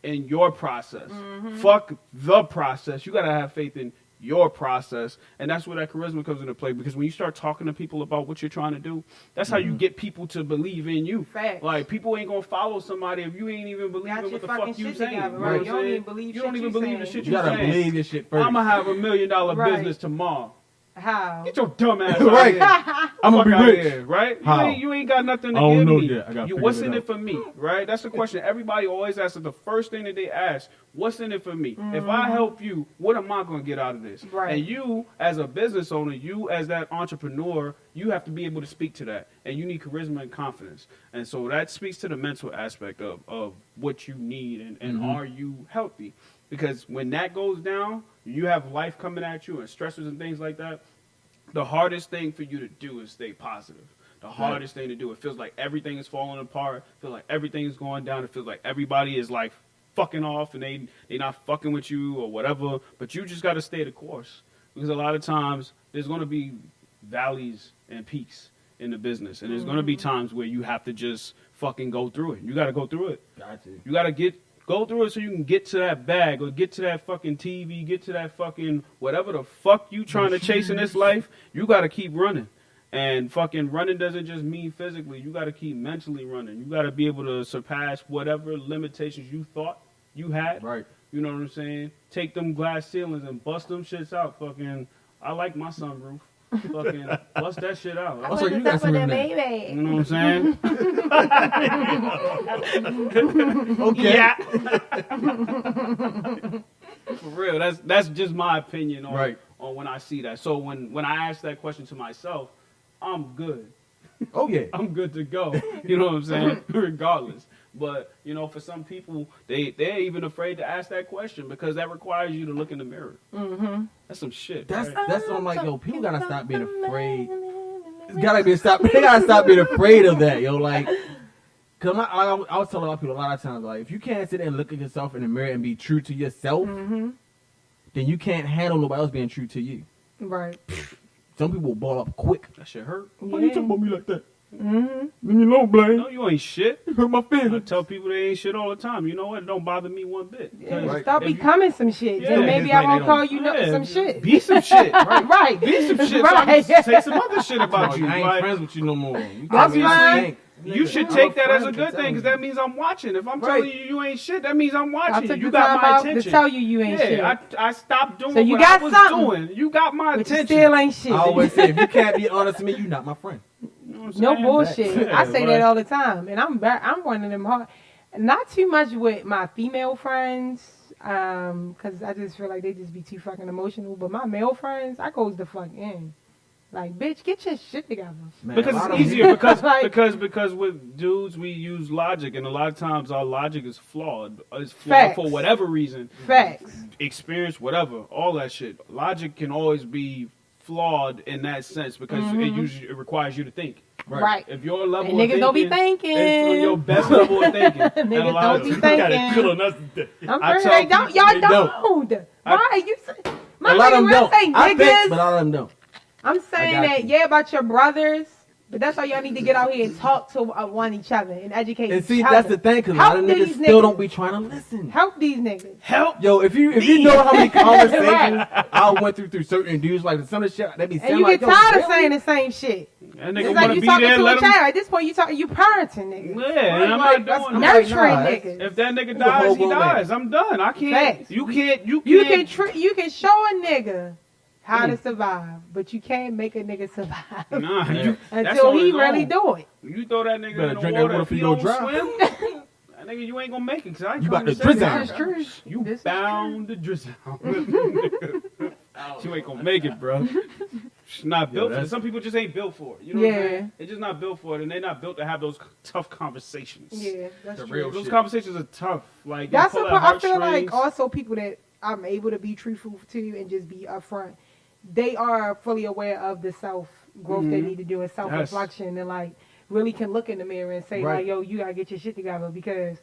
in your process. Fuck the process. You gotta have faith in your process, and that's where that charisma comes into play. Because when you start talking to people about what you're trying to do, that's how you get people to believe in you. Facts. Like people ain't gonna follow somebody if you ain't even believing Got what your the fucking fuck you shit saying. together, You know right? what You I'm don't saying? even believe You don't shit even you believe the saying. shit You you're gotta saying. believe your shit first. I'm gonna have $1 million Right. business tomorrow. How? Get your dumb ass Right. out here. I'm gonna Fuck be out rich. here, right? How? You ain't got nothing to I don't give know me. yet. I gotta figure What's it in out. it for me, right? That's the question. Everybody always asks it. The first thing that they ask, what's in it for me? If I help you, what am I going to get out of this? Right. And you, as a business owner, you as that entrepreneur, you have to be able to speak to that. And you need charisma and confidence. And so that speaks to the mental aspect of what you need and are you healthy? Because when that goes down, you have life coming at you and stressors and things like that. The hardest thing for you to do is stay positive. The hardest thing to do. It feels like everything is falling apart. It feels like everything is going down. It feels like everybody is like fucking off and they not fucking with you or whatever. But you just got to stay the course. Because a lot of times there's going to be valleys and peaks in the business. And there's going to be times where you have to just fucking go through it. You got to go through it. You got to go through it so you can get to that bag or get to that fucking TV, get to that fucking whatever the fuck you trying to chase in this life. You got to keep running. And fucking running doesn't just mean physically. You got to keep mentally running. You got to be able to surpass whatever limitations you thought you had. Right. You know what I'm saying? Take them glass ceilings and bust them shits out. Fucking, I like my sunroof. Fucking bust that shit out. Also, you got some in there. baby. You know what I'm saying? Okay. Yeah. For real, that's just my opinion on Right. on when I see that. So when I ask that question to myself, I'm good. Oh yeah, I'm good to go. You know what I'm saying? Regardless. But you know, for some people, they're even afraid to ask that question because that requires you to look in the mirror. Mm-hmm. That's some shit. That's right? that's on like yo. People gotta stop being afraid. They gotta stop being afraid of that, yo. Like, cause I was telling a lot of people a lot of times, like, if you can't sit there and look at yourself in the mirror and be true to yourself, then you can't handle nobody else being true to you. Right. Some people ball up quick. That shit hurt. Why you talking about me like that? Mm-hmm. Leave me alone, Blaine. No, you ain't shit. You hurt my feelings. I tell people they ain't shit all the time. You know what? It don't bother me one bit. Yeah, stop becoming some shit. Yeah. Then maybe I won't call you some shit. Be some shit. Right. Be some shit. Right. So I can say some other shit about you. I ain't Like, friends with you no more. That's fine. you should take that as a good thing because that means I'm watching. If I'm telling you you ain't shit, that means I'm I watching you. took You the got time my out attention. to tell you ain't shit. I stopped doing So you what got I was something, doing. You got my but you attention. still ain't shit. I always say, if you can't be honest to me, you not my friend. No bullshit. Yeah, I say but that all the time, and I'm one of them hard. Not too much with my female friends, because I just feel like they just be too fucking emotional. But my male friends, I goes the fuck in. Like, bitch, get your shit together. Man, because a lot it's of- easier because Like- because with dudes we use logic and a lot of times our logic is flawed. It's flawed Facts. for whatever reason. Facts. Experience, whatever, all that shit. Logic can always be flawed in that sense because it requires you to think. Right. If your level And of niggas don't be thinking is thinking. your best level of thinking, and a Niggas lot don't of be you gotta thinking. kill on us today. I'm I pretty tell they don't. people Y'all they don't. Why? You say, my A lot of nigga them real don't. say I think, niggas. but a lot of them don't. I'm saying I got that, you. yeah, about your brothers, but that's why y'all need to get out here and talk to one each other and educate And each see, other. that's the thing, because a lot of Help niggas these still niggas. don't be trying to listen. Help these niggas. Help. Yo, if you know how many conversations Right. I went through certain dudes, like some of the shit, they be saying And you like, get yo, tired of really? saying the same shit. That nigga It's want like to you be talking there, to a let him. child. At this point, you parenting niggas. Yeah, and I'm Like, not doing that's that. nurturing Nah, niggas. If that nigga a dies, whole he grown man. dies. I'm done. I can't. Facts. You can't. You can show a nigga how to survive, but you can't make a nigga survive Nah, Yeah. that's until on he his really own. do it. You throw that nigga Better in the drink that water water if he before don't you go swim. That nigga, you ain't gonna make it. Cause I ain't You trying about to say drizzle. that. This is true. You This is bound to drizzle. You ain't gonna make it, bro. It's not built for it. that's- Some people just ain't built for it. You know what I'm Yeah. saying? They're just not built for it, and they're not built to have those tough conversations. Yeah, that's The true. real Those shit. conversations are tough. Like they That's pull what at I feel like. heartstrings. Also, people that I'm able to be truthful to and just be upfront, they are fully aware of the self growth they need to do and self reflection, and like really can look in the mirror and say Right. like, "Yo, you gotta get your shit together," because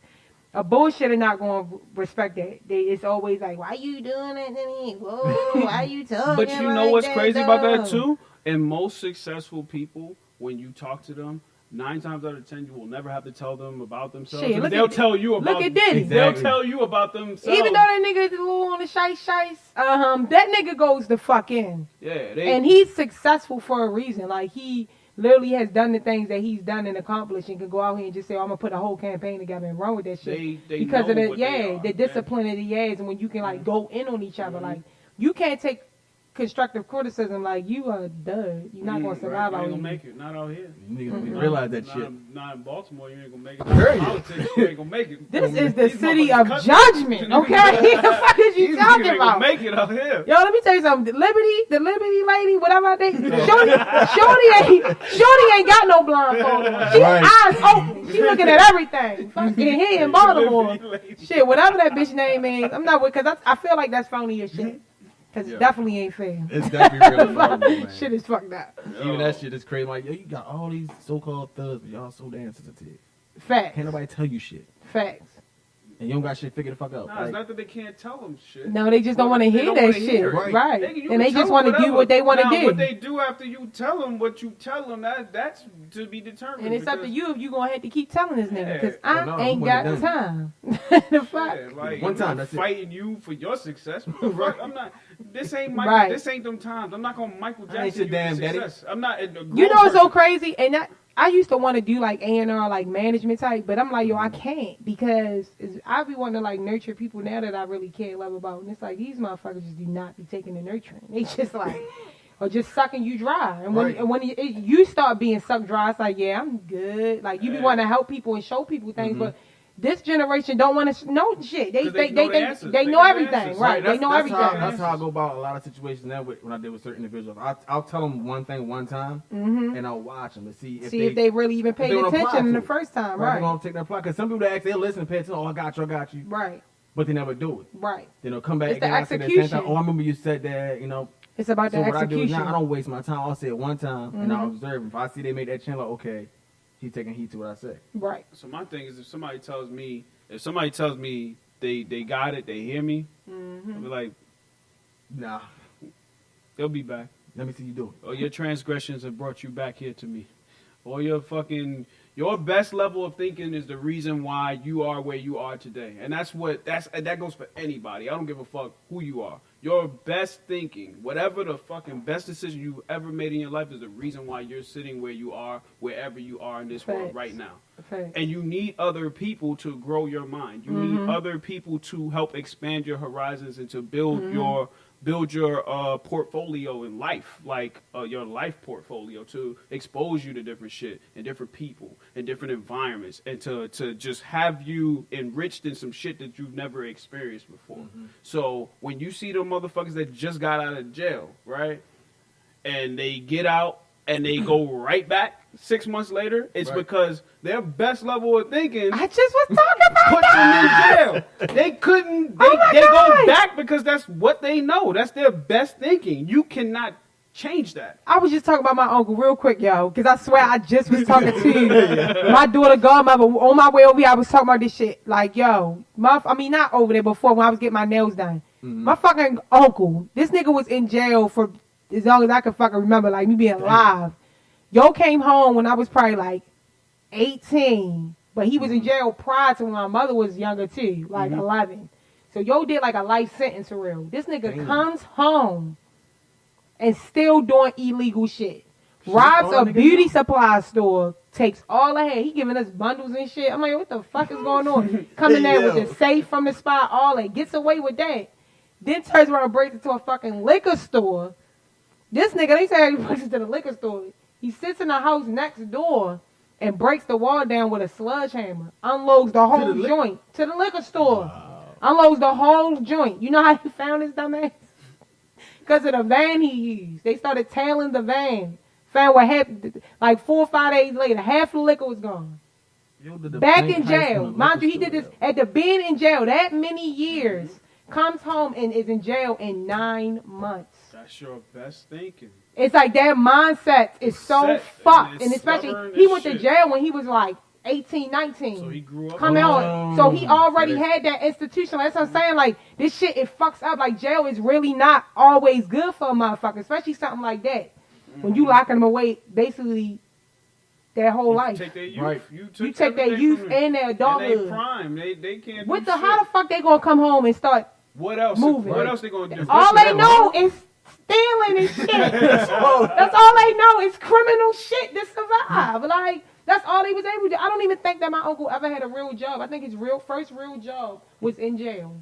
a bullshitter not going to respect that. It's always like, "Why you doing that to me? Whoa, why you talking?" But you know like what's that, crazy about that though?" too? And most successful people, when you talk to them, 9 times out of 10, you will never have to tell them about themselves. Shit, And look they'll at- tell you about. look at Diddy. They'll Exactly. tell you about themselves. Even though that nigga is a little on the shice, that nigga goes the fuck in. yeah, And he's successful for a reason. Like, he literally has done the things that he's done and accomplished and can go out here and just say, "Oh, I'm going to put a whole campaign together and run with that shit." They Because know of the, what they are. the discipline that he has, and when you can, like, go in on each other. Like, you can't take constructive criticism like you are a dud. You're not going to survive You out ain't gonna here. make it. Not out here. Niggas don't even realize that shit. Not in Baltimore. You ain't gonna make it. heard In you. politics, you ain't gonna make it. This is the These city motherfuckers of cut- judgment, okay? The fuck is you These niggas talking ain't gonna about? make it out here. Yo, let me tell you something. The Liberty lady, whatever they, Shorty ain't got no blindfold on. She Right. eyes open. She looking at everything. Fucking here in Baltimore. Shit, whatever that bitch name is, I'm not with, because I feel like that's phony as shit. Because it definitely ain't fair. It's definitely real. Fuck, man. Shit is fucked up. Even that shit is crazy. Like, yo, you got all these so-called thugs, but y'all so damn sensitive. Facts. Can't nobody tell you shit. Facts. And you don't got shit figured the fuck out. Nah, Like, it's not that they can't tell them shit. No, they just don't want to They hear don't that wanna shit. hear it. Right. Nigga, you And they can just tell want to whatever. do what they want to Now, do. what they do after you tell them what you tell them, that's to be determined. And it's up to because- you if you going to have to keep telling this nigga. Because Yeah. I no, ain't one got and time. The fuck? Yeah, like, One time, I'm that's it. fighting you for your success. What the fuck? I'm not. This ain't Michael. Right. This ain't them times. I'm not gonna Michael I ain't Jackson your you damn for daddy. success. I'm not. You know what's so crazy? And I used to want to do like A&R, like management type, but I'm like, yo, I can't because I be wanting to like nurture people now that I really care and love about. And it's like, these motherfuckers just do not be taking the nurturing. They just like, or just sucking you dry. And when, Right. and when you start being sucked dry, it's like, yeah, I'm good. Like, you be wanting to help people and show people things, but This generation don't want to know shit. They know the answers. they They know got the everything, answers. right? They know everything. That's how I go about a lot of situations now when I deal with certain individuals. I'll tell them one thing one time, and I'll watch them and see if they really even paid attention the first time, right? They're gonna take their apply because some people that actually listen and pay attention. Oh, I got you, right? But they never do it, right? Then they'll come back It's the and say the same time. Oh, I remember you said that, It's about the what I do is execution. now, I don't waste my time. I'll say it one time and I'll observe. If I see they make that channel, okay, he's taking heed to what I say. Right. So my thing is, if somebody tells me they got it, they hear me, I'll be like, nah, they'll be back. Let me see you do it. Or your transgressions have brought you back here to me. Or your best level of thinking is the reason why you are where you are today. And that goes for anybody. I don't give a fuck who you are. Your best thinking, whatever the fucking best decision you ever made in your life, is the reason why you're sitting where you are, wherever you are in this world right now. And you need other people to grow your mind. You need other people to help expand your horizons and to build your portfolio in life, like your life portfolio, to expose you to different shit and different people and different environments, and to just have you enriched in some shit that you've never experienced before. So when you see them motherfuckers that just got out of jail, right, and they get out and they go right back 6 months later, it's because their best level of thinking, I just was talking about put them in jail. They couldn't. They go back because that's what they know. That's their best thinking. You cannot change that. I was just talking about my uncle real quick, yo, because I swear I just was talking to you. My daughter, godmother, on my way over here, I was talking about this shit. Like, yo, not over there, before when I was getting my nails done. My fucking uncle, this nigga was in jail for as long as I can fucking remember, like me being alive. Yo came home when I was probably like 18, but he was in jail prior to when my mother was younger too, like 11. So yo did like a life sentence for real. This nigga comes home and still doing illegal shit. Robs a beauty supply store, takes all ahead. He giving us bundles and shit. I'm like, what the fuck is going on? Coming there with the safe from the spot, all that. Gets away with that. Then turns around and breaks into a fucking liquor store. This nigga, they say he breaks into the liquor store. He sits in the house next door and breaks the wall down with a sledgehammer. Unloads the whole joint to the liquor store. Wow. Unloads the whole joint. You know how he found his dumb ass? Because of the van he used. They started tailing the van. Found what happened, like 4 or 5 days later, half the liquor was gone. Back in jail. Mind you, he did this after being in jail that many years. Comes home and is in jail in 9 months. That's your best thinking. It's like that mindset is so fucked. And especially, he went to jail when he was like 18, 19. So he grew up. Come out. So he already had that institution. That's what I'm saying. Like, this shit, it fucks up. Like, jail is really not always good for a motherfucker. Especially something like that. When you locking them away, basically, their whole life. Take their youth. Right. You take their youth and their adulthood. And their prime. They can't do shit. How the fuck they gonna come home and start What else? moving? What else they gonna do? All they know is stealing and shit. That's all they know is criminal shit to survive. Like, that's all he was able to do. I don't even think that my uncle ever had a real job. I think his first real job was in jail.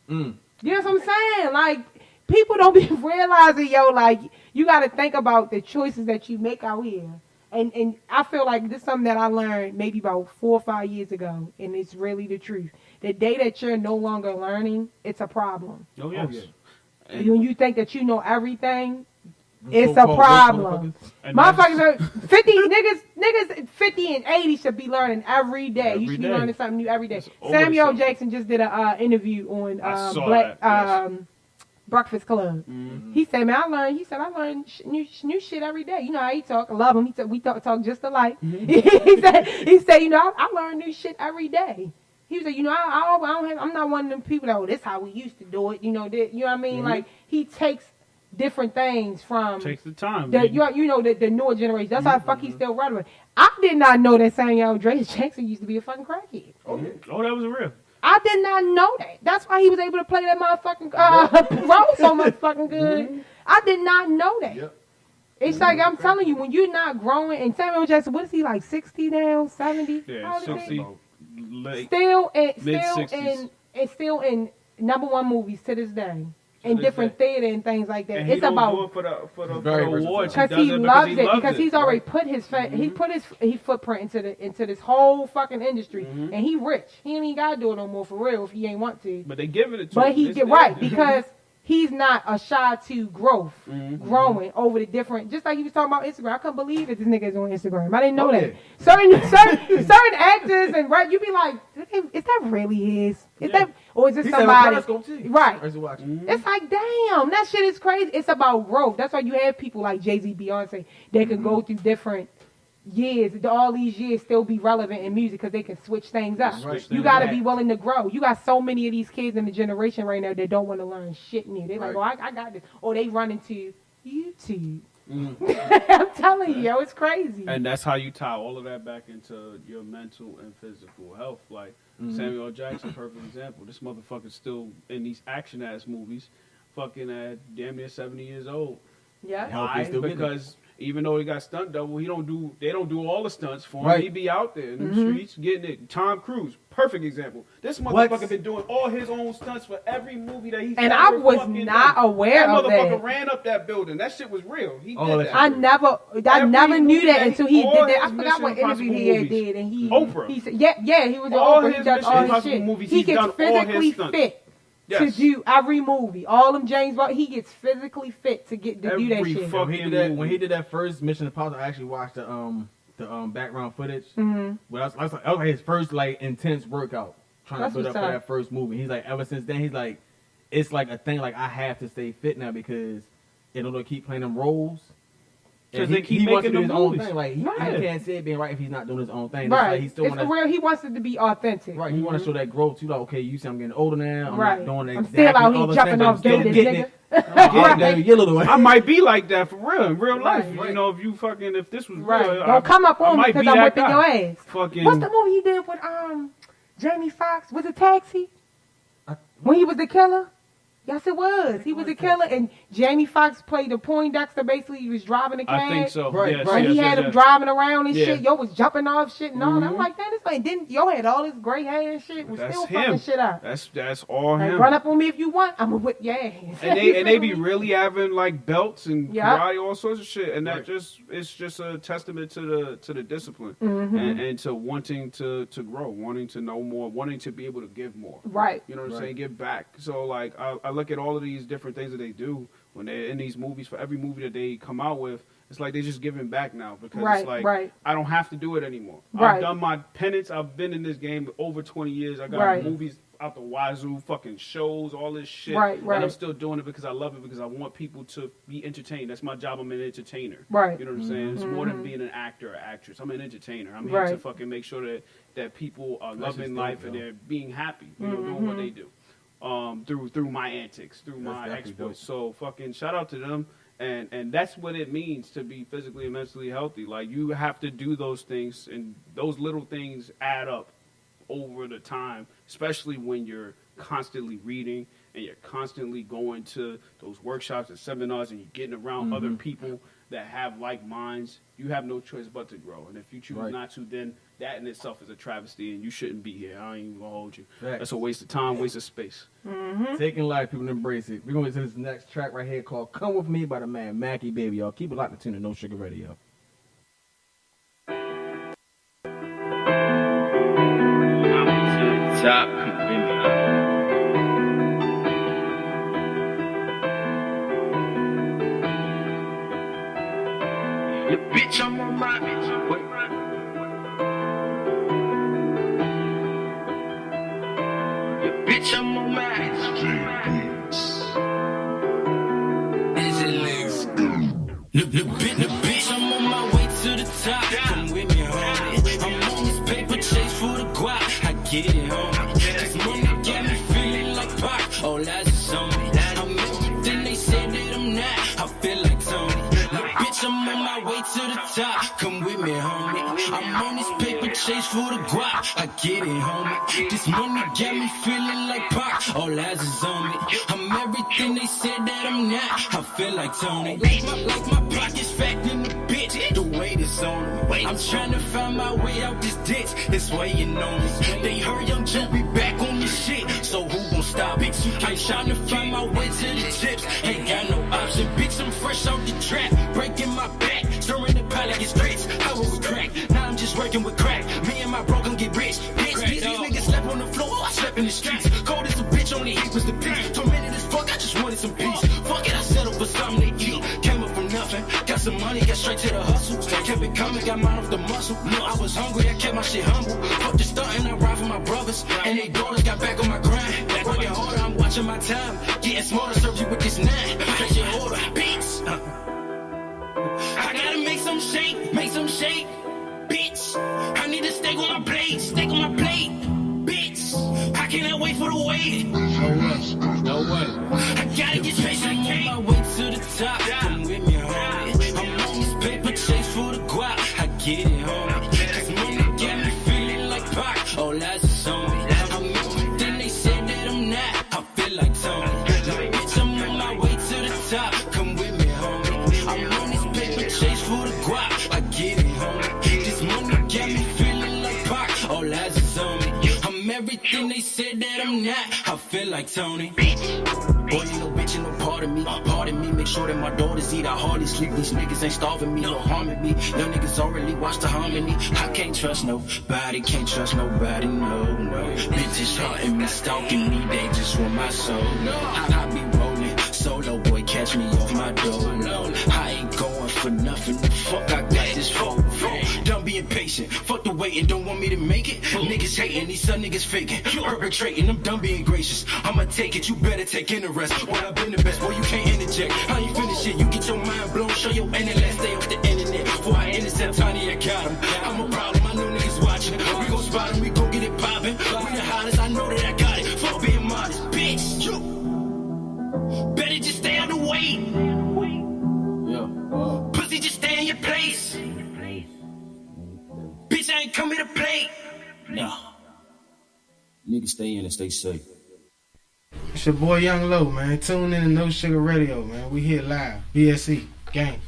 You know what I'm saying? Like, people don't be realizing, yo, like, you got to think about the choices that you make out here. And I feel like this is something that I learned maybe about 4 or 5 years ago, and it's really the truth. The day that you're no longer learning, it's a problem. Oh, yes. When you think that you know everything, it's a problem. Motherfuckers are 50 niggas 50 and 80 should be learning every day. You should be learning something new every day. Samuel Jackson just did an interview on Breakfast Club. He said, man, I learned new shit every day. You know how he talk. I love him. He said, we talk just alike. he said, you know, I learn new shit every day. He was like, you know, I'm not one of them people that, oh, this how we used to do it. You know, you know what I mean? Like, he takes different things from. Takes the time. The newer generation. That's how the fuck he's still relevant. I did not know that Samuel Jackson used to be a fucking crackhead. Oh, that was real. I did not know that. That's why he was able to play that motherfucking role so motherfucking good. I did not know that. Yep. It's like, I'm telling you, when you're not growing, and Samuel Jackson, what is he, like 60 now, 70? Yeah, 60. Still in #1 movies to this day. in different theater and things like that. And it's he don't about do it for the awards. because he loves it because he's already put his he put his footprint into this whole fucking industry, and he rich. He ain't even gotta do it no more for real if he ain't want to. But they giving it to but him. he get right because he's not a shy to growing over the different. Just like he was talking about Instagram, I couldn't believe that this nigga is on Instagram. I didn't know that. Certain actors and you be like, is that really his? Is that or is it somebody? Right. It's like, damn, that shit is crazy. It's about growth. That's why you have people like Jay-Z, Beyonce. They can go through different years, all these years, still be relevant in music because they can switch things up. You got to be willing to grow. You got so many of these kids in the generation right now that don't want to learn shit new. They're like, oh, I got this. Or they run into YouTube. I'm telling you, yo, it's crazy. And that's how you tie all of that back into your mental and physical health. Like Samuel L. Jackson, perfect example. This motherfucker's still in these action-ass movies, fucking at damn near 70 years old. Yeah. Why? Because even though he got stunt double, they don't do all the stunts for him. He be out there in the streets getting it. Tom Cruise, perfect example. This motherfucker been doing all his own stunts for every movie that he's and I was not aware of that. That motherfucker ran up that building. That shit was real. He did that. I never knew that until he did that. I forgot what interview he had did, and he said, yeah, he was Oprah. He does all his shit. He gets physically fit. To do every movie, all them James Bond, he gets physically fit to do that shit. When he did that first Mission Impossible, I actually watched the background footage. But that was like his first like intense workout trying to build up for that first movie. He's like, ever since then, he's like, it's like a thing. Like I have to stay fit now because in order to keep playing them roles. Because they keep making his own thing. Like he can't say it being right if he's not doing his own thing. Right. Like he still it's real. He wants it to be authentic. Right. He want to show that growth too. Like, okay, you see, I'm getting older now. I'm not doing that. I'm still out here jumping off buildings, nigga. I might be like that for real in real life. You know, if this was real, don't come up on me because I'm whipping your ass. Fucking. What's the movie he did with Jamie Foxx? Was it Taxi? When he was the killer? Yes, it was. He was a killer, and Jamie Foxx played the Poindexter. Basically, he was driving a cab. I think so. Right. Yes, and he had him driving around and shit. Yo was jumping off shit and all that. I'm like, man, this man didn't. Yo had all this gray hair and shit. Was still fucking shit up. That's all like, him. Run up on me if you want. I'm gonna whip your ass. And they be really having like belts and karate, all sorts of shit, and that it's just a testament to the discipline and to wanting to grow, wanting to know more, wanting to be able to give more. Right. You know what I'm saying? Give back. So like I look at all of these different things that they do when they're in these movies. For every movie that they come out with, it's like they're just giving back now because it's like I don't have to do it anymore. I've done my penance. I've been in this game over 20 years. I got movies out the wazoo, fucking shows, all this shit. And I'm still doing it because I love it, because I want people to be entertained. That's my job. I'm an entertainer. Right. You know what I'm saying? It's more than being an actor or actress. I'm an entertainer. I'm here to fucking make sure that people are loving life and they're being happy, you know, doing what they do. Through my antics, through my exploits. So fucking shout out to them. And that's what it means to be physically and mentally healthy. Like, you have to do those things, and those little things add up over the time, especially when you're constantly reading and you're constantly going to those workshops and seminars and you're getting around other people that have like minds. You have no choice but to grow. And if you choose not to, then that in itself is a travesty, and you shouldn't be here. I ain't even gonna hold you. That's a waste of time, waste of space. Taking life, people embrace it. We're gonna get to this next track right here called "Come With Me" by the man Mackie Baby. Y'all keep it locked and tuned to No Sugar Radio. Top. The bitch, I'm on my bitch. Wait. The bitch, I'm on my bitch. Is it legs? The bitch, I'm on my way to the top. Come with me, homie. I'm on this paper chase for the guap. I get it, homie. This money got me feeling like Pac. All eyes is on me. I'm everything they said that I'm not. I feel like Tony. Bitch, I'm on my way to the top. Come with me, homie. I'm on this paper chase for the guap. I get it, homie. This money got me feeling like Pac. All eyes is on me. I'm everything they said that I'm not. I feel like Tony. Like my pockets fat in the bitch. The weight is on me. I'm trying to find my way out this ditch. It's weighing on me. They heard Young Joe be back on this shit. So who gon' stop. Bitch, you can't trying to find my way to the chips. Ain't got no option. Bitch, I'm fresh off the trap. Breaking my back. Stirring the pot like it's grits. I was crack. Now I'm just working with crack. Me and my bro gon' get rich. Bitch, these niggas slept on the floor. I slept in the streets. Cold as a bitch, only heat was the peace. Tormented as fuck, I just wanted some peace. Fuck it, I settled for something to eat. Came up from nothing. Got some money, got straight to the hustle. Kept it coming, got mine off the muscle. No, I was hungry, I kept my shit humble. Fuck the stunt and I ride for my brothers. And they daughters got back on my grind. Working harder, I'm watching my time. Getting smarter, serve you with this 9. Place your order, bitch. I gotta make some shake, bitch. I need a steak on my plate, bitch. I cannot wait for the wait. No way. I gotta get straight to the game. I'm on my way to the top. Come with me, homie. I'm on this paper chase for the guap. I get it, homie. Cause money got me feeling like Pac. All eyes is on me. I'm everything they said that I'm not. I feel like Tony. Like, bitch, I'm on my way to the top. Come with me, homie. I'm on this paper chase for the guap. I get it, homie. This money got me feeling like Pac. All eyes is on me. I'm everything they said that I'm not. I feel like Tony. Boy, you no bitch and no part of me. Pardon me, make sure that my daughters eat. I hardly sleep. These niggas ain't starving me, no harming me. Young niggas already watch the harmony. I can't trust nobody, no. Bitches haunting me, stalking me, they just want my soul. I be rolling, solo boy, catch me off my door. I ain't going for nothing. The fuck I got this for? Don't be impatient. Fuck the waiting, don't want me to make it. Niggas hating, these some niggas faking. Perpetrating, I'm done being gracious. I'ma take it, you better take interest. When I've been the best, boy, you can't interject. I ain't finished yet, you get your mind blown. Show your internet, stay off the internet. Before I intercept Tiny, I got him. I'm a problem, I know niggas watching. We gon' spot him, we gon' get it poppin'. We the hottest, I know that I got it. Fuck being modest, bitch. You better just stay out the way. Pussy, just stay in your place. Bitch, I ain't coming to play. No. Niggas stay in and stay safe. It's your boy Young Low, man. Tune in to No Sugar Radio, man. We here live. BSE. Gang.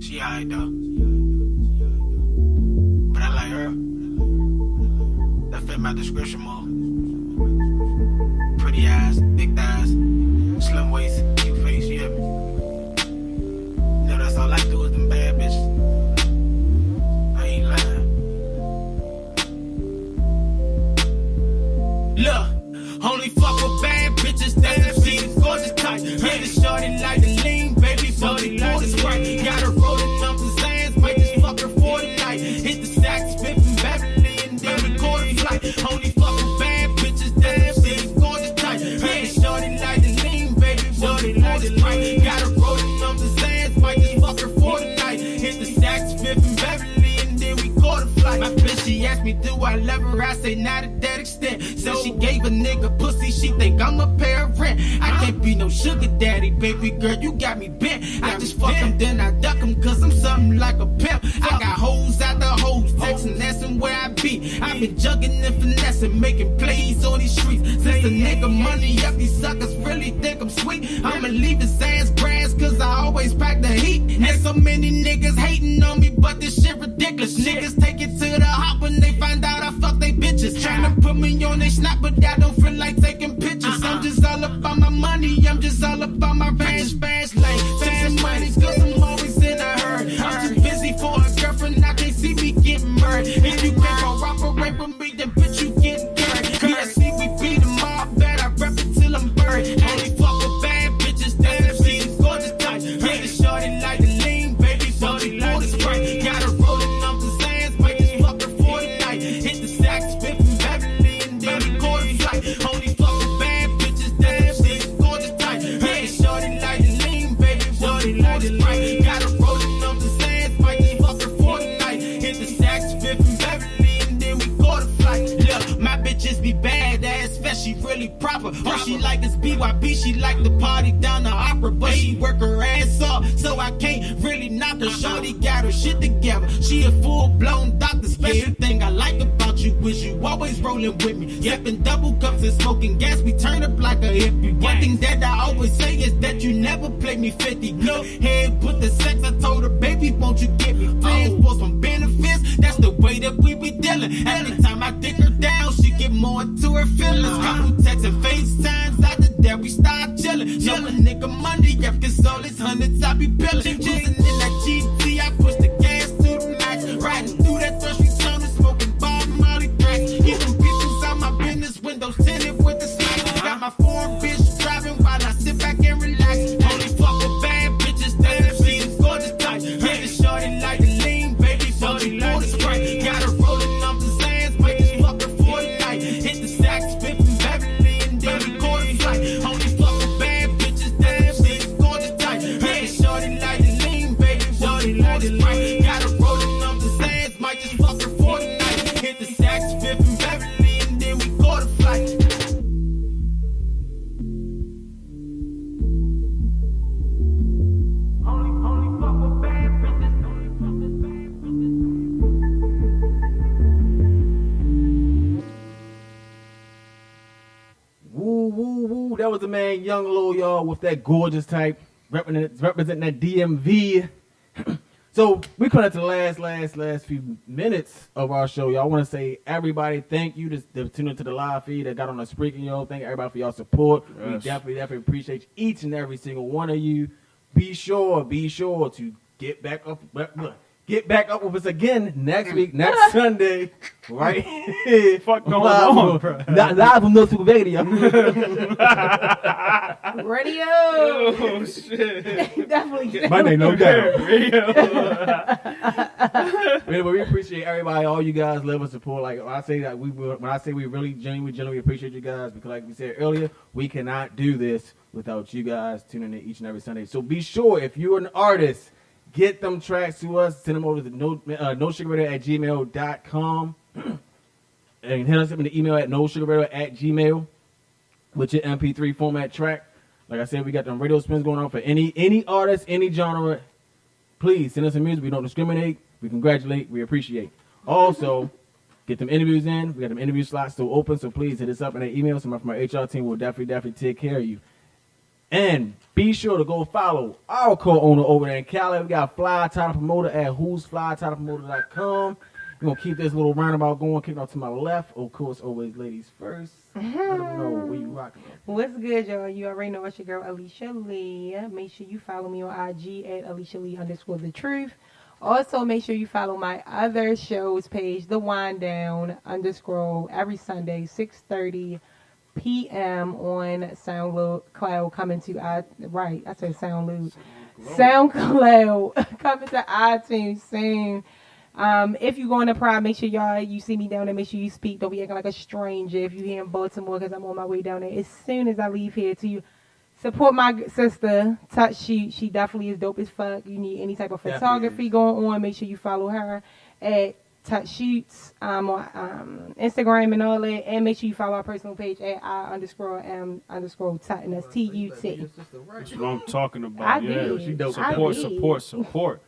She alright though. But I like her. That fit my description more. Pretty eyes, big thighs, slim waist, cute face, you hear me? You know that's all I do is them bad bitches. I ain't lying. Look, only fuck with bad bitches, that's the scene, gorgeous type. Hit the shorty like the lean, baby, booty like the sprite. Got her rolling up the sands, might just fuck her for the night. Hit the sacks, Fifth and Beverly, and then record a flight. Only fuck with bad bitches, that's the scene, gorgeous type. Hit the shorty like the lean, baby, booty like the sprite. Got her rolling up the sands, might just fuck her for the night. Hit the sacks, Fifth and Beverly, and then we caught a flight. My bitch, she asked me, do I love her? I say, not at that extent. So she gave a nigga pussy, she think I'm a parent. I can't be no sugar daddy, baby girl, you got me bent. I just fuck him, then I duck him, cause I'm something like a pimp. I got hoes out the hoes, texting, asking where I be. I been jugging and finessing, making plays on these streets. Since the nigga money up, these suckers really think I'm sweet. I'ma leave his ass grass, cause I always pack the heat. And so many niggas hating on me, but this shit ridiculous. Niggas take it to the hop when they find out I fuck they bitches. Tryna put me on they snap, but I don't feel like taking pictures. I'm just all about my money, I'm just all about my fast lane. Chasing money, cause I'm always in a hurry. I'm too busy for a girlfriend, I can't see me getting murdered. If you can't cooperate with me, then bitch, you getting dirty. BSC, we beat them all bad, I rep it till I'm buried. Only fuck with bad bitches, that's the gorgeous type. Hit the shorty like the lean, baby, booty like the sprite. Got her rolling up the sands, might just fuck her for the night. Hit the sacks, Fifth and Beverly, and then we caught a flight. Only fuck with bad bitches, that's the gorgeous type. Hit the shorty like the lean, baby, booty like the sprite. Got her rolling up the sands, might just fuck her for the night. Hit the sacks, Fifth and Beverly, and then we caught a flight. Look, my bitches be bad ass, fast, she really proper. All she like is BYB, she like the party down the opera, but she work her ass off, so I can't really knock her. Shorty got her shit together, she a full-blown doctor. Special thing I like about you is you always rolling with me. Sipping double cups and smoking gas, we turn up like a hippie. One thing that I always say is that you never play me 50. Look, head with the sex, I told her, baby, won't you get me friends for some benefits? That's the way that we be dealing. Anytime I dick her down, she get more to her feelings. Couple texts and FaceTimes after that we start chillin'. Show a nigga Monday after all his hundreds I be pillin'. Cruising in that GT, I push the gas to the max. Riding through that thirsty zone and smoking Bob Molly crack. Even pictures out my business windows tinted with the snacks. Got my foreign bitch driving while I sit back and relax. Only fuck with bad bitches that see the gorgeous type. Hit the shorty like the lean, baby, shorty like the Sprite. Got her rolling off the sands, might just fuck her for the night. Hit the Saks, Fifth and Beverly, and then we caught a flight. Only fuck with bad bitches that see the gorgeous type. Hit the shorty like the lean, baby, shorty like the Sprite. Got her rolling off the sands, might just fuck her for the night. Hit the Saks, Fifth and Beverly, and then we caught a flight. Woo, woo, woo. That was the man Young Lo, y'all, with that gorgeous type, representing that DMV. So we come up to the last few minutes of our show, y'all. I want to say everybody, thank you to tune into the live feed that got on the Spreaker, y'all. Thank everybody for y'all support. Yes. We definitely appreciate each and every single one of you. Be sure to get back up with us again next week, next Sunday, right? Fuck going on, bro? Live from No Super Radio. Radio. Oh shit! Definitely. My name, no doubt. Radio. Anyway, we appreciate everybody, all you guys love and support. Like when I say we really genuinely appreciate you guys, because like we said earlier, we cannot do this without you guys tuning in each and every Sunday. So be sure, if you're an artist, get them tracks to us. Send them over to nosugarradio@gmail.com. And hit us up in the email at nosugarradio@gmail with your MP3 format track. Like I said, we got them radio spins going on for any artist, any genre. Please send us some music. We don't discriminate. We congratulate. We appreciate. Also, get them interviews in. We got them interview slots still open, so please hit us up in that email. Somebody from our HR team will definitely take care of you. And be sure to go follow our co-owner over there in Cali. We got Fly Title Promoter at who'sflytitlepromoter.com. We're going to keep this little roundabout going, kicking off to my left. Of course, always ladies first. I don't know where you rocking. What's good, y'all? You already know it's your girl, Alicia Lee. Make sure you follow me on IG at AliciaLee_TheTruth. Also, make sure you follow my other shows page, The Wind Down _ every Sunday, 6:30 p.m. on SoundCloud, coming to SoundCloud coming to iTunes soon. If you go on the Pride, make sure you see me down there. Make sure you speak. Don't be acting like a stranger if you're here in Baltimore, because I'm on my way down there as soon as I leave here to support my sister, Touch. She definitely is dope as fuck. You need any type of photography going on, make sure you follow her at Touch Shoots on Instagram and all that, and make sure you follow our personal page at I_M_Tut, and that's TUT. That's what I'm talking about. Support.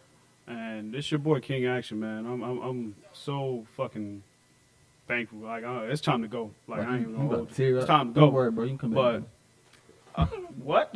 And this your boy King Action, man. I'm so fucking thankful. Like it's time to go. Like I ain't even gonna hold you. It's time to go. Don't worry, bro. You can come back. What?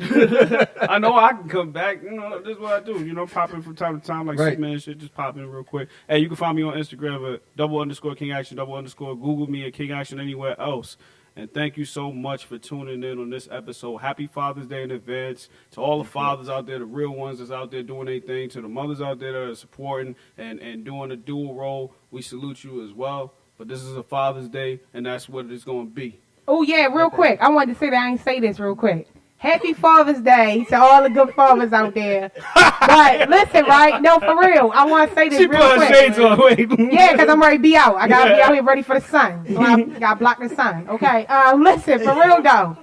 I know I can come back. You know, this is what I do. You know, pop in from time to time, like Superman shit. Just pop in real quick. Hey, you can find me on Instagram at _King Action, _ Google me at King Action anywhere else. And thank you so much for tuning in on this episode. Happy Father's Day in advance to all the fathers out there, the real ones that's out there doing their thing, to the mothers out there that are supporting and doing a dual role. We salute you as well. But this is a Father's Day, and that's what it's going to be. Oh, yeah, real quick. I wanted to say that. I ain't say this real quick. Happy Father's Day to all the good fathers out there. But listen, right? No, for real. I want to say this real quick. Shades on. Wait. Yeah, because I'm ready to be out. I got to be out here ready for the sun. So I got to block the sun. Okay. Listen, for real though.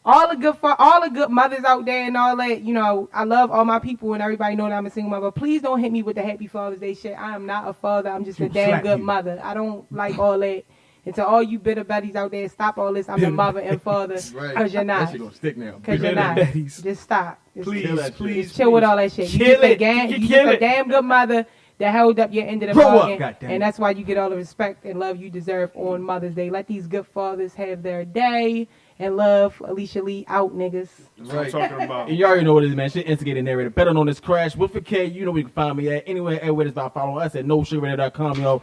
All the good mothers out there and all that, you know, I love all my people and everybody know that I'm a single mother. Please don't hit me with the Happy Father's Day shit. I am not a father. I'm just a damn good mother. I don't like all that. And to all you bitter buddies out there, stop all this. I'm the mother and father. Because you're not. That shit gonna stick now. Because you're not. Just stop. Please chill with all that shit. You just a damn good mother that held up your end of the bargain. And that's why you get all the respect and love you deserve on Mother's Day. Let these good fathers have their day. And love Alicia Lee out, niggas. That's what I'm talking about. And you already know what it is, man. Shit, instigated narrator. Better known as Crash. Wilford K. You know where you can find me at. Anywhere, everywhere. Just by following us at nosugarradio.com, yo.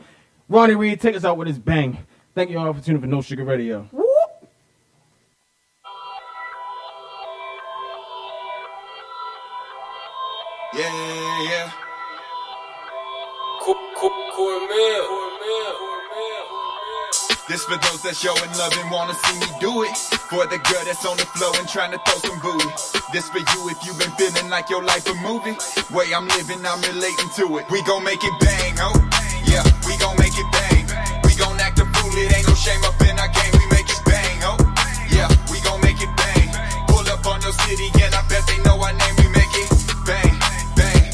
Ronnie Reed, take us out with his bang. Thank you all for tuning for No Sugar Radio. Yeah. This for those that showing love and wanna see me do it. For the girl that's on the floor and trying to throw some booty. This for you if you've been feeling like your life a movie. Way I'm living, I'm relating to it. We gon' make it bang, oh. Yeah, we gon' make it bang. We gon' act a fool, it ain't no shame up in our game. We make it bang, oh. Yeah, we gon' make it bang. Pull up on your city and I bet they know our name. We make it bang, bang.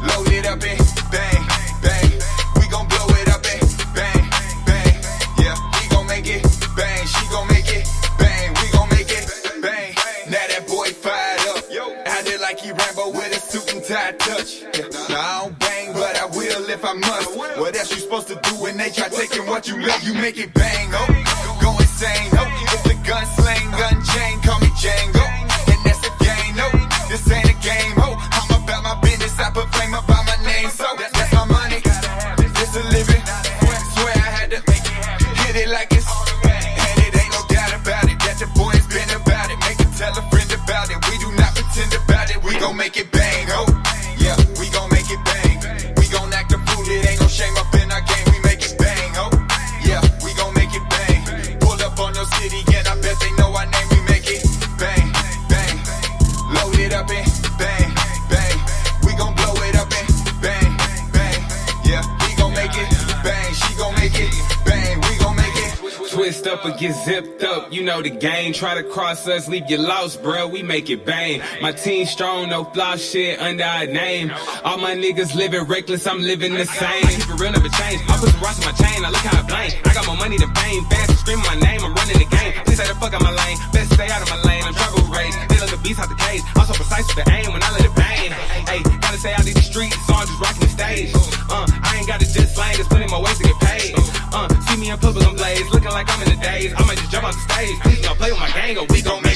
Load it up and bang, bang. We gon' blow it up and bang, bang. Yeah, we gon' make it bang. She gon' make it bang. We gon' make it bang. Now that boy fired up. Out there like he Rambo with a suit and tie touch. Yeah. Now I don't bang, but I will if I must. What else you supposed to do when they try taking what you love? You make it bang, oh. Go insane, oh. If the gun slang, gun chain, call me Django. And that's the game, no. This ain't a game, oh. I'm about my business, I put flame about my name, so that's my money. It's a living. Swear I had to hit it like it's. And it ain't no doubt about it that the boys been about it. Make it tell a friend about it. We do not pretend about it. We gon' make it bang, oh. Yeah, we gon' make it bang. We gon' act a fool. It ain't no shame up in our game. We make it bang, oh. Yeah, we gon' make it bang. Pull up on your city and I bet they know our name. We make it bang, bang. Load it up and bang, bang. We gon' blow it up and bang, bang. Yeah, we gon' make it bang. She gon' make it bang. We gon' make it. Twist up or get zipped up, you know the game. Try to cross us, leave you lost, bro. We make it bang. My team strong, no flaw shit under our name. All my niggas living reckless, I'm living the same. I keep it real, never change. I put some rocks in my chain, I look how I blame. I got more money than fame, fans screaming my name, I'm running the game. Please say the fuck out my lane, best stay out of my lane. I'm trouble race, they let the beast out the cage. I'm so precise with the aim when I let it bang. Hey, gotta say out in the streets, so I'm just rocking the stage. I ain't gotta just slang, there's plenty more ways to get paid. See me in public, I'm blazed, looking like I'm in the days. I might just jump off the stage, please don't play with my gang or we gon' make